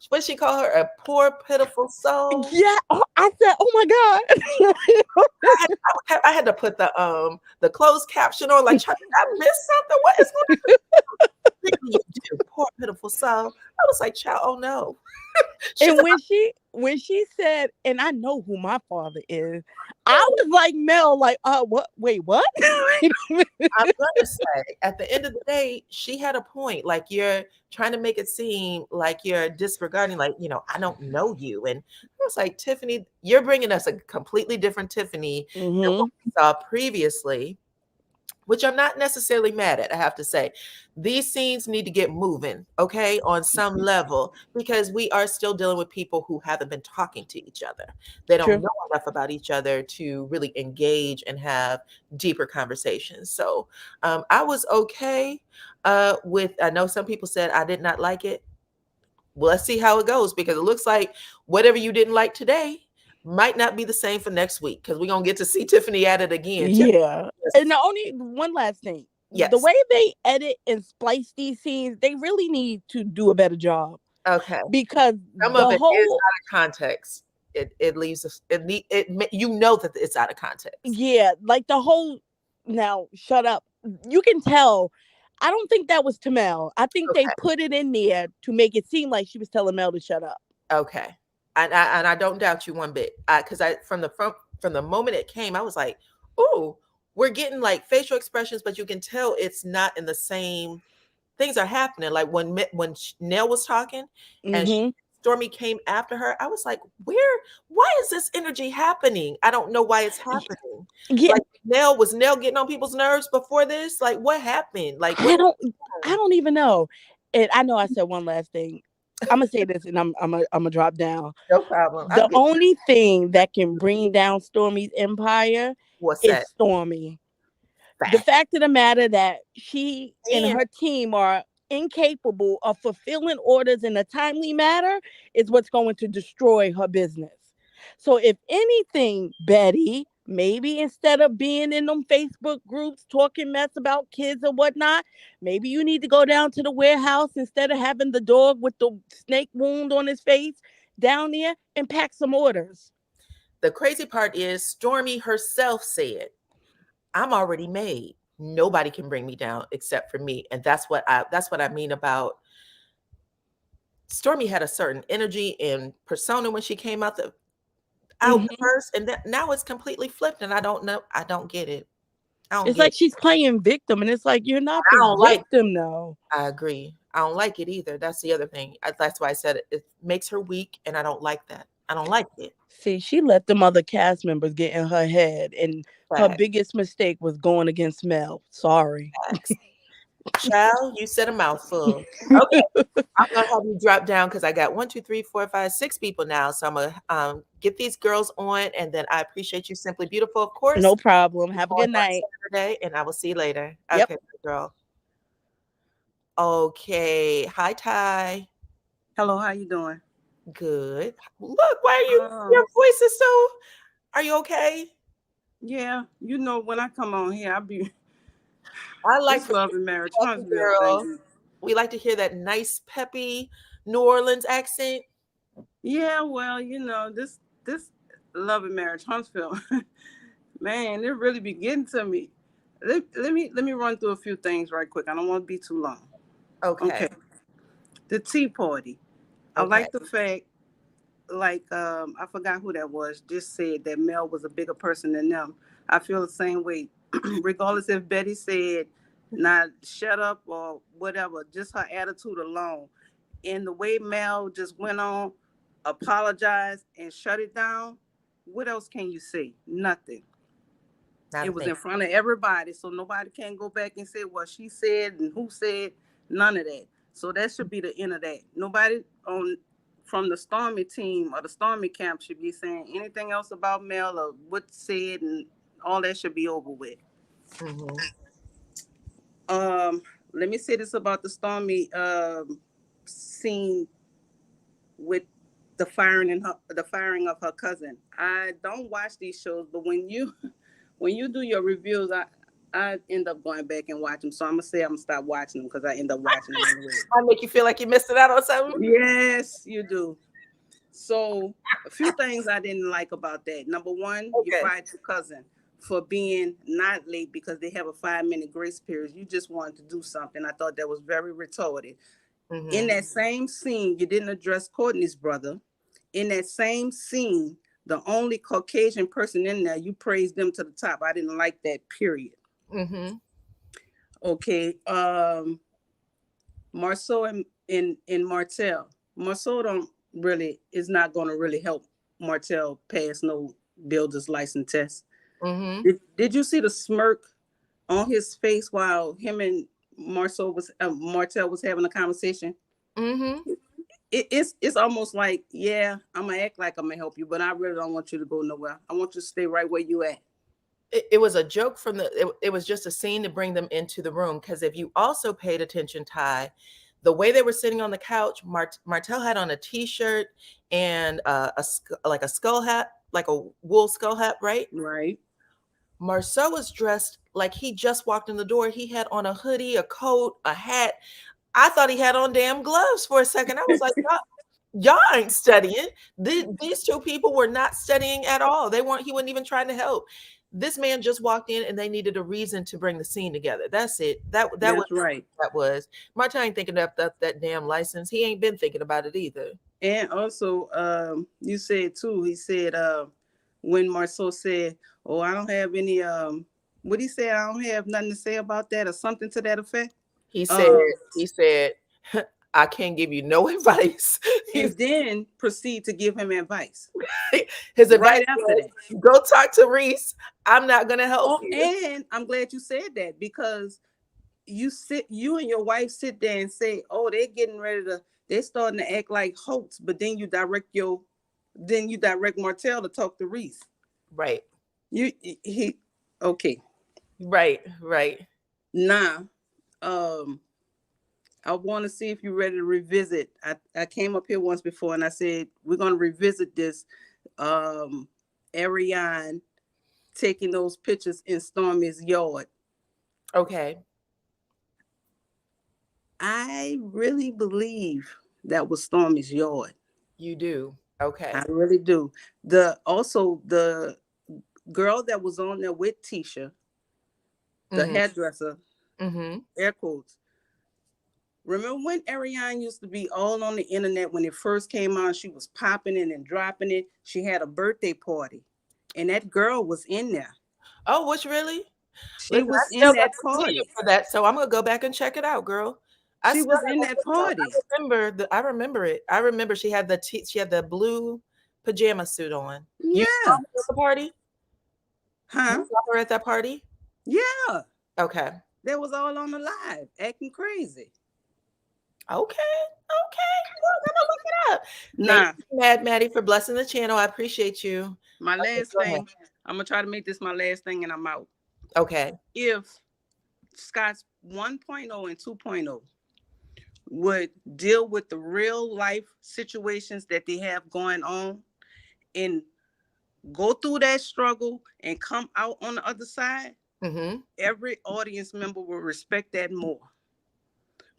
what she called her, a poor, pitiful soul. Yeah, I said, "Oh my God!" I had to put the closed caption on. Like, did I miss something? What is going on? You do, poor, pitiful soul. I was like, "Child, oh no." And when she said, and I know who my father is, I was like, Mel, like, what? Wait, what? I'm gonna say, at the end of the day, she had a point. Like, you're trying to make it seem like you're disregarding, like, I don't know you. And I was like, Tiffany, you're bringing us a completely different Tiffany than what we saw previously, which I'm not necessarily mad at, I have to say. These scenes need to get moving, okay, on some level, because we are still dealing with people who haven't been talking to each other. They don't know enough about each other to really engage and have deeper conversations. So I was okay with, I know some people said I did not like it. Well, let's see how it goes, because it looks like whatever you didn't like today might not be the same for next week, because we're going to get to see Tiffany at it again. Yeah. And the only one last thing. Yes. The way they edit and splice these scenes, they really need to do a better job. Okay. because Some the of it is whole out of context. It leaves us. You know that it's out of context. yeah, like the whole now shut up. You can tell. I don't think that was to Mel. I think they Okay. put it in there to make it seem like she was telling Mel to shut up. Okay. And I don't doubt you one bit. Because from the moment it came, I was like, "Ooh, we're getting like facial expressions, but you can tell it's not in the same things are happening." Like when Nell was talking and Mm-hmm. Stormi came after her, I was like, why is this energy happening? I don't know why it's happening. Yeah, Like was Nell getting on people's nerves before this? Like what happened? Like I don't even know. And I know I said one last thing. I'm gonna say this, and I'm gonna drop down. No problem. The only thing that can bring down Stormi's empire What's is that? Stormi. The Fact. fact of the matter that she and And her team are incapable of fulfilling orders in a timely manner is what's going to destroy her business. So if anything, Betty, maybe instead of being in them Facebook groups talking mess about kids or whatnot, maybe you need to go down to the warehouse instead of having the dog with the snake wound on his face down there and pack some orders. the crazy part is Stormi herself said, I'm already made. Nobody can bring me down except for me. And that's what I mean about Stormi had a certain energy and persona when she came out first, and now it's completely flipped, and I don't know. I don't get it. It's like she's playing victim, and it's like you're not the victim, though. I agree. I don't like it either. That's the other thing. That's why I said it makes her weak, and I don't like that. I don't like it. See, she let them other cast members get in her head, and her biggest mistake was going against Mel. Sorry. Child, you said a mouthful. Okay. I'm gonna have you drop down because I got 1, 2, 3, 4, 5, 6 people now. So I'm gonna get these girls on, and then I appreciate you, Simply Beautiful, of course. No problem. Have a good night. Saturday, and I will see you later. Yep. Okay, girl. Okay. Hi, Ty. Hello, how you doing? Good. Look, why are you? Your voice is so. Are you okay? Yeah, you know when I come on here, I like Love and Marriage Huntsville. We like to hear that nice, peppy New Orleans accent. Yeah, well, you know this Love and Marriage Huntsville, man, it really be getting to me. Let me run through a few things right quick. I don't want to be too long. Okay. The Tea Party. I like the fact, like I forgot who that was, just said that Mel was a bigger person than them. I feel the same way, regardless if Betty said not shut up or whatever, just her attitude alone. And the way Mel just went on, apologized, and shut it down, what else can you say? Nothing. It was in front of everybody, so nobody can go back and say what she said and who said, none of that. So that should be the end of that. Nobody from the Stormi team or the Stormi camp should be saying anything else about Mel or what's said, and all that should be over with. Let me say this about the Stormi scene with the firing of her cousin. I don't watch these shows, but when you do your reviews, I end up going back and watching them. So I'm gonna stop watching them because I end up watching them anyway. I make you feel like you missed it out on something. Yes, you do. So a few things I didn't like about that. Number one, you fired your cousin for being not late because they have a 5-minute grace period. You just wanted to do something. I thought that was very retarded. In that same scene, you didn't address Courtney's brother. In that same scene, the only Caucasian person in there, you praised them to the top. I didn't like that, period. Okay. Marceau and Martell. Marceau is not going to really help Martell pass no builder's license test. Did you see the smirk on his face while him and Martell was having a conversation? It's almost like, yeah, I'm gonna act like I'm gonna help you, but I really don't want you to go nowhere. I want you to stay right where you at. It was a joke it was just a scene to bring them into the room, because if you also paid attention, Ty, the way they were sitting on the couch, Martell had on a t-shirt and a skull hat, like a wool skull hat, right? Right. Marceau was dressed like he just walked in the door. He had on a hoodie, a coat, a hat. I thought he had on damn gloves for a second. I was like, y'all ain't studying. These two people were not studying at all. He wasn't even trying to help. This man just walked in and they needed a reason to bring the scene together. That's it. That's right. That was. Martell ain't thinking of that damn license. He ain't been thinking about it either. And also, you said too, he said when Marceau said, oh, I don't have any what he said, I don't have nothing to say about that or something to that effect. He said, I can't give you no advice. And then proceed to give him advice. His advice right after that. Go talk to Reese. I'm not gonna help you. And I'm glad you said that, because you and your wife sit there and say, oh, they're starting to act like hoax, but then you direct Martell to talk to Reese. Right. Okay. Right. Now, I want to see if you're ready to revisit. I came up here once before and I said, we're going to revisit this. Ariane taking those pictures in Stormi's yard. Okay. I really believe that was Stormi's yard. You do? Okay. I really do. Also the girl that was on there with Tisha, the hairdresser, air quotes. Remember when Ariane used to be all on the internet when it first came out? She was popping it and dropping it. She had a birthday party, and that girl was in there. Oh, which really? She was in that party for that. So I'm gonna go back and check it out, girl. She was in that party. I remember it. I remember she had the blue pajama suit on. Yeah. You saw her at the party? Huh? You saw her at that party? Yeah. Okay. That was all on the live, acting crazy. Okay. Well, I'm gonna look it up. Nah. Thank you, Mad Maddie, for blessing the channel. I appreciate you. My last thing, I'm gonna try to make this my last thing and I'm out. Okay. If Scott's 1.0 and 2.0 would deal with the real life situations that they have going on and go through that struggle and come out on the other side, every audience member will respect that more.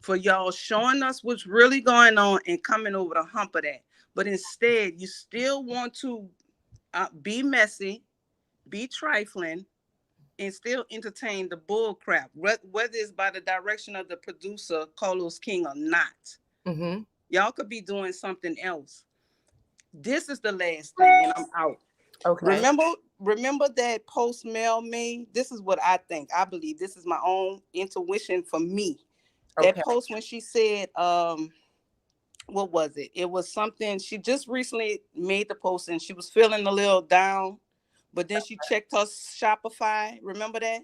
For y'all showing us what's really going on and coming over the hump of that. But instead, you still want to be messy, be trifling, and still entertain the bull crap, whether it's by the direction of the producer, Carlos King, or not. Y'all could be doing something else. This is the last thing, and I'm out. Okay. Remember that post Mel made? This is what I think. I believe this is my own intuition for me. That post when she said, what was it? It was something, she just recently made the post and she was feeling a little down, but then she checked her Shopify. Remember that?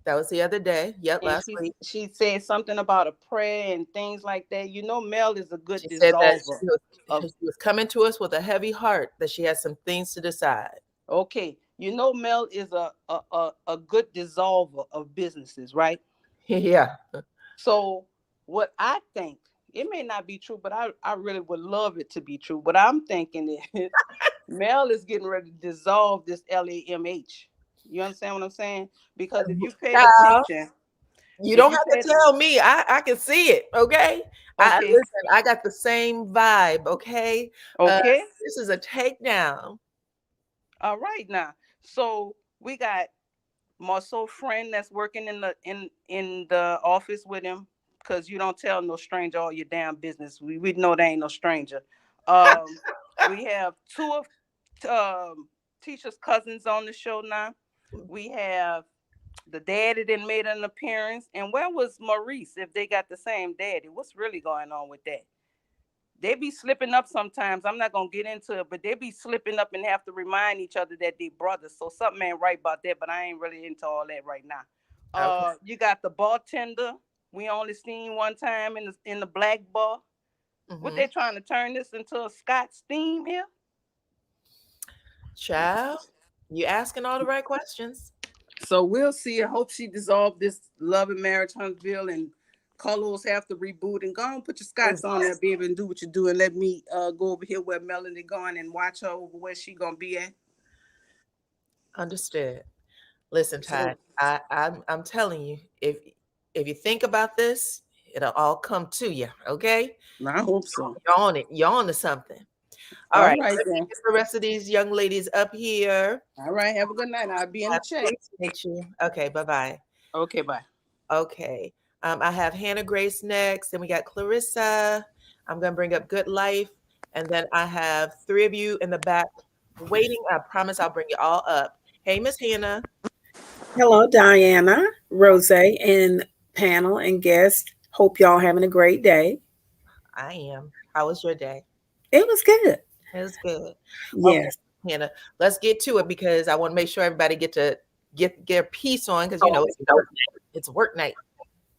That was the other day. Yep, and last week. She said something about a prayer and things like that. You know, Mel is a good dissolver. Said that she was coming to us with a heavy heart, that she had some things to decide. Okay. You know, Mel is a good dissolver of businesses, right? Yeah. So what I think, it may not be true, but I really would love it to be true. What I'm thinking is Mel is getting ready to dissolve this LAMH. You understand what I'm saying? Because if you pay attention, you don't have to tell me. I can see it. Okay. Listen, I got the same vibe. Okay. Okay. This is a takedown. All right now. So we got Marceau friend that's working in the office with him, because you don't tell no stranger all your damn business. We know they ain't no stranger. We have two of Tisha's cousins on the show now. We have the daddy that made an appearance. And where was Maurice if they got the same daddy? What's really going on with that? They be slipping up sometimes. I'm not going to get into it, but they be slipping up and have to remind each other that they brothers. So something ain't right about that, but I ain't really into all that right now. You got the bartender. We only seen one time in the black bar. What they trying to turn this into a Scott's theme here? Child, you asking all the right questions. So we'll see. I hope she dissolved this Love and Marriage Huntsville and Carlos have to reboot and go on, put your Scots on there, baby, and do what you do, and let me go over here where Melody going and watch her over where she gonna be at. Understood. Listen, Ty, I'm telling you, if you think about this, It'll all come to you, okay? I hope so. You're on it. You're on to something. All right. Let's get the rest of these young ladies up here. All right. Have a good night. I'll be in the chat. Appreciate you. Okay. Bye-bye. Okay. Bye. Okay. I have Hannah Grace next. Then we got Clarissa. I'm going to bring up Good Life. And then I have 3 of you in the back waiting. I promise I'll bring you all up. Hey, Miss Hannah. Hello, DyanaRozay, and panel and guests. Hope y'all having a great day. I am. How was your day? It was good. It was good. Yes. Okay, Hannah, let's get to it because I want to make sure everybody get their piece on because, it's work night.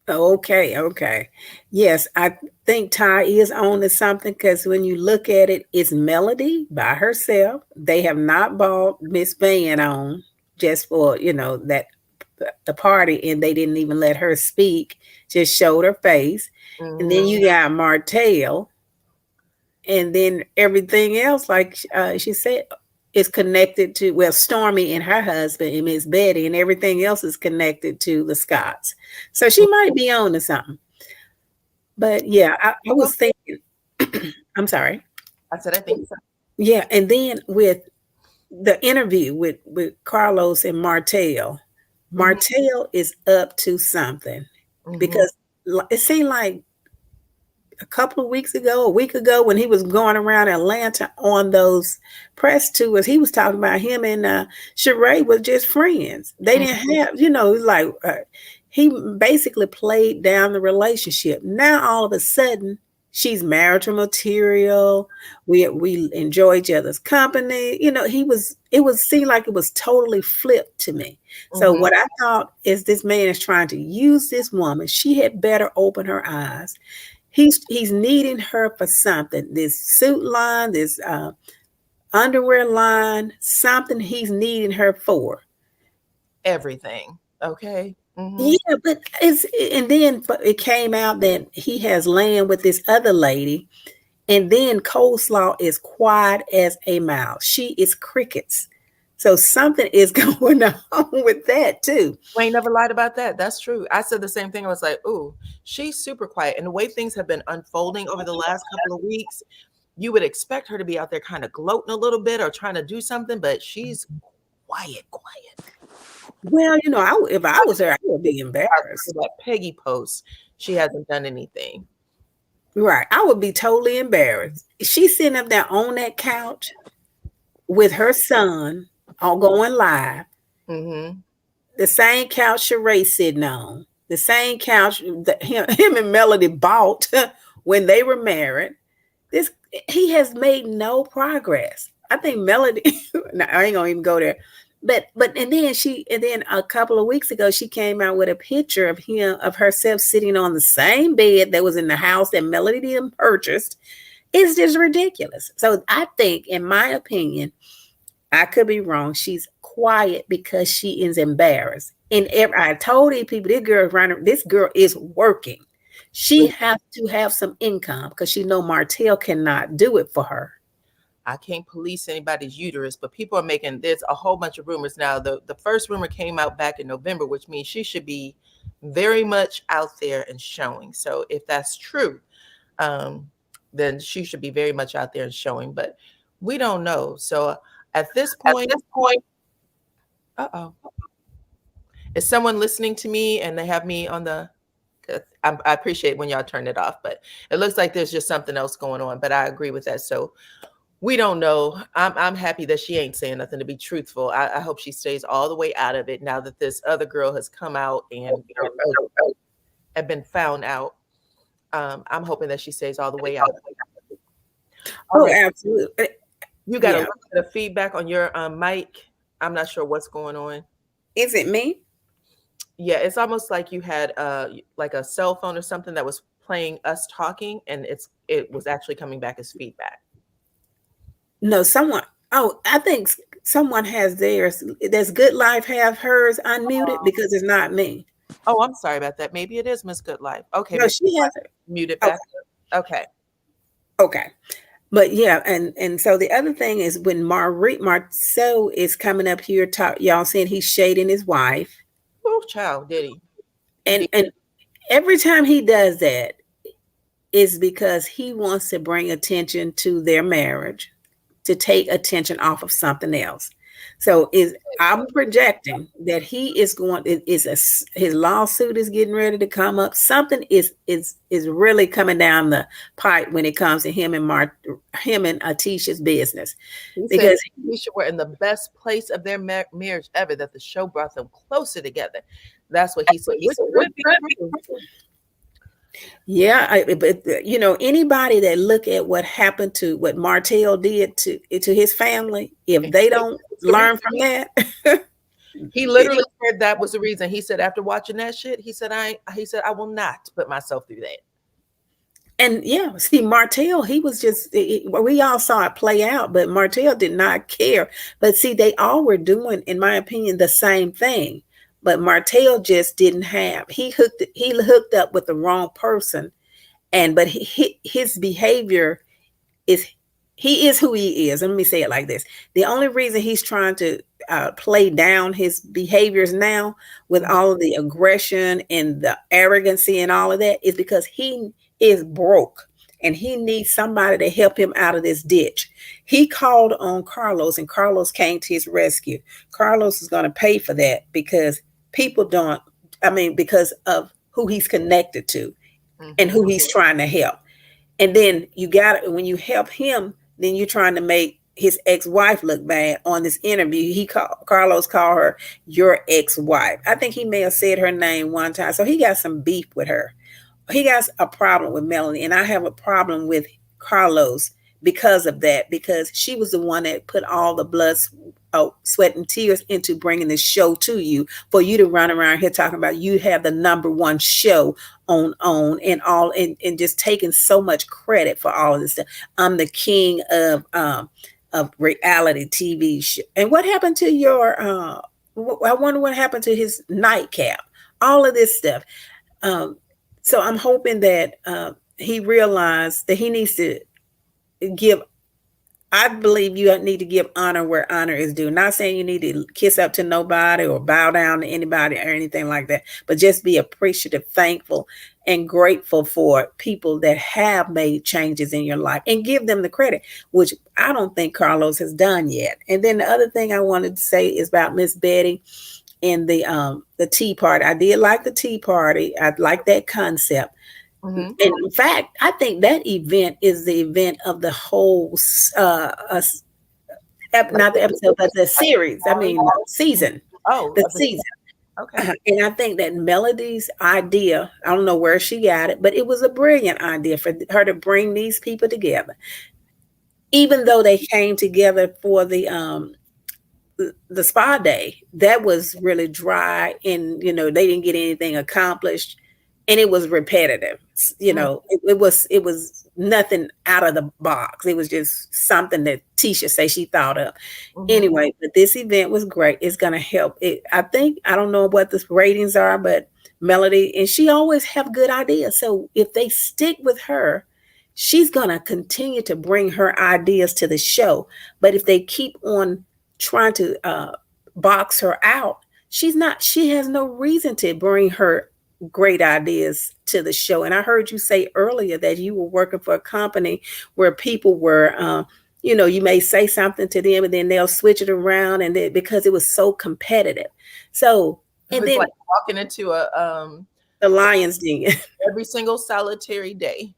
Okay. Yes, I think Ty is on to something because when you look at it, it's Melody by herself. They have not bought Miss Van on just for, that the party, and they didn't even let her speak, just showed her face. Mm-hmm. And then you got Martell, and then everything else, like she said, is connected to, Stormi and her husband and Miss Betty, and everything else is connected to the Scotts. So she might be on to something. But yeah, I was thinking, I'm sorry. I said, I think so. Yeah. And then with the interview with Carlos and Martell is up to something, because it seemed like a couple of weeks ago, a week ago, when he was going around Atlanta on those press tours, he was talking about him and Sheree was just friends. They didn't have, he basically played down the relationship. Now, all of a sudden, she's marital material. We enjoy each other's company. It seemed like it was totally flipped to me. So what I thought is this man is trying to use this woman. She had better open her eyes. He's needing her for something. This suit line, this underwear line, something he's needing her for. Everything. Okay. Yeah, but and then it came out that he has land with this other lady, and then Coleslaw is quiet as a mouse. She is crickets. So something is going on with that too. We ain't never lied about that. That's true. I said the same thing. I was like, ooh, she's super quiet. And the way things have been unfolding over the last couple of weeks, you would expect her to be out there kind of gloating a little bit or trying to do something, but she's quiet. Well, if I was her, I would be embarrassed. That Peggy post, she hasn't done anything. Right. I would be totally embarrassed. She's sitting up there on that couch with her son, all going live. The same couch Sheree sitting on. The same couch that him and Melody bought when they were married. He has made no progress. I think Melody, I ain't gonna even go there. But and then a couple of weeks ago, she came out with a picture of herself sitting on the same bed that was in the house that Melody purchased. It's just ridiculous. So I think, in my opinion, I could be wrong, she's quiet because she is embarrassed. And I told these people, this girl is working. She has to have some income because she know Martell cannot do it for her. I can't police anybody's uterus, but people are there's a whole bunch of rumors now. The first rumor came out back in November, which means she should be very much out there and showing. So if that's true, then she should be very much out there and showing, but we don't know. So at this point, is someone listening to me and they have me on the, I appreciate when y'all turn it off, but it looks like there's just something else going on, but I agree with that. So we don't know. I'm happy that she ain't saying nothing, to be truthful. I hope she stays all the way out of it now that this other girl has come out and have been found out. I'm hoping that she stays all the way out. Absolutely. You got a little bit of feedback on your mic. I'm not sure what's going on. Is it me? Yeah, it's almost like you had like a cell phone or something that was playing us talking, and it was actually coming back as feedback. No, I think someone has theirs. Does Good Life have hers unmuted? Because it's not me. Oh, I'm sorry about that. Maybe it is Miss Good Life. Okay. No, she has it muted back. Okay. But yeah, and so the other thing is when Marceau is coming up here, y'all saying he's shading his wife. Oh, child, did he? every time he does that is because he wants to bring attention to their marriage, to take attention off of something else. So I'm projecting that he is going, his lawsuit is getting ready to come up. Something is really coming down the pipe when it comes to him and Tisha's business. Because Tisha were in the best place of their marriage ever, that the show brought them closer together. That's what he said. Yeah, but anybody that look at what happened to what Martell did to his family, if they don't learn from that, he literally said that was the reason. He said after watching that shit, he said I will not put myself through that. And yeah, see, Martell, he was just, we all saw it play out, but Martell did not care. But see, they all were doing, in my opinion, the same thing. But Martell just didn't have, he hooked up with the wrong person. But his behavior he is who he is. Let me say it like this. The only reason he's trying to play down his behaviors now with all of the aggression and the arrogancy and all of that is because he is broke and he needs somebody to help him out of this ditch. He called on Carlos and Carlos came to his rescue. Carlos is going to pay for that because because of who he's connected to and who he's trying to help. And then when you help him, then you're trying to make his ex-wife look bad. On this interview, Carlos called her your ex-wife. I think he may have said her name one time. So he got some beef with her. He got a problem with Melanie, and I have a problem with Carlos because of that, because she was the one that put all the blood, sweat, and tears into bringing this show to you, for you to run around here talking about you have the #1 show on and all, and just taking so much credit for all of this stuff. I'm the king of reality TV show. And what happened to your? I wonder what happened to his nightcap. All of this stuff. So I'm hoping that he realized that he needs to give. I believe you need to give honor where honor is due. Not saying you need to kiss up to nobody or bow down to anybody or anything like that, but just be appreciative, thankful, and grateful for people that have made changes in your life and give them the credit, which I don't think Carlos has done yet. And then the other thing I wanted to say is about Miss Betty and the tea party. I did like the tea party. I like that concept. And in fact, I think that event is the event of the whole, not the episode, but the series. I mean, season. Oh, the season. Okay. And I think that Melody's idea, I don't know where she got it, but it was a brilliant idea for her to bring these people together. Even though they came together for the spa day, that was really dry, and they didn't get anything accomplished. And it was repetitive, it was nothing out of the box. It was just something that Tisha said she thought of. Anyway, but this event was great. It's going to help. I don't know what the ratings are, but Melody, and she always have good ideas. So if they stick with her, she's going to continue to bring her ideas to the show. But if they keep on trying to box her out, she has no reason to bring her great ideas to the show. And I heard you say earlier that you were working for a company where people were, you may say something to them and then they'll switch it around, and because it was so competitive. So, and then like walking into the lion's den every single solitary day.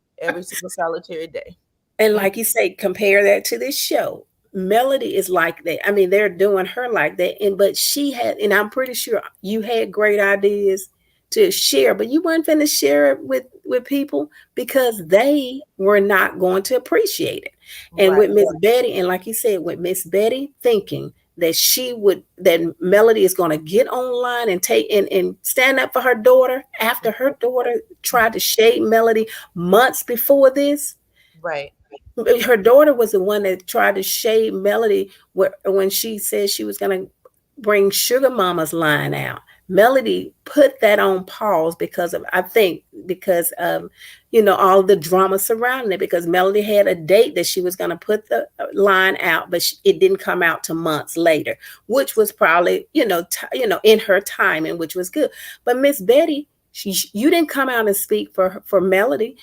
And like you say, compare that to this show. Melody is like that. I mean, they're doing her like that. But she had, and I'm pretty sure you had great ideas to share, but you weren't going to share it with people because they were not going to appreciate it. And with Miss Betty, and like you said, with Miss Betty thinking that Melody is going to get online and take and stand up for her daughter after her daughter tried to shade Melody months before this. Right. Her daughter was the one that tried to shade Melody when she said she was going to bring Sugar Mama's line out. Melody put that on pause because of all the drama surrounding it, because Melody had a date that she was going to put the line out, but it didn't come out till months later, which was probably, in her timing, which was good. But Miss Betty You didn't come out and speak for Melody.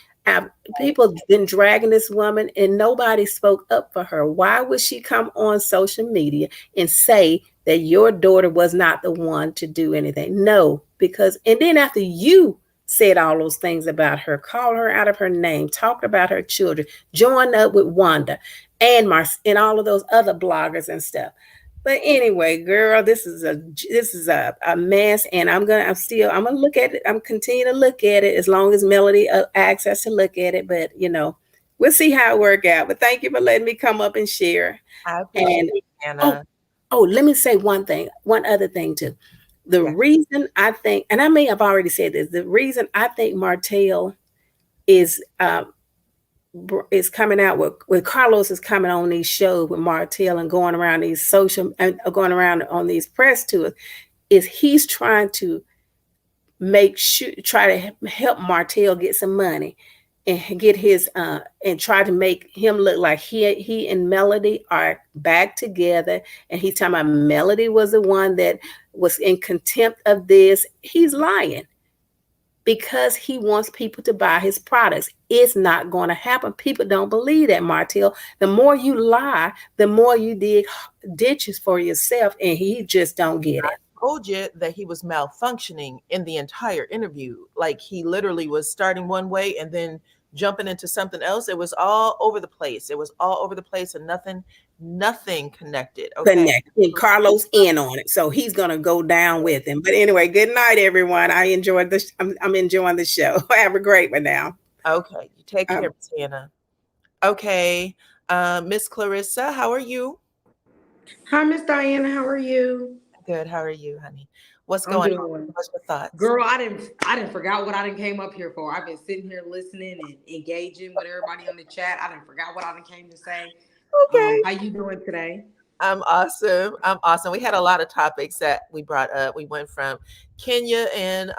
People been dragging this woman and nobody spoke up for her. Why would she come on social media and say that your daughter was not the one to do anything? No, because, and then after you said all those things about her, called her out of her name, talked about her children, joined up with Wanda and and all of those other bloggers and stuff. But anyway, girl, this is a mess, and I'm gonna look at it. I'm continue to look at it as long as Melody asks us to look at it. But we'll see how it work out. But thank you for letting me come up and share. I appreciate it, Anna. Let me say one other thing too. The reason I think, and I may have already said this, the reason I think Martell is coming out with Carlos is coming on these shows with Martell and going around these going around on these press tours, is he's trying to try to help Martell get some money and get his and try to make him look like he and Melody are back together, and he's talking about Melody was the one that was in contempt of this. He's lying because he wants people to buy his products. It's not going to happen. People don't believe that, Martell. The more you lie, the more you dig ditches for yourself, and he just don't get it. I told you that he was malfunctioning in the entire interview. Like, he literally was starting one way and then jumping into something else. It was all over the place. And nothing connected. Okay. And Carlos in on it, so he's gonna go down with him. But anyway, good night, everyone. I enjoyed this. I'm enjoying the show. Have a great one now. Okay, you take care, Miss Anna. Okay, Miss Clarissa, how are you? Hi, Miss Dyana. How are you? Good. How are you, honey? What's going on? What's your thoughts? Girl, I didn't forgot what I done came up here for. I've been sitting here listening and engaging with everybody on the chat. I didn't forgot what I done came to say. Okay. How you doing today? I'm awesome. We had a lot of topics that we brought up. We went from Kenya and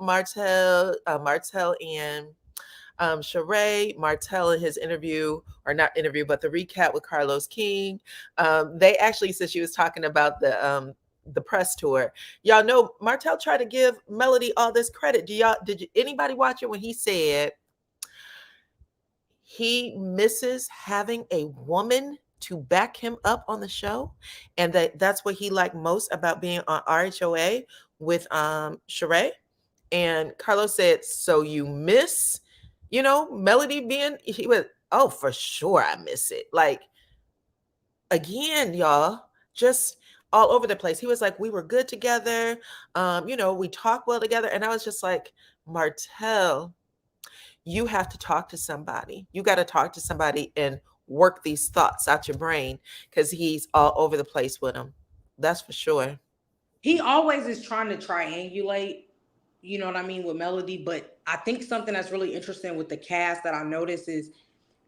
Martell and Sheree, Martell in his interview, or not interview, but the recap with Carlos King. They actually said she was talking about the press tour. Y'all know Martell tried to give Melody all this credit. Did anybody watch it when he said he misses having a woman to back him up on the show, and that's what he liked most about being on RHOA with Sheree? And Carlos said, so you miss, Melody being, he was, oh, for sure I miss it. Like, again, y'all, just all over the place. He was like, we were good together. We talk well together. And I was just like, Martell, you have to talk to somebody. You got to talk to somebody and work these thoughts out your brain, because he's all over the place with them. That's for sure. He always is trying to triangulate, you know what I mean, with Melody. But I think something that's really interesting with the cast that I noticed is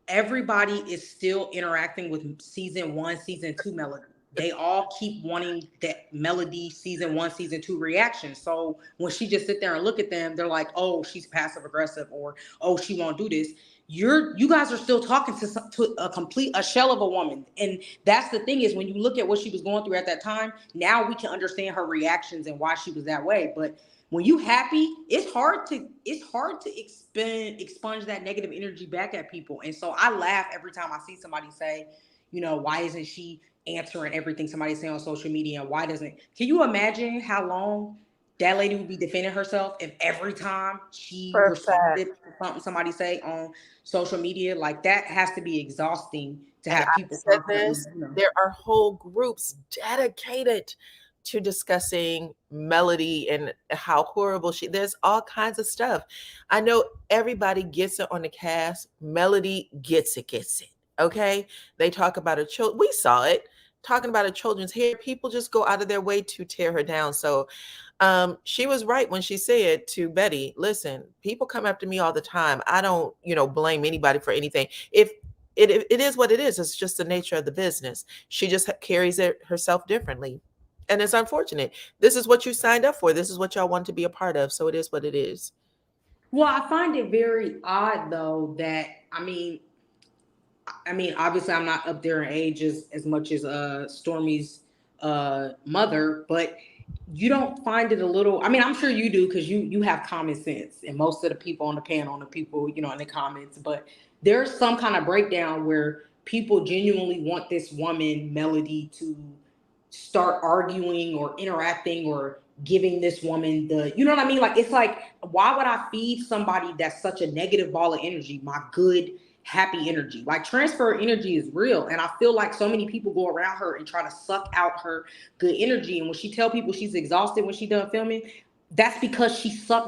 everybody is still interacting with season 1, season 2 Melody. They all keep wanting that Melody season 1, season 2 reaction. So when she just sit there and look at them, they're like, oh, she's passive aggressive, or oh, she won't do this. You guys are still talking to a shell of a woman. And that's the thing, is when you look at what she was going through at that time, now we can understand her reactions and why she was that way. But when you happy, it's hard to expunge that negative energy back at people. And so I laugh every time I see somebody say, why isn't she answering everything somebody say on social media? And why doesn't, can you imagine how long that lady would be defending herself if every time she responded to something somebody say on social media? Like, that has to be exhausting to have people. Said this, there are whole groups dedicated to discussing Melody and how horrible there's all kinds of stuff. I know everybody gets it on the cast. Melody gets it. Okay. They talk about her children. We saw it talking about her children's hair. People just go out of their way to tear her down. So she was right when she said to Betty, listen, people come after me all the time. I don't, blame anybody for anything. If it is what it is, it's just the nature of the business. She just carries it herself differently. And it's unfortunate. This is what you signed up for. This is what y'all want to be a part of. So it is what it is. Well, I find it very odd, though, that, I mean, obviously I'm not up there in age as much as Stormi's mother, but you don't find it a little, I mean, I'm sure you do, because you have common sense, and most of the people on the panel and the people, you know, in the comments, but there's some kind of breakdown where people genuinely want this woman, Melody, to start arguing or interacting or giving this woman the, you know what I mean? Like, it's like, why would I feed somebody that's such a negative ball of energy my good, happy energy? Like, transfer energy is real. And I feel like so many people go around her and try to suck out her good energy. And when she tell people she's exhausted when she done filming, that's because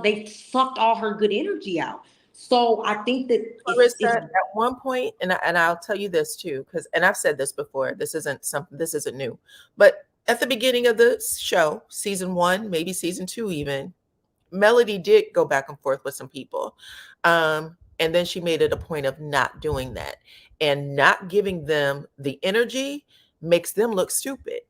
they sucked all her good energy out. So I think that Marissa, at one point, and I'll tell you this too, because, and I've said this before, this isn't new, but at the beginning of the show, season 1, maybe season 2 even, Melody did go back and forth with some people. And then she made it a point of not doing that, and not giving them the energy makes them look stupid.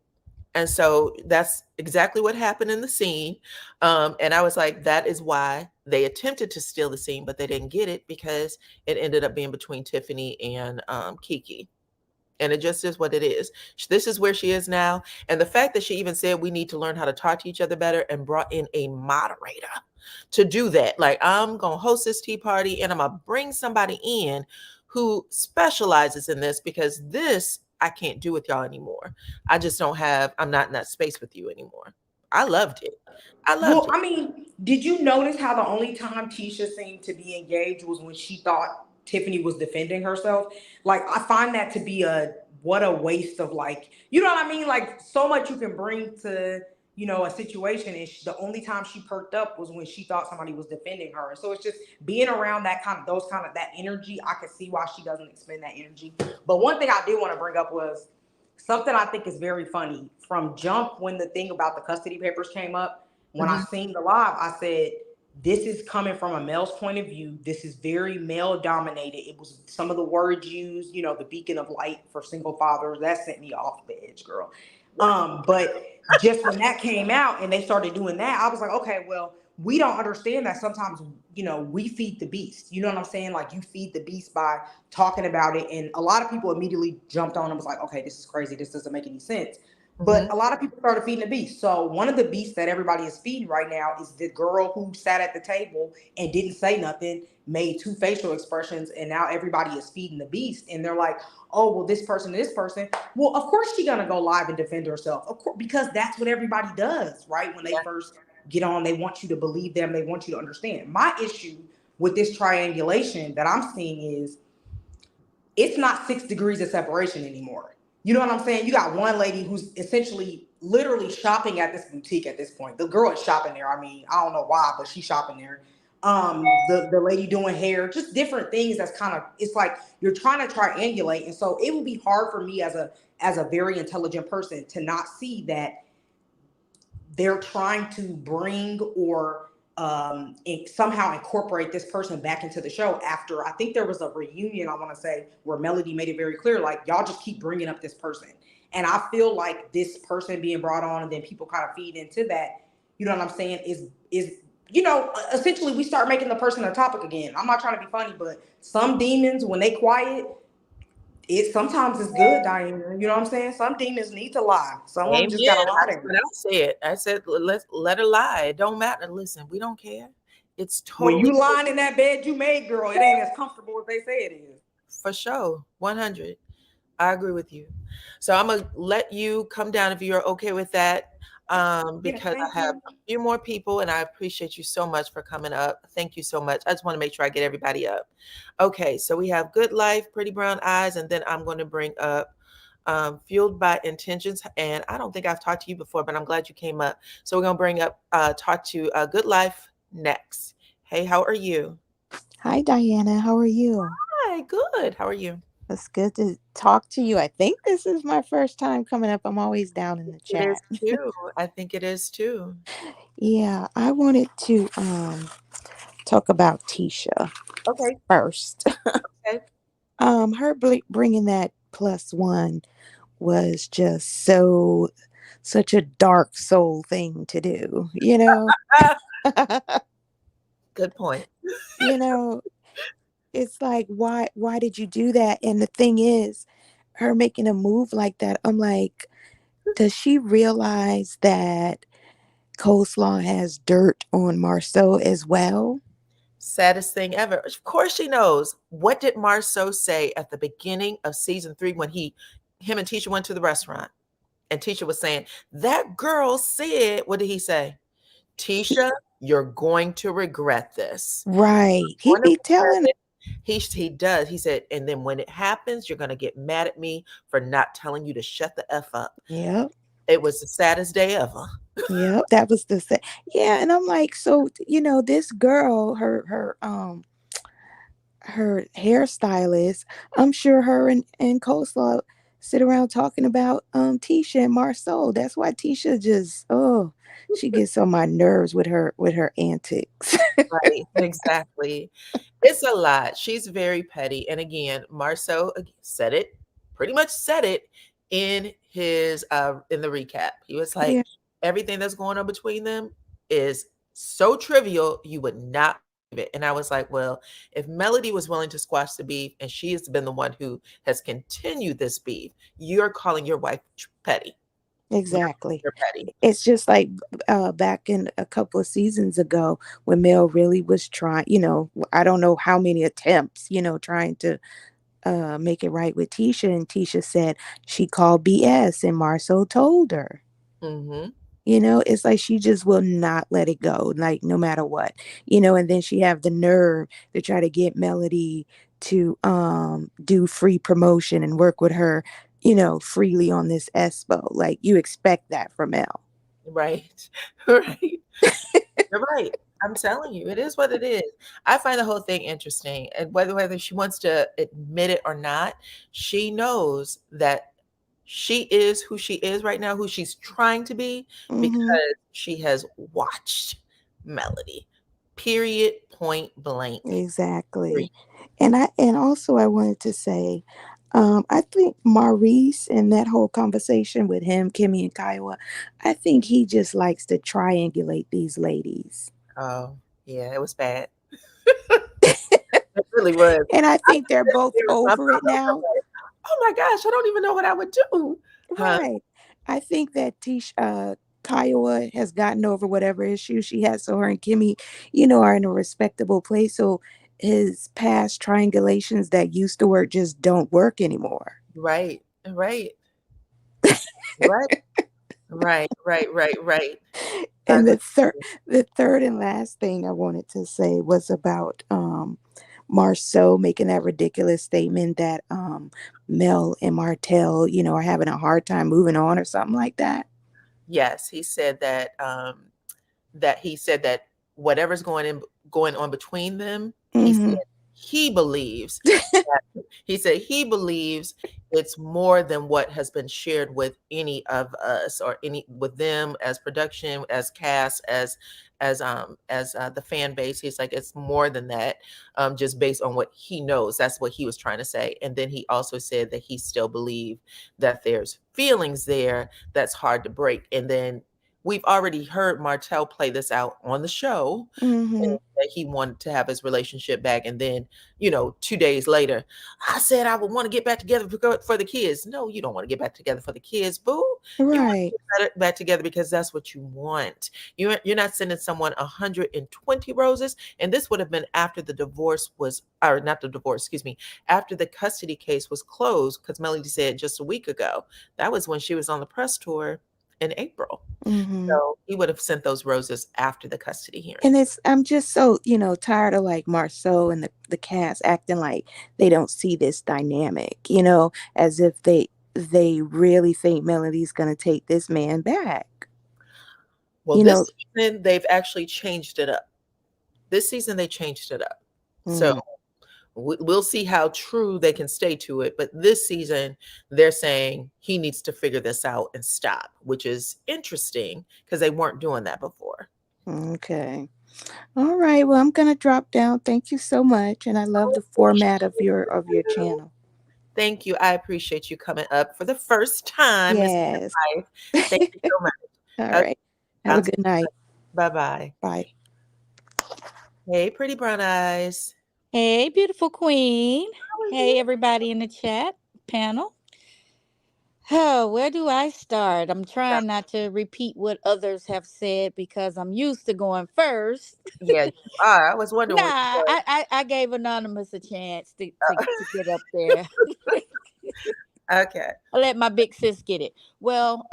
And so that's exactly what happened in the scene. And I was like, that is why they attempted to steal the scene, but they didn't get it, because it ended up being between Tiffany and Kiki. And it just is what it is. This is where she is now. And the fact that she even said we need to learn how to talk to each other better, and brought in a moderator to do that. Like, I'm going to host this tea party, and I'm going to bring somebody in who specializes in this, because this I can't do with y'all anymore. I just don't have, I'm not in that space with you anymore. I loved it. Well, I mean, did you notice how the only time Tisha seemed to be engaged was when she thought Tiffany was defending herself? Like, I find that to be what a waste of, like, you know what I mean? Like, so much you can bring to, you know, a situation, and the only time she perked up was when she thought somebody was defending her. And so it's just being around that energy. I could see why she doesn't expend that energy. But one thing I did want to bring up was something I think is very funny. From jump, when the thing about the custody papers came up, when I seen the live, I said, this is coming from a male's point of view. This is very male dominated. It was some of the words used, you know, the beacon of light for single fathers. That sent me off the edge, girl. But just when that came out and they started doing that, I was like, okay, well, we don't understand that sometimes, you know, we feed the beast. You know what I'm saying? Like, you feed the beast by talking about it. And a lot of people immediately jumped on and was like, okay, this is crazy. This doesn't make any sense. But a lot of people started feeding the beast. So one of the beasts that everybody is feeding right now is the girl who sat at the table and didn't say nothing, made 2 facial expressions, and now everybody is feeding the beast. And they're like, oh, well, this person. Well, of course she's gonna go live and defend herself, of course, because that's what everybody does, right? When they first get on, they want you to believe them, they want you to understand. My issue with this triangulation that I'm seeing is, it's not 6 degrees of separation anymore. You know what I'm saying? You got one lady who's essentially literally shopping at this boutique at this point. The girl is shopping there. I mean, I don't know why, but she's shopping there. The lady doing hair, just different things. That's kind of, it's like you're trying to triangulate. And so it would be hard for me as a very intelligent person to not see that they're trying to bring or somehow incorporate this person back into the show after, I think there was a reunion, I want to say, where Melody made it very clear, like, y'all just keep bringing up this person. And I feel like this person being brought on and then people kind of feed into that, you know what I'm saying, is you know, essentially we start making the person a topic again. I'm not trying to be funny, but some demons, when they quiet, it sometimes is good, Dyana. You know what I'm saying? Some demons need to lie. Some of them just gotta lie. I said, let her lie. It don't matter. Listen, we don't care. It's totally. When you lying in that bed you made, girl, it ain't as comfortable as they say it is. For sure, 100. I agree with you. So I'm gonna let you come down if you're okay with that. Because I have a few more people, and I appreciate you so much for coming up. Thank you so much. I just want to make sure I get everybody up. Okay, so we have Good Life, Pretty Brown Eyes, and then I'm going to bring up Fueled by Intentions. And I don't think I've talked to you before, but I'm glad you came up. So we're going to bring up, talk to Good Life next. Hey, how are you? Hi, Dyana. How are you? Hi, good. How are you? It's good to talk to you. I think this is my first time coming up. I'm always down in the chat. It is too. I think it is too. Yeah, I wanted to talk about Tisha. Okay. First. Okay. Her bringing that +1 was just such a dark soul thing to do, you know. Good point. You know, it's like, why did you do that? And the thing is, her making a move like that, I'm like, does she realize that Coleslaw has dirt on Marceau as well. Saddest thing ever. Of course she knows. What did Marceau say at the beginning of season 3 when him and Tisha went to the restaurant? And Tisha was saying, that girl said, what did he say? Tisha, you're going to regret this. Right. He be telling it. He does. He said, and then when it happens, you're going to get mad at me for not telling you to shut the F up. Yep. It was the saddest day ever. Yep. That was yeah. And I'm like, so, this girl, her hairstylist, I'm sure her and Coleslaw sit around talking about Tisha and Marceau. That's why Tisha just she gets on my nerves with her antics. Right, exactly. It's a lot. She's very petty. And again, Marceau pretty much said it in his in the recap. He was like, everything that's going on between them is so trivial, you would not believe it. And I was like, well, if Melody was willing to squash the beef and she has been the one who has continued this beef, you're calling your wife petty. Exactly. You're petty. It's just like back in a couple of seasons ago when Mel really was trying, I don't know how many attempts, trying to make it right with Tisha. And Tisha said she called BS and Marceau told her. Mm-hmm. It's like she just will not let it go, like no matter what, and then she have the nerve to try to get Melody to do free promotion and work with her, freely on this Espo. Like you expect that from Mel. Right. Right. You're right. I'm telling you, it is what it is. I find the whole thing interesting. And whether she wants to admit it or not, she knows that she is who she is right now, who she's trying to be, because she has watched Melody. Period. Point blank. Exactly. And also I wanted to say, I think Maurice and that whole conversation with him, Kimmy and Kiowa, I think he just likes to triangulate these ladies. Oh, yeah, it was bad. It really was. And I think they're both over it now. Oh my gosh, I don't even know what I would do. Right. I think that Kiowa has gotten over whatever issue she has. So her and Kimmy, are in a respectable place. So his past triangulations that used to work just don't work anymore. Right. Right. Right. Right. And the third and last thing I wanted to say was about Marceau making that ridiculous statement that Mel and Martell, are having a hard time moving on or something like that. Yes, he said that whatever's going on between them, he said he believes he believes it's more than what has been shared with any of us or with them as production, as cast, as the fan base. He's like, it's more than that, just based on what he knows. That's what he was trying to say. And then he also said that he still believes that there's feelings there that's hard to break. And then we've already heard Martell play this out on the show, that he wanted to have his relationship back. And then, 2 days later, I said I would want to get back together for the kids. No, you don't want to get back together for the kids, boo. Right. You want to get back together because that's what you want. You're not sending someone 120 roses. And this would have been after the divorce after the custody case was closed, because Melody said just a week ago. That was when she was on the press tour in April. So he would have sent those roses after the custody hearing. And I'm just so, tired of like Marceau and the cast acting like they don't see this dynamic, as if they really think Melody's going to take this man back. Well, this season, they've actually changed it up. This season, they changed it up. So we'll see how true they can stay to it. But this season, they're saying he needs to figure this out and stop, which is interesting because they weren't doing that before. Okay. All right. Well, I'm going to drop down. Thank you so much. And I love the format of your channel. Thank you. I appreciate you coming up for the first time. Yes. Thank you so much. All right. Have a good night. Bye-bye. Bye. Hey, pretty brown eyes. Hey, beautiful queen. Hey, everybody in the chat panel. Oh, where do I start? I'm trying not to repeat what others have said because I'm used to going first. Yeah, you are. I was wondering Nah, where you were. I gave Anonymous a chance to get up there. Okay. I let my big sis get it. Well,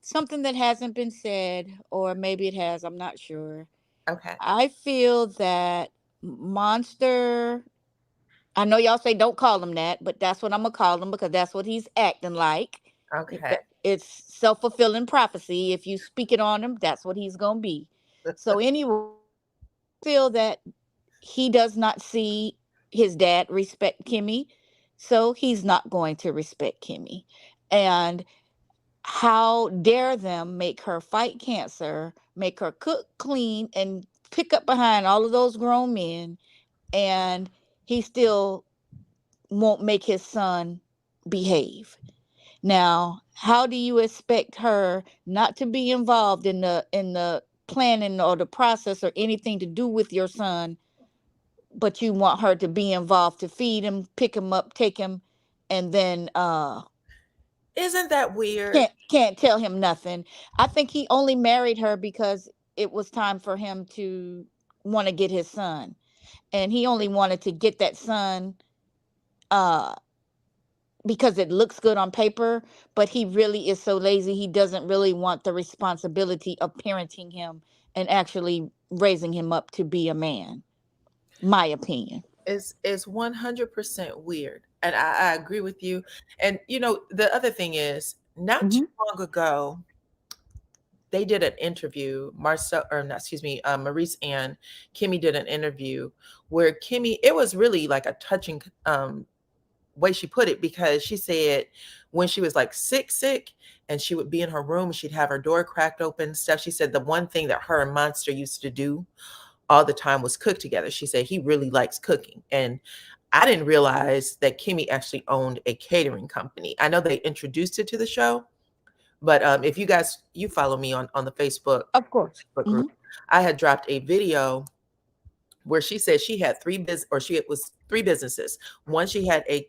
something that hasn't been said, or maybe it has, I'm not sure. Okay. I feel that Monster, I know y'all say don't call him that, but that's what I'm gonna call him because that's what he's acting like. Okay. It's self-fulfilling prophecy. If you speak it on him, that's what he's gonna be. So anyway, I feel that he does not see his dad respect Kimmy, so he's not going to respect Kimmy. And how dare them make her fight cancer, make her cook, clean, and pick up behind all of those grown men, and he still won't make his son behave. Now, how do you expect her not to be involved in the planning or the process or anything to do with your son, but you want her to be involved to feed him, pick him up, take him, and then Isn't that weird? can't tell him nothing. I think he only married her because it was time for him to want to get his son. And he only wanted to get that son uh because it looks good on paper, but he really is so lazy he doesn't really want the responsibility of parenting him and actually raising him up to be a man. My opinion. Is 100% weird. And I agree with you. And the other thing is, not too long ago, they did an interview, Marceau, or not, excuse me, Maurice and Kimmy did an interview where Kimmy, it was really like a touching way she put it, because she said when she was like sick, and she would be in her room, she'd have her door cracked open and stuff. She said the one thing that her and Monster used to do all the time was cook together. She said he really likes cooking. And I didn't realize that Kimmy actually owned a catering company. I know they introduced it to the show, but if you follow me on the Facebook, Of course. group, I had dropped a video where she said she had it was three businesses. One, she had a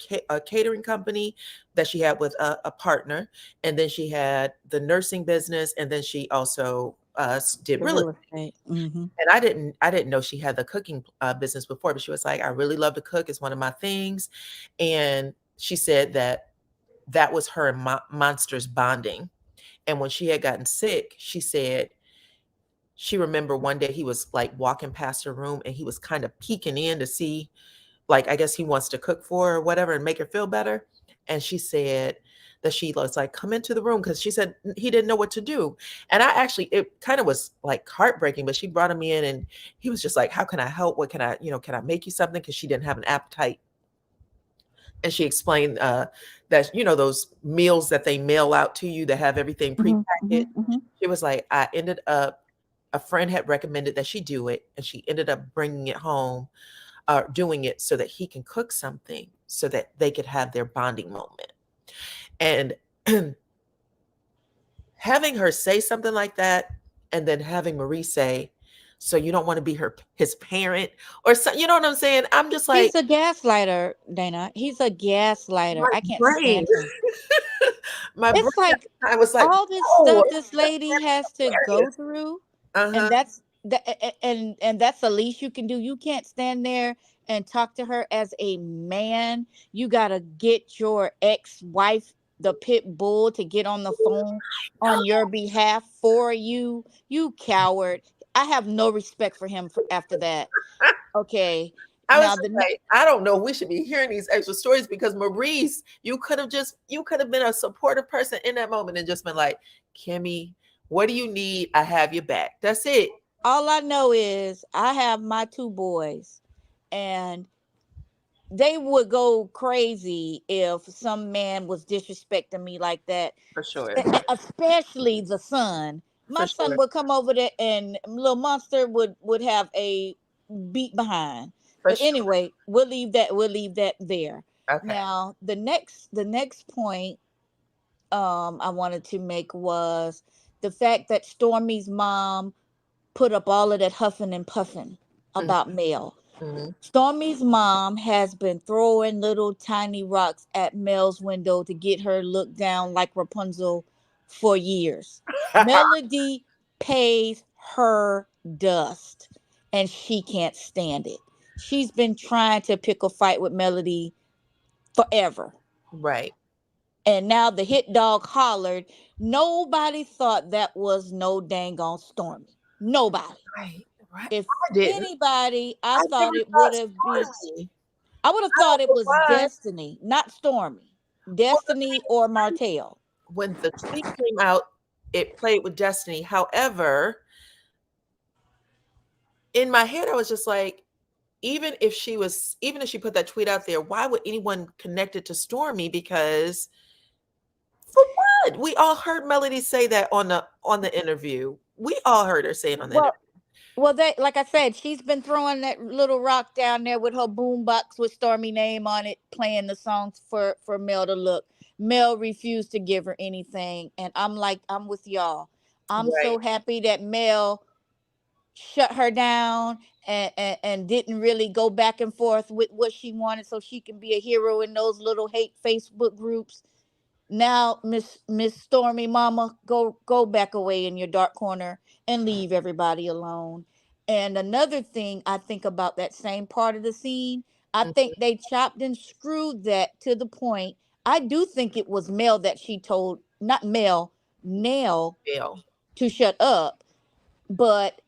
catering company that she had with a partner, and then she had the nursing business, and then she also did real estate. And I didn't know she had the cooking business before, but she was like, I really love to cook. It's one of my things. And she said that was her and Monster's bonding. And when she had gotten sick, she said she remembered one day he was like walking past her room, and he was kind of peeking in to see, like, I guess he wants to cook for her or whatever and make her feel better. And she said that she was like, come into the room, because she said he didn't know what to do. And it kind of was like heartbreaking, but she brought him in, and he was just like, how can I help? What can I, can I make you something? Because she didn't have an appetite. And she explained that, those meals that they mail out to you that have everything prepackaged. She was like, a friend had recommended that she do it, and she ended up bringing it home, doing it so that he can cook something so that they could have their bonding moment. And having her say something like that, and then having Maurice say, so you don't want to be his parent, or so, you know what I'm saying? I'm just like, he's a gaslighter, Dana. He's a gaslighter. I can't stand him. It's like I was like, all this stuff this lady has to go through, and that's and that's the least you can do. You can't stand there and talk to her as a man. You gotta get your ex-wife, the pit bull, to get on the phone on your behalf for you. You coward. I have no respect for him after that. Okay. I don't know. We should be hearing these extra stories, because Maurice, you could have been a supportive person in that moment and just been like, Kimmy, what do you need? I have your back. That's it. All I know is I have my two boys, and they would go crazy if some man was disrespecting me like that. For sure. Especially the son. My son would come over there, and little Monster would have a beat behind. But anyway, we'll leave that there. Okay. Now the next point I wanted to make was the fact that Stormi's mom put up all of that huffing and puffing about Mel. Stormi's mom has been throwing little tiny rocks at Mel's window to get her look down like Rapunzel for years. Melody pays her dust and she can't stand it. She's been trying to pick a fight with Melody forever. Right. And now the hit dog hollered. Nobody thought that was no dang on Stormi. Nobody. Right. If I didn't. anybody, I I thought never it thought would have been. Stormi. I would have I thought don't it know was why. Destiny, not Stormi. Destiny or Martell. When the tweet came out, it played with Destiny. However, in my head, I was just like, even if she put that tweet out there, why would anyone connect it to Stormi? Because for what? We all heard Melody say that on the interview. We all heard her say it on the interview. Well, they, like I said, she's been throwing that little rock down there with her boombox with Stormi name on it, playing the songs for Mel to look. Mel refused to give her anything, and I'm like, I'm with y'all. I'm so happy that Mel shut her down and didn't really go back and forth with what she wanted, so she can be a hero in those little hate Facebook groups. Now, Miss Stormi mama, go back away in your dark corner and leave everybody alone. And another thing I think about that same part of the scene, I think they chopped and screwed that to the point. I do think it was Mel that she told, not Mel, Nell, to shut up. But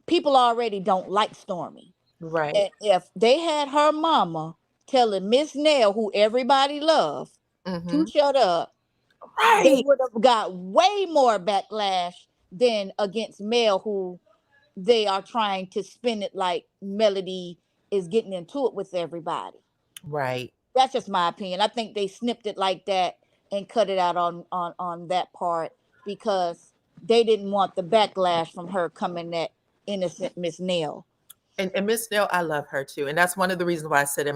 people already don't like Stormi. Right. And if they had her mama telling Miss Nell, who everybody loved, to shut up, they would have got way more backlash than against Mel, who they are trying to spin it like Melody is getting into it with everybody. Right. That's just my opinion. I think they snipped it like that and cut it out on that part because they didn't want the backlash from her coming at innocent Miss Nell. And Miss Nell, I love her too. And that's one of the reasons why I said in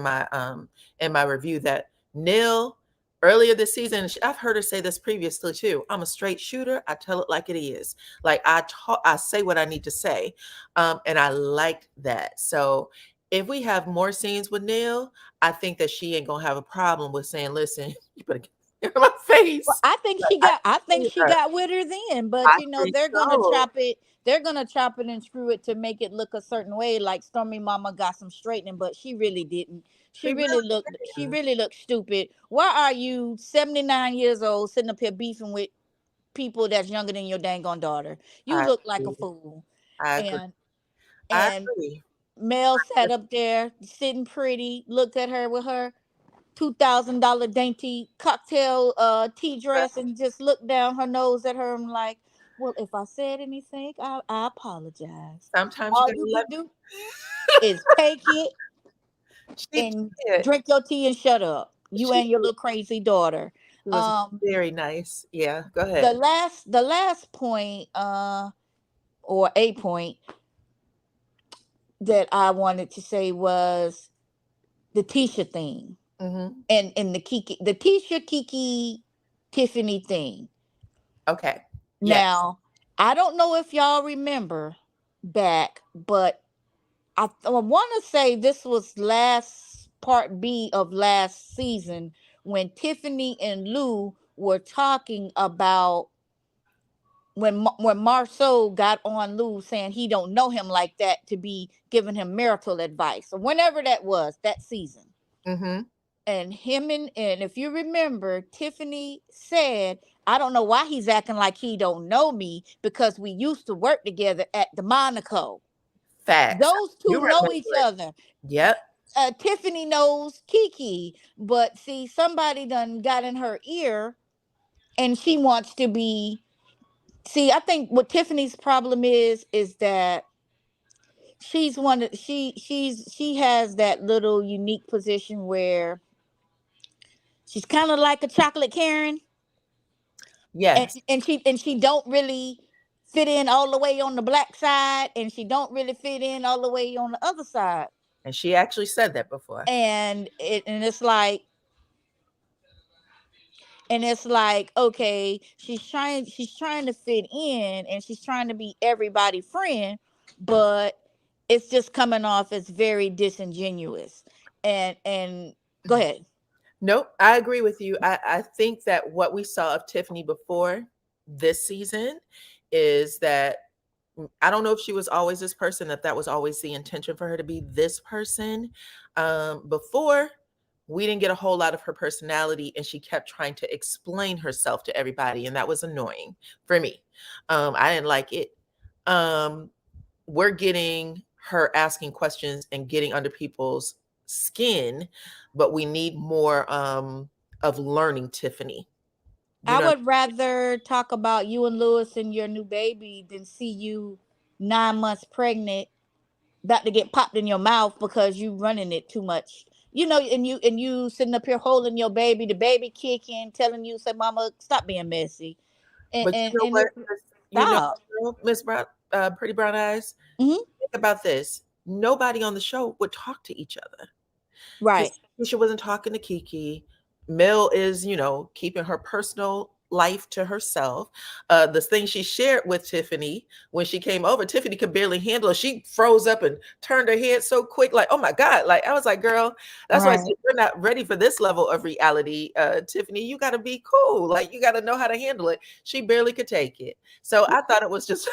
my review that Nell earlier this season, I've heard her say this previously too. I'm a straight shooter. I tell it like it is. Like I say what I need to say. And I like that. So if we have more scenes with Nell, I think that she ain't gonna have a problem with saying, listen, you better get in my face. Well, I think she got with her then, but you know, they're gonna chop it. They're gonna chop it and screw it to make it look a certain way. Like Stormi Mama got some straightening, but she really didn't. She really looked stupid. Why are you 79 years old sitting up here beefing with people that's younger than your dang on daughter? You look like a fool. I agree. Mel sat up there sitting pretty, looked at her with her $2,000 dainty cocktail tea dress and just looked down her nose at her and like, well, if I said anything, I apologize. Sometimes all you can do is take it and drink your tea and shut up. You and your little crazy daughter. It was very nice. Yeah, go ahead. The last point, or a point that I wanted to say was the Tisha thing. And the Tisha, Kiki, Tiffany thing. Okay. Now, I don't know if y'all remember back, but I want to say this was last part B of last season when Tiffany and Lou were talking about when Marceau got on Lou saying he don't know him like that to be giving him marital advice or whenever that was that season. And him and if you remember, Tiffany said, I don't know why he's acting like he don't know me because we used to work together at the Monaco. Facts. Those two know each other. Yep. Tiffany knows Kiki, but see, somebody done got in her ear and she wants to be. See, I think what Tiffany's problem is that she's she has that little unique position where she's kind of like a chocolate Karen. Yes. And she don't really fit in all the way on the black side, and she don't really fit in all the way on the other side. And she actually said that before. And it's like, okay, she's trying to fit in, and she's trying to be everybody's friend, but it's just coming off as very disingenuous. And go ahead. Nope, I agree with you. I think that what we saw of Tiffany before this season is that I don't know if she was always this person, if that was always the intention for her to be this person. Before, we didn't get a whole lot of her personality, and she kept trying to explain herself to everybody, and that was annoying for me. I didn't like it. We're getting her asking questions and getting under people's skin, but we need more of learning Tiffany. I would rather talk about you and Lewis and your new baby than see you 9 months pregnant, about to get popped in your mouth because you running it too much. And you sitting up here holding your baby, the baby kicking, telling you, say, "Mama, stop being messy." And But you and, know and what? stop. Miss Brown, Pretty Brown Eyes. Mm-hmm. Think about this. Nobody on the show would talk to each other. Right. Tisha wasn't talking to Kiki. Mel is, keeping her personal life to herself. The thing she shared with Tiffany when she came over, Tiffany could barely handle it. She froze up and turned her head so quick, like, oh my God. Like, I was like, girl, that's why I said we're not ready for this level of reality. Tiffany, you got to be cool. Like, you got to know how to handle it. She barely could take it. So I thought it was just.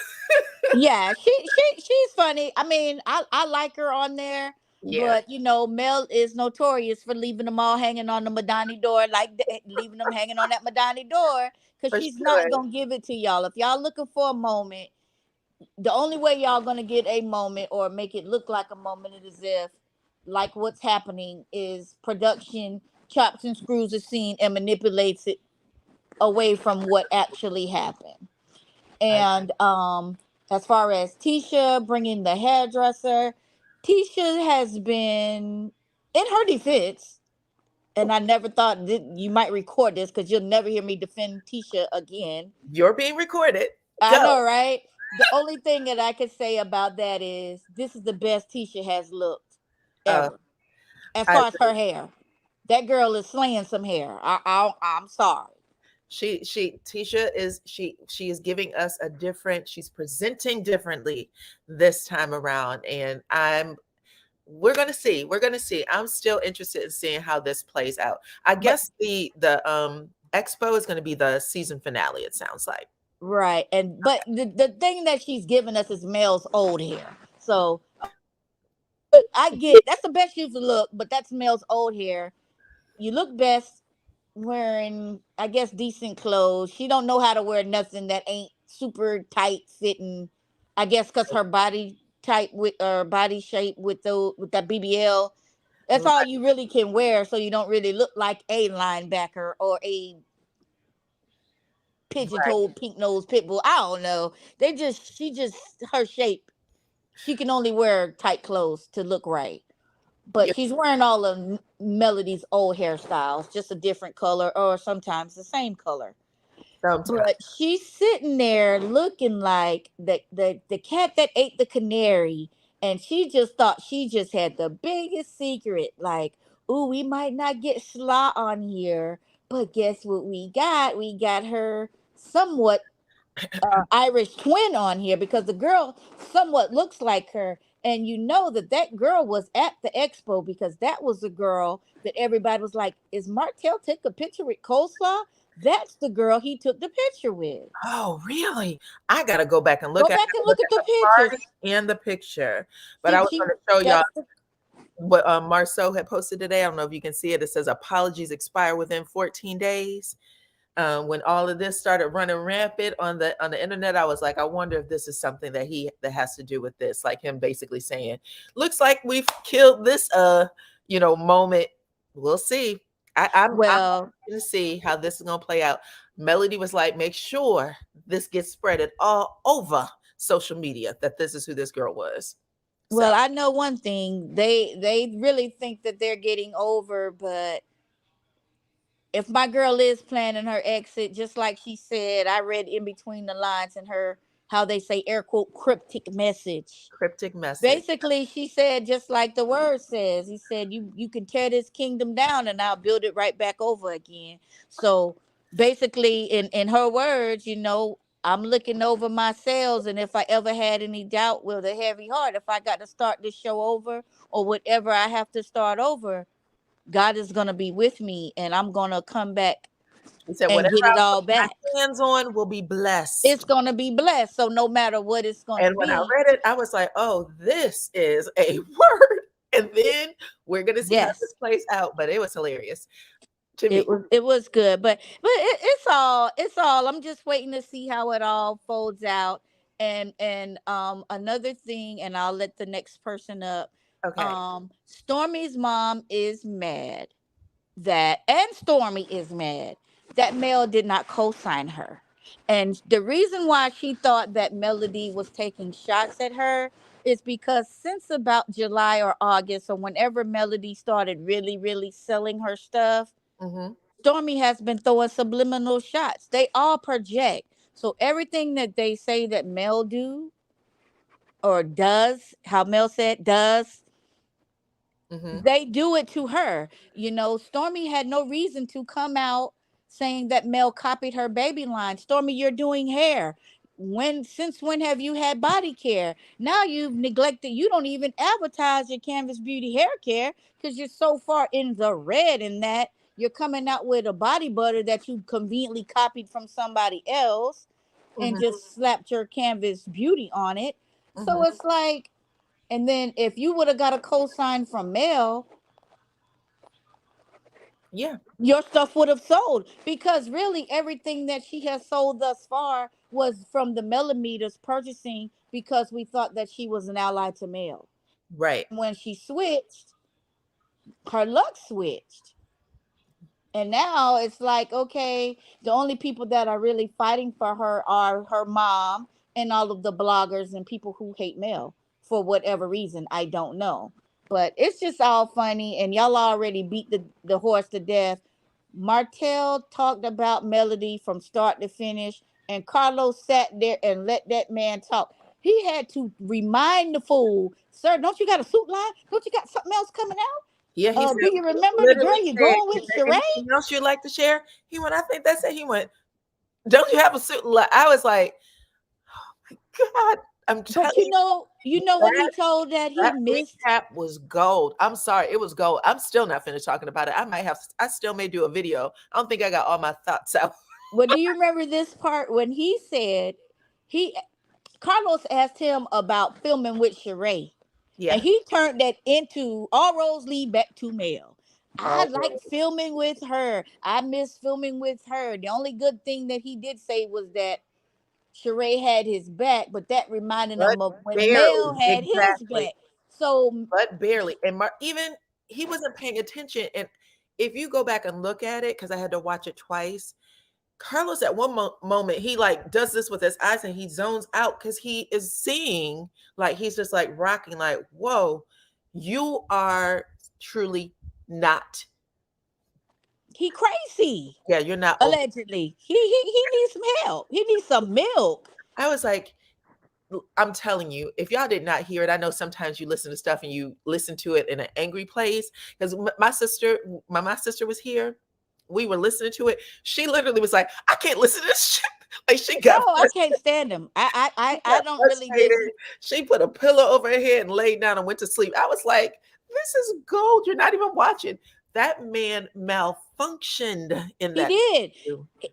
Yeah, she's funny. I mean, I like her on there. Yeah. But Mel is notorious for leaving them all hanging on the Madani door, leaving them hanging on that Madani door, because she's not gonna give it to y'all. If y'all looking for a moment, the only way y'all gonna get a moment or make it look like a moment is if, like what's happening, is production chops and screws a scene and manipulates it away from what actually happened. And as far as Tisha bringing the hairdresser, Tisha has been, in her defense, and I never thought that you might record this because you'll never hear me defend Tisha again. You're being recorded. I know, right? The only thing that I could say about that is this is the best Tisha has looked ever. As far as her hair, that girl is slaying some hair. I'm sorry. Tisha is she is giving us a different, she's presenting differently this time around, and we're gonna see. I'm still interested in seeing how this plays out. I guess the expo is going to be the season finale, it sounds like. Right. But the thing that she's giving us is Mel's old hair. So I get that's the best you can look, but that's Mel's old hair. You look best wearing, I guess, decent clothes. She don't know how to wear nothing that ain't super tight fitting. I guess because her body type with her body shape with that BBL. That's all you really can wear, so you don't really look like a linebacker or a pigeon-toed, pink-nosed pit bull. I don't know. Her shape. She can only wear tight clothes to look right. But she's wearing all of Melody's old hairstyles, just a different color or sometimes the same color. But she's sitting there looking like the cat that ate the canary, and she just thought she just had the biggest secret. Like, ooh, we might not get slaw on here, but guess what we got? We got her somewhat Irish twin on here because the girl somewhat looks like her. And you know that girl was at the expo because that was the girl that everybody was like, is Martell take a picture with Coleslaw? That's the girl he took the picture with. Oh, really? I got to go back and look at the pictures. And the picture. But I was going to show y'all what Marceau had posted today. I don't know if you can see it. It says apologies expire within 14 days. When all of this started running rampant on the internet, I was like, I wonder if this is something that has to do with this, like him basically saying, looks like we've killed this moment. We'll see. I'm going to see how this is going to play out. Melody was like, make sure this gets spreaded all over social media that this is who this girl was. Well, I know one thing. They really think that they're getting over, but if my girl is planning her exit, just like she said, I read in between the lines in her, how they say, air quote, cryptic message. Basically, she said, just like the word says, he said, you can tear this kingdom down and I'll build it right back over again. So basically, in her words, I'm looking over my sales, and if I ever had any doubt with a heavy heart, if I got to start this show over or whatever I have to start over, God is gonna be with me, and I'm gonna come back He said, and whatever get it I all put my back. hands on will be blessed. It's gonna be blessed. So no matter what it's gonna And when I be, read it, I was like, oh, this is a word. And then we're gonna see how yes, this plays out. But it was hilarious to me. it was good. But it's all. I'm just waiting to see how it all folds out. And another thing, and I'll let the next person up. Okay. Stormi's mom is mad that, and Stormi is mad that Mel did not co-sign her. And the reason why she thought that Melody was taking shots at her is because since about July or August, or whenever Melody started really, really selling her stuff, Stormi has been throwing subliminal shots. They all project. So everything that they say that Mel do or does, how Mel said does, they do it to her. You know, Stormi had no reason to come out saying that Mel copied her baby line. Stormi, you're doing hair. Since when have you had body care? Now you've neglected, you don't even advertise your Canvas Beauty hair care because you're so far in the red in that you're coming out with a body butter that you conveniently copied from somebody else and just slapped your Canvas Beauty on it. So it's like, and then if you would have got a cosign from Mel, yeah, your stuff would have sold, because really everything that she has sold thus far was from the millimeters purchasing because we thought that she was an ally to Mel. Right. When she switched, her luck switched. And now it's like, okay, the only people that are really fighting for her are her mom and all of the bloggers and people who hate Mel for whatever reason. I don't know. But it's just all funny. And y'all already beat the horse to death. Martell talked about Melody from start to finish. And Carlos sat there and let that man talk. He had to remind the fool, sir, don't you got a suit line? Don't you got something else coming out? Yeah, he said, Do you remember the girl literally you're said, going with, "Is there Sheree? anything else you'd like to share?" He went, I think that's it. He went, don't you have a suit? I was like, oh my God. I'm telling But you know what he told that he missed? Recap was gold. I'm sorry, it was gold. I'm still not finished talking about it. I still may do a video. I don't think I got all my thoughts out. But do you remember this part when he said Carlos asked him about filming with Sheree? Yeah. And he turned that into all roads lead back to Mel. I like filming with her. I miss filming with her. The only good thing that he did say was that Sheree had his back, but that reminded him of when Mel had his back. So, but barely. And even he wasn't paying attention. And if you go back and look at it, because I had to watch it twice, Carlos at one moment he like does this with his eyes and he zones out because he is seeing, like he's just like rocking, like, whoa, you are truly not. He crazy. Yeah, you're not. Allegedly. He needs some help. He needs some milk. I was like, I'm telling you, if y'all did not hear it, I know sometimes you listen to stuff and you listen to it in an angry place. Because my sister was here. We were listening to it. She literally was like, I can't listen to this shit. Like she got. No, I can't stand him. I don't really. She put a pillow over her head and laid down and went to sleep. I was like, this is gold. You're not even watching. That man malfunctioned in that. He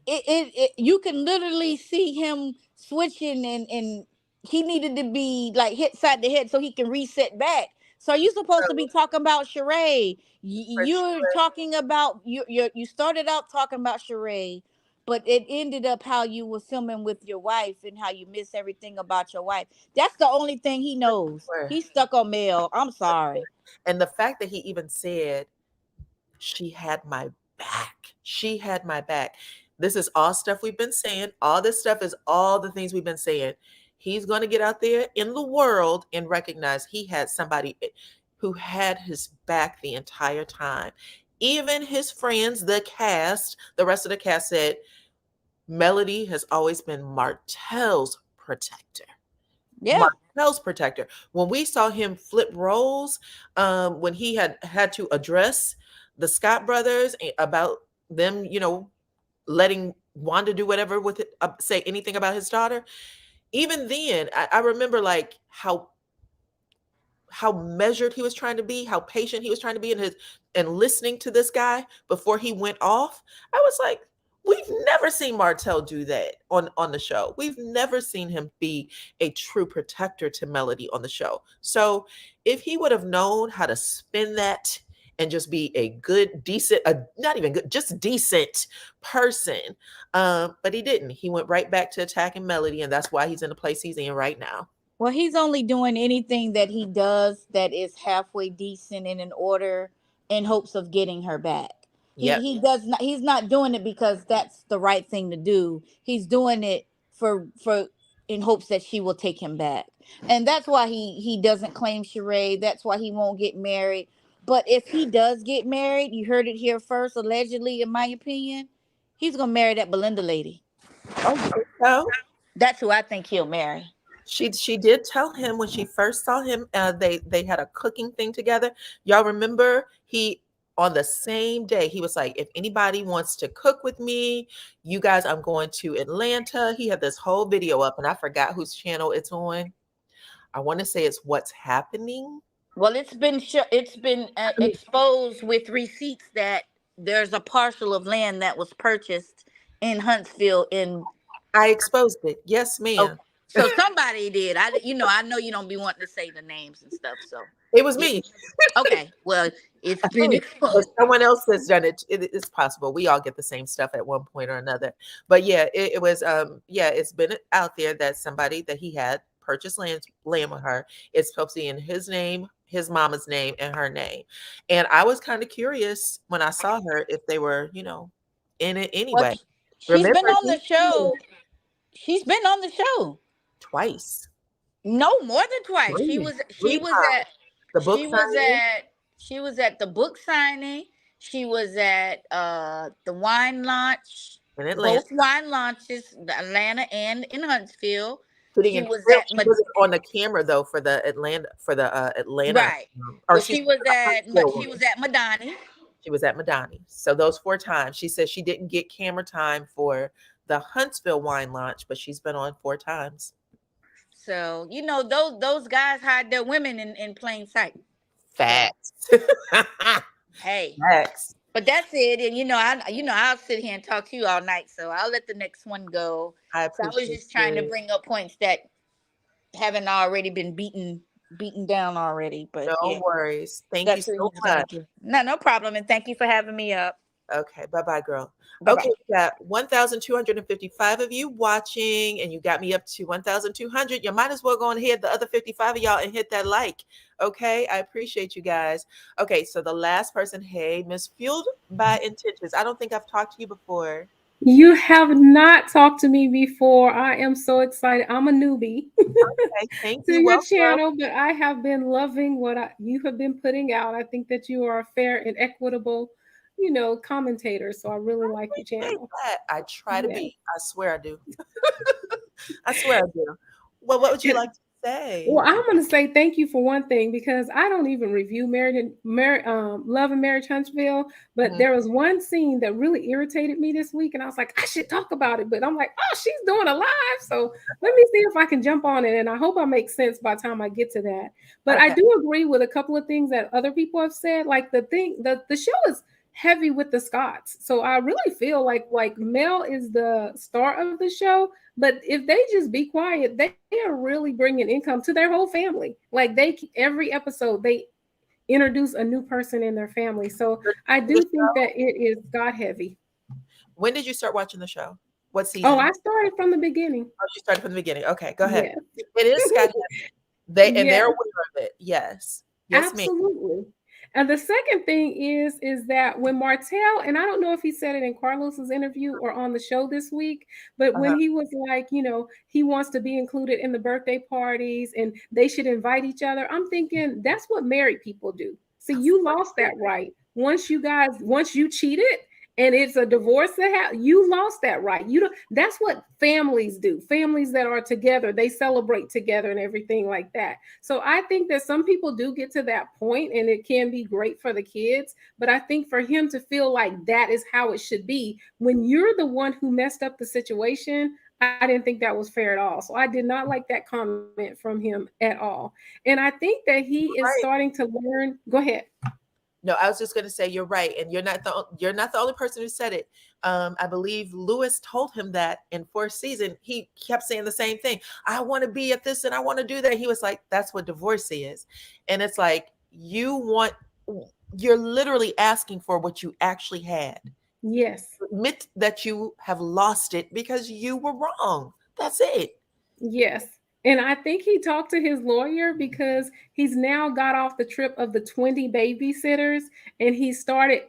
did. You can literally see him switching and he needed to be like hit side to head so he can reset back. So you're supposed to be talking about Sheree. You're talking about you started out talking about Sheree, but it ended up how you were filming with your wife and how you miss everything about your wife. That's the only thing he knows. He's stuck on Mel. I'm sorry. And the fact that he even said, she had my back. She had my back. This is all stuff we've been saying. All this stuff is all the things we've been saying. He's going to get out there in the world and recognize he had somebody who had his back the entire time. Even his friends, the rest of the cast said, Melody has always been Martell's protector. Yeah. Martell's protector. When we saw him flip roles, when he had to address the Scott brothers about them, letting wanted to do whatever with it, say anything about his daughter. Even then, I remember like how measured he was trying to be, how patient he was trying to be and listening to this guy before he went off. I was like, we've never seen Martell do that on the show. We've never seen him be a true protector to Melody on the show. So if he would have known how to spin that and just be a good, decent, not even good, just decent person, but he didn't. He went right back to attacking Melody, and that's why he's in the place he's in right now. Well, he's only doing anything that he does that is halfway decent and in order in hopes of getting her back. Yep. He's not doing it because that's the right thing to do. He's doing it for in hopes that she will take him back. And that's why he doesn't claim Sheree. That's why he won't get married. But if he does get married, you heard it here first, allegedly, in my opinion, he's gonna marry that Belinda lady. Oh, so that's who I think he'll marry. She did tell him when she first saw him, they had a cooking thing together. Y'all remember on the same day, he was like, if anybody wants to cook with me, you guys, I'm going to Atlanta. He had this whole video up, and I forgot whose channel it's on. I want to say it's What's Happening. Well, it's been exposed with receipts that there's a parcel of land that was purchased in Huntsville. I exposed it. Yes, ma'am. Oh, so somebody did. I know you don't be wanting to say the names and stuff. So it was me. Okay. Well, it's been exposed. Someone else has done it. It's possible. We all get the same stuff at one point or another. But yeah, it was. It's been out there that somebody that he had purchased land with her. It's supposed to be in his name, his mama's name, and her name. And I was kind of curious when I saw her if they were, in it anyway. Well, she's been on the show. She's been on the show twice. No, more than twice. She was at the book signing. She was at the book signing. She was at the wine launch. In Atlanta. Both wine launches, Atlanta and in Huntsville. She wasn't on the camera though for the Atlanta right. Or she was at Madani. She was at Madani. So those 4 times. She said she didn't get camera time for the Huntsville wine launch, but she's been on 4 times. So those guys hide their women in plain sight. Facts. Hey. Facts. But that's it. And I'll sit here and talk to you all night. So I'll let the next one go. I was just trying to bring up points that haven't already been beaten down already. But no worries. Thank you so much. No problem. And thank you for having me up. Okay. Bye-bye, girl. Bye-bye. Okay, we got 1,255 of you watching, and you got me up to 1,200. You might as well go ahead, the other 55 of y'all, and hit that like. Okay, I appreciate you guys. Okay, so the last person, hey, Miss Fueled by Intentions. I don't think I've talked to you before. You have not talked to me before. I am so excited. I'm a newbie thank to you. Your channel, but I have been loving what you have been putting out. I think that you are a fair and equitable commentator. So I really like your channel. I try to be. I swear I do. I swear I do. Well, what would you like to say? Well, I'm going to say thank you for one thing, because I don't even review Love and Marriage Huntsville, but there was one scene that really irritated me this week, and I was like, I should talk about it, but I'm like, oh, she's doing a live, so let me see if I can jump on it, and I hope I make sense by the time I get to that. But I do agree with a couple of things that other people have said, like the show is heavy with the Scotts. So I really feel like Mel is the star of the show, but if they just be quiet, they are really bringing income to their whole family. Like every episode, they introduce a new person in their family. So I do think that it is Scott heavy. When did you start watching the show? What season? Oh, I started from the beginning. Oh, you started from the beginning. Okay, go ahead. Yes. It is Scott heavy. They're aware of it. Yes. Yes, absolutely. Ma'am. And the second thing is that when Martell, and I don't know if he said it in Carlos's interview or on the show this week, but when he was like, he wants to be included in the birthday parties and they should invite each other. I'm thinking that's what married people do. So you lost that right. Once you cheated and it's a divorce that you lost that right. You don't. That's what families do. Families that are together, they celebrate together and everything like that. So I think that some people do get to that point, and it can be great for the kids. But I think for him to feel like that is how it should be when you're the one who messed up the situation, I didn't think that was fair at all. So I did not like that comment from him at all. And I think that he is starting to learn. Go ahead. No, I was just going to say you're right, and you're not the only person who said it. I believe Lewis told him that in fourth season. He kept saying the same thing. I want to be at this and I want to do that. He was like, "That's what divorce is," and it's like you're literally asking for what you actually had. Yes. Admit that you have lost it because you were wrong. That's it. Yes. And I think he talked to his lawyer because he's now got off the trip of the 20 babysitters, and he started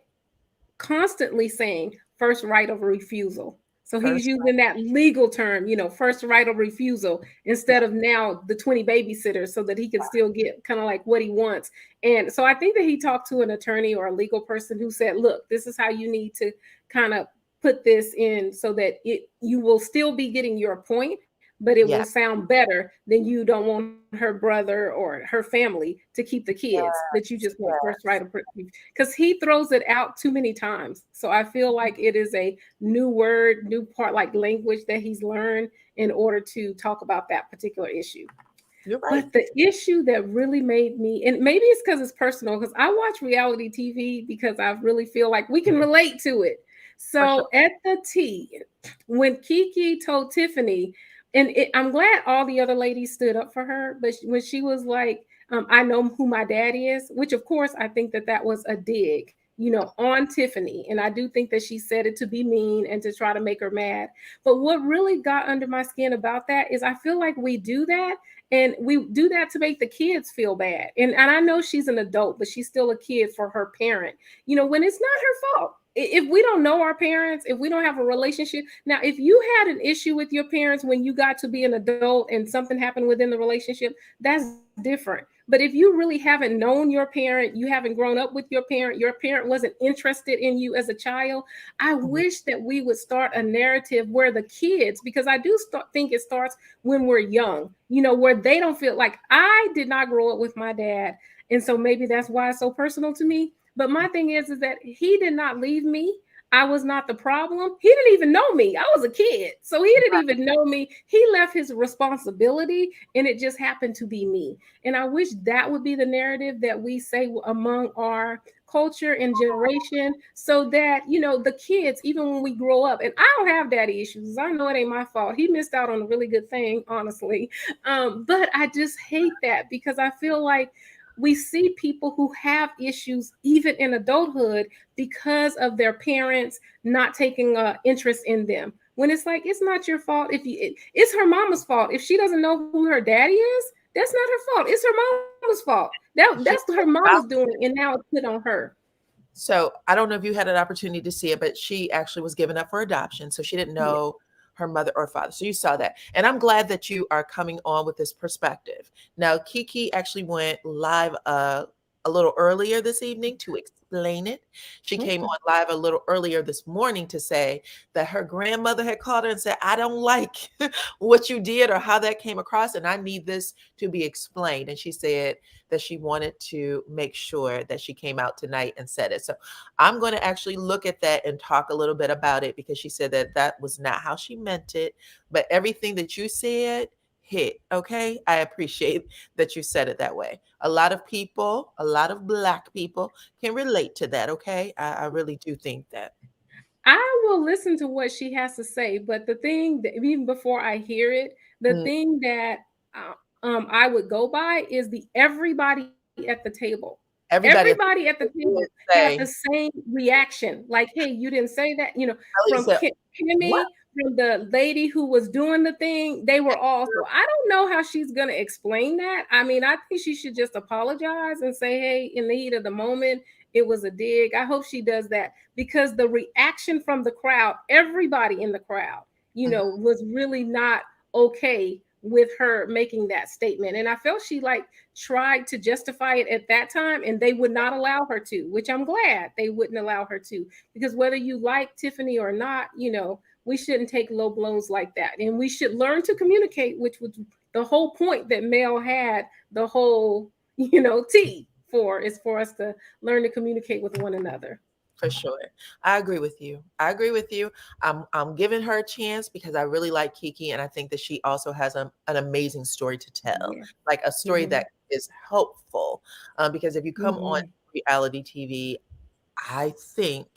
constantly saying first right of refusal. So he's using that legal term, first right of refusal instead of now the 20 babysitters, so that he can still get kind of like what he wants. And so I think that he talked to an attorney or a legal person who said, look, this is how you need to kind of put this in so that you will still be getting your point, but it will sound better than you don't want her brother or her family to keep the kids, that you just want first right of, because he throws it out too many times. So I feel like it is a new word, new part, like language that he's learned in order to talk about that particular issue. You're right. But the issue that really made me, and maybe it's because it's personal, because I watch reality TV because I really feel like we can relate to it. So at the tea, when Kiki told Tiffany, and I'm glad all the other ladies stood up for her, but when she was like, I know who my daddy is, which of course I think that was a dig, on Tiffany. And I do think that she said it to be mean and to try to make her mad. But what really got under my skin about that is I feel like we do that, and we do that to make the kids feel bad. And I know she's an adult, but she's still a kid for her parent, when it's not her fault. If we don't know our parents, if we don't have a relationship. Now, if you had an issue with your parents when you got to be an adult and something happened within the relationship, that's different. But if you really haven't known your parent, you haven't grown up with your parent wasn't interested in you as a child, I wish that we would start a narrative where the kids, because I do think it starts when we're young, where they don't feel like, I did not grow up with my dad. And so maybe that's why it's so personal to me. But my thing is that he did not leave me. I was not the problem. He didn't even know me. I was a kid. So he didn't even know me. He left his responsibility, and it just happened to be me. And I wish that would be the narrative that we say among our culture and generation, so that, the kids, even when we grow up, and I don't have daddy issues. I know it ain't my fault. He missed out on a really good thing, honestly. But I just hate that, because I feel like we see people who have issues even in adulthood because of their parents not taking interest in them. When it's like, it's not your fault. It's her mama's fault. If she doesn't know who her daddy is, that's not her fault. It's her mama's fault. That's what her mama's doing, and now it's put on her. So I don't know if you had an opportunity to see it, but she actually was given up for adoption. So she didn't know her mother or father. So you saw that. And I'm glad that you are coming on with this perspective. Now, Kiki actually went live a little earlier this evening to explain it. She came on live a little earlier this morning to say that her grandmother had called her and said, I don't like what you did or how that came across, and I need this to be explained. And she said that she wanted to make sure that she came out tonight and said it. So I'm going to actually look at that and talk a little bit about it, because she said that was not how she meant it. But everything that you said hit. Okay. I appreciate that you said it that way. A lot of people, a lot of Black people can relate to that. Okay. I really do think that. I will listen to what she has to say, but the thing that even before I hear it, the thing that I would go by is the everybody at the table. Everybody at the table had the same reaction. Like, hey, you didn't say that, from Kimmy, from the lady who was doing the thing, they were all. So I don't know how she's going to explain that. I mean, I think she should just apologize and say, hey, in the heat of the moment, it was a dig. I hope she does that, because the reaction from the crowd, everybody in the crowd, was really not okay with her making that statement. And I felt she like tried to justify it at that time, and they would not allow her to, which I'm glad they wouldn't allow her to, because whether you like Tiffany or not, you know, we shouldn't take low blows like that. And we should learn to communicate, which was the whole point that Mel had the whole, you know, tea for, is for us to learn to communicate with one another. For sure. I agree with you. I'm giving her a chance because I really like Kiki, and I think that she also has an amazing story to tell, like a story that is helpful. Because if you come on reality TV, I think,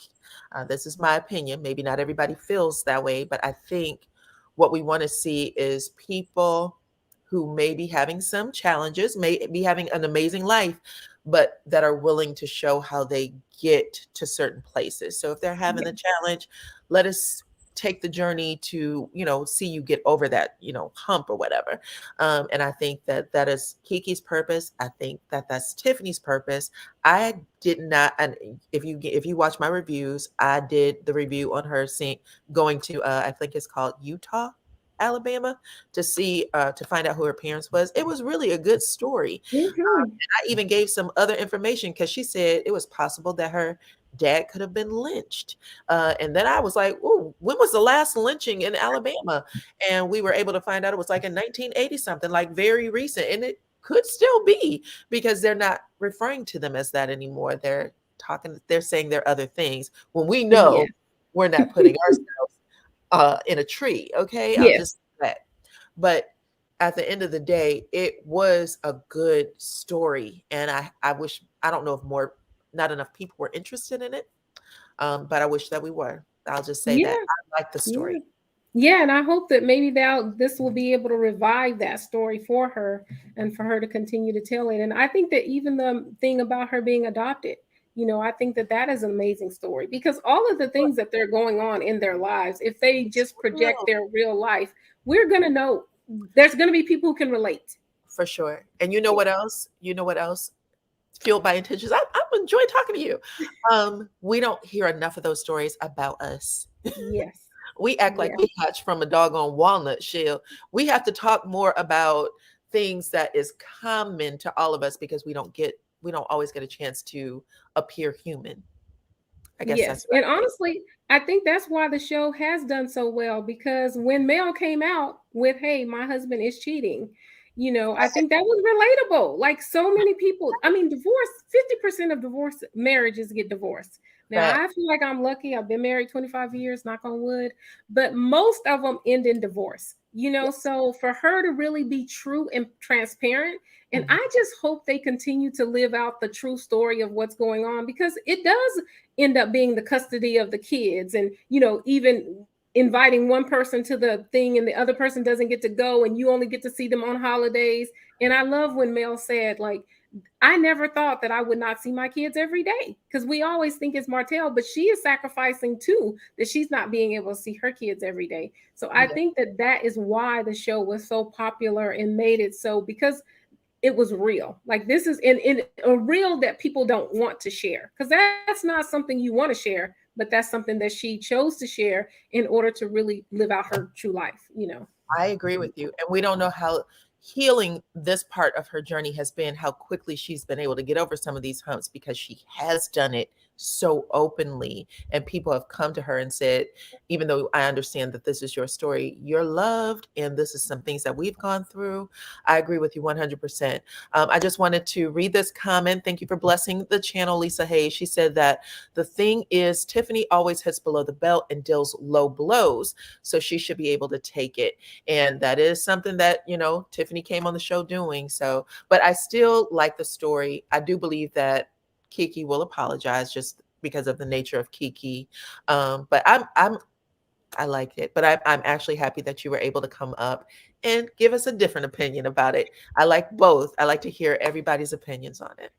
this is my opinion, maybe not everybody feels that way, but I think what we want to see is people who may be having some challenges, may be having an amazing life, but that are willing to show how they get to certain places. So if they're having a challenge, let us take the journey to, you know, see you get over that, you know, hump or whatever. And I think that that is Kiki's purpose. I think that that's Tiffany's purpose. I did not, and if you watch my reviews, I did the review on her going to, I think it's called Utah, Alabama, to see to find out who her parents was. It was really a good story. And I even gave some other information because she said it was possible that her dad could have been lynched. And then I was like, "Oh, when was the last lynching in Alabama?" And we were able to find out it was like in 1980 something, like very recent. And it could still be, because they're not referring to them as that anymore. They're saying they're other things when we know we're not putting ourselves in a tree. Okay. I'll just say that. But at the end of the day, it was a good story. And I wish, I don't know if not enough people were interested in it. But I wish that we were. I'll just say that I like the story. Yeah, and I hope that maybe this will be able to revive that story for her and for her to continue to tell it. And I think that even the thing about her being adopted, you know, I think that that is an amazing story, because all of the things that they're going on in their lives, if they just project their real life, we're going to know there's going to be people who can relate. For sure. And you know what else? Fueled by intentions. I'm enjoying talking to you. We don't hear enough of those stories about us. Yes. We act like we hatched from a doggone walnut shell. We have to talk more about things that is common to all of us, because we don't always get a chance to appear human. I guess that's right. And honestly, I think that's why the show has done so well, because when Mel came out with, "Hey, my husband is cheating," you know, I think that was relatable. Like, so many people, I mean, 50% of divorce marriages get divorced. Now, I feel like I'm lucky. I've been married 25 years, knock on wood, but most of them end in divorce, you know? So for her to really be true and transparent, and I just hope they continue to live out the true story of what's going on, because it does end up being the custody of the kids, and, you know, even inviting one person to the thing and the other person doesn't get to go, and you only get to see them on holidays. And I love when Mel said, like, "I never thought that I would not see my kids every day," because we always think it's Martell, but she is sacrificing too, that she's not being able to see her kids every day. So I think that is why the show was so popular and made it so, because it was real. Like, this is in a real that people don't want to share, because that's not something you want to share, but that's something that she chose to share in order to really live out her true life, you know. I agree with you. And we don't know how healing this part of her journey has been, how quickly she's been able to get over some of these humps, because she has done it so openly, and people have come to her and said, even though I understand that this is your story, you're loved, and this is some things that we've gone through. I agree with you 100%. I just wanted to read this comment. Thank you for blessing the channel, Lisa Hayes. She said that the thing is, Tiffany always hits below the belt and deals low blows, so she should be able to take it. And that is something that, you know, Tiffany came on the show doing. So, but I still like the story. I do believe that Kiki will apologize, just because of the nature of Kiki. But I liked it. But I'm actually happy that you were able to come up and give us a different opinion about it. I like both. I like to hear everybody's opinions on it.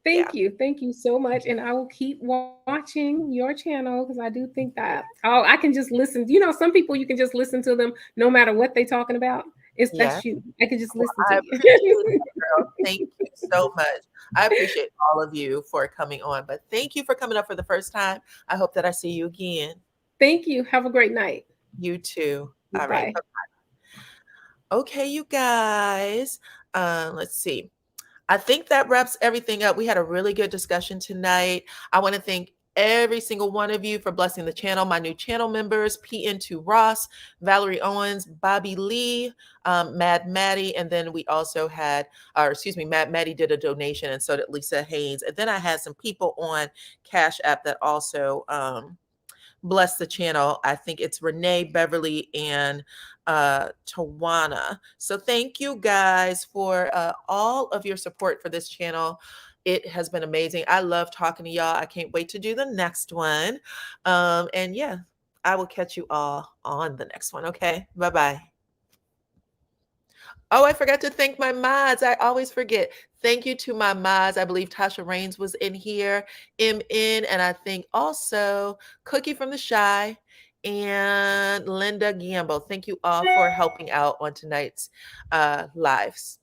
Thank you. Thank you so much. And I will keep watching your channel, because I do think that I can just listen. You know, some people, you can just listen to them no matter what they're talking about. That's you. I can just listen to you. Girl. Thank you so much. I appreciate all of you for coming on, but thank you for coming up for the first time. I hope that I see you again. Thank you. Have a great night. You too. Bye. All right. Bye-bye. Okay, you guys. Let's see. I think that wraps everything up. We had a really good discussion tonight. I want to thank every single one of you for blessing the channel. My new channel members, PN2 Ross, Valerie Owens, Bobby Lee, Mad Maddie, and then we also had, Mad Maddie did a donation, and so did Lisa Haynes. And then I had some people on Cash App that also bless the channel. I think it's Renee, Beverly, and Tawana. So thank you guys for all of your support for this channel. It has been amazing. I love talking to y'all. I can't wait to do the next one. And yeah, I will catch you all on the next one. Okay, bye-bye. Oh, I forgot to thank my mods. I always forget. Thank you to my mods. I believe Tasha Rains was in here, MN, and I think also Cookie from the Shy and Linda Gamble. Thank you all for helping out on tonight's lives.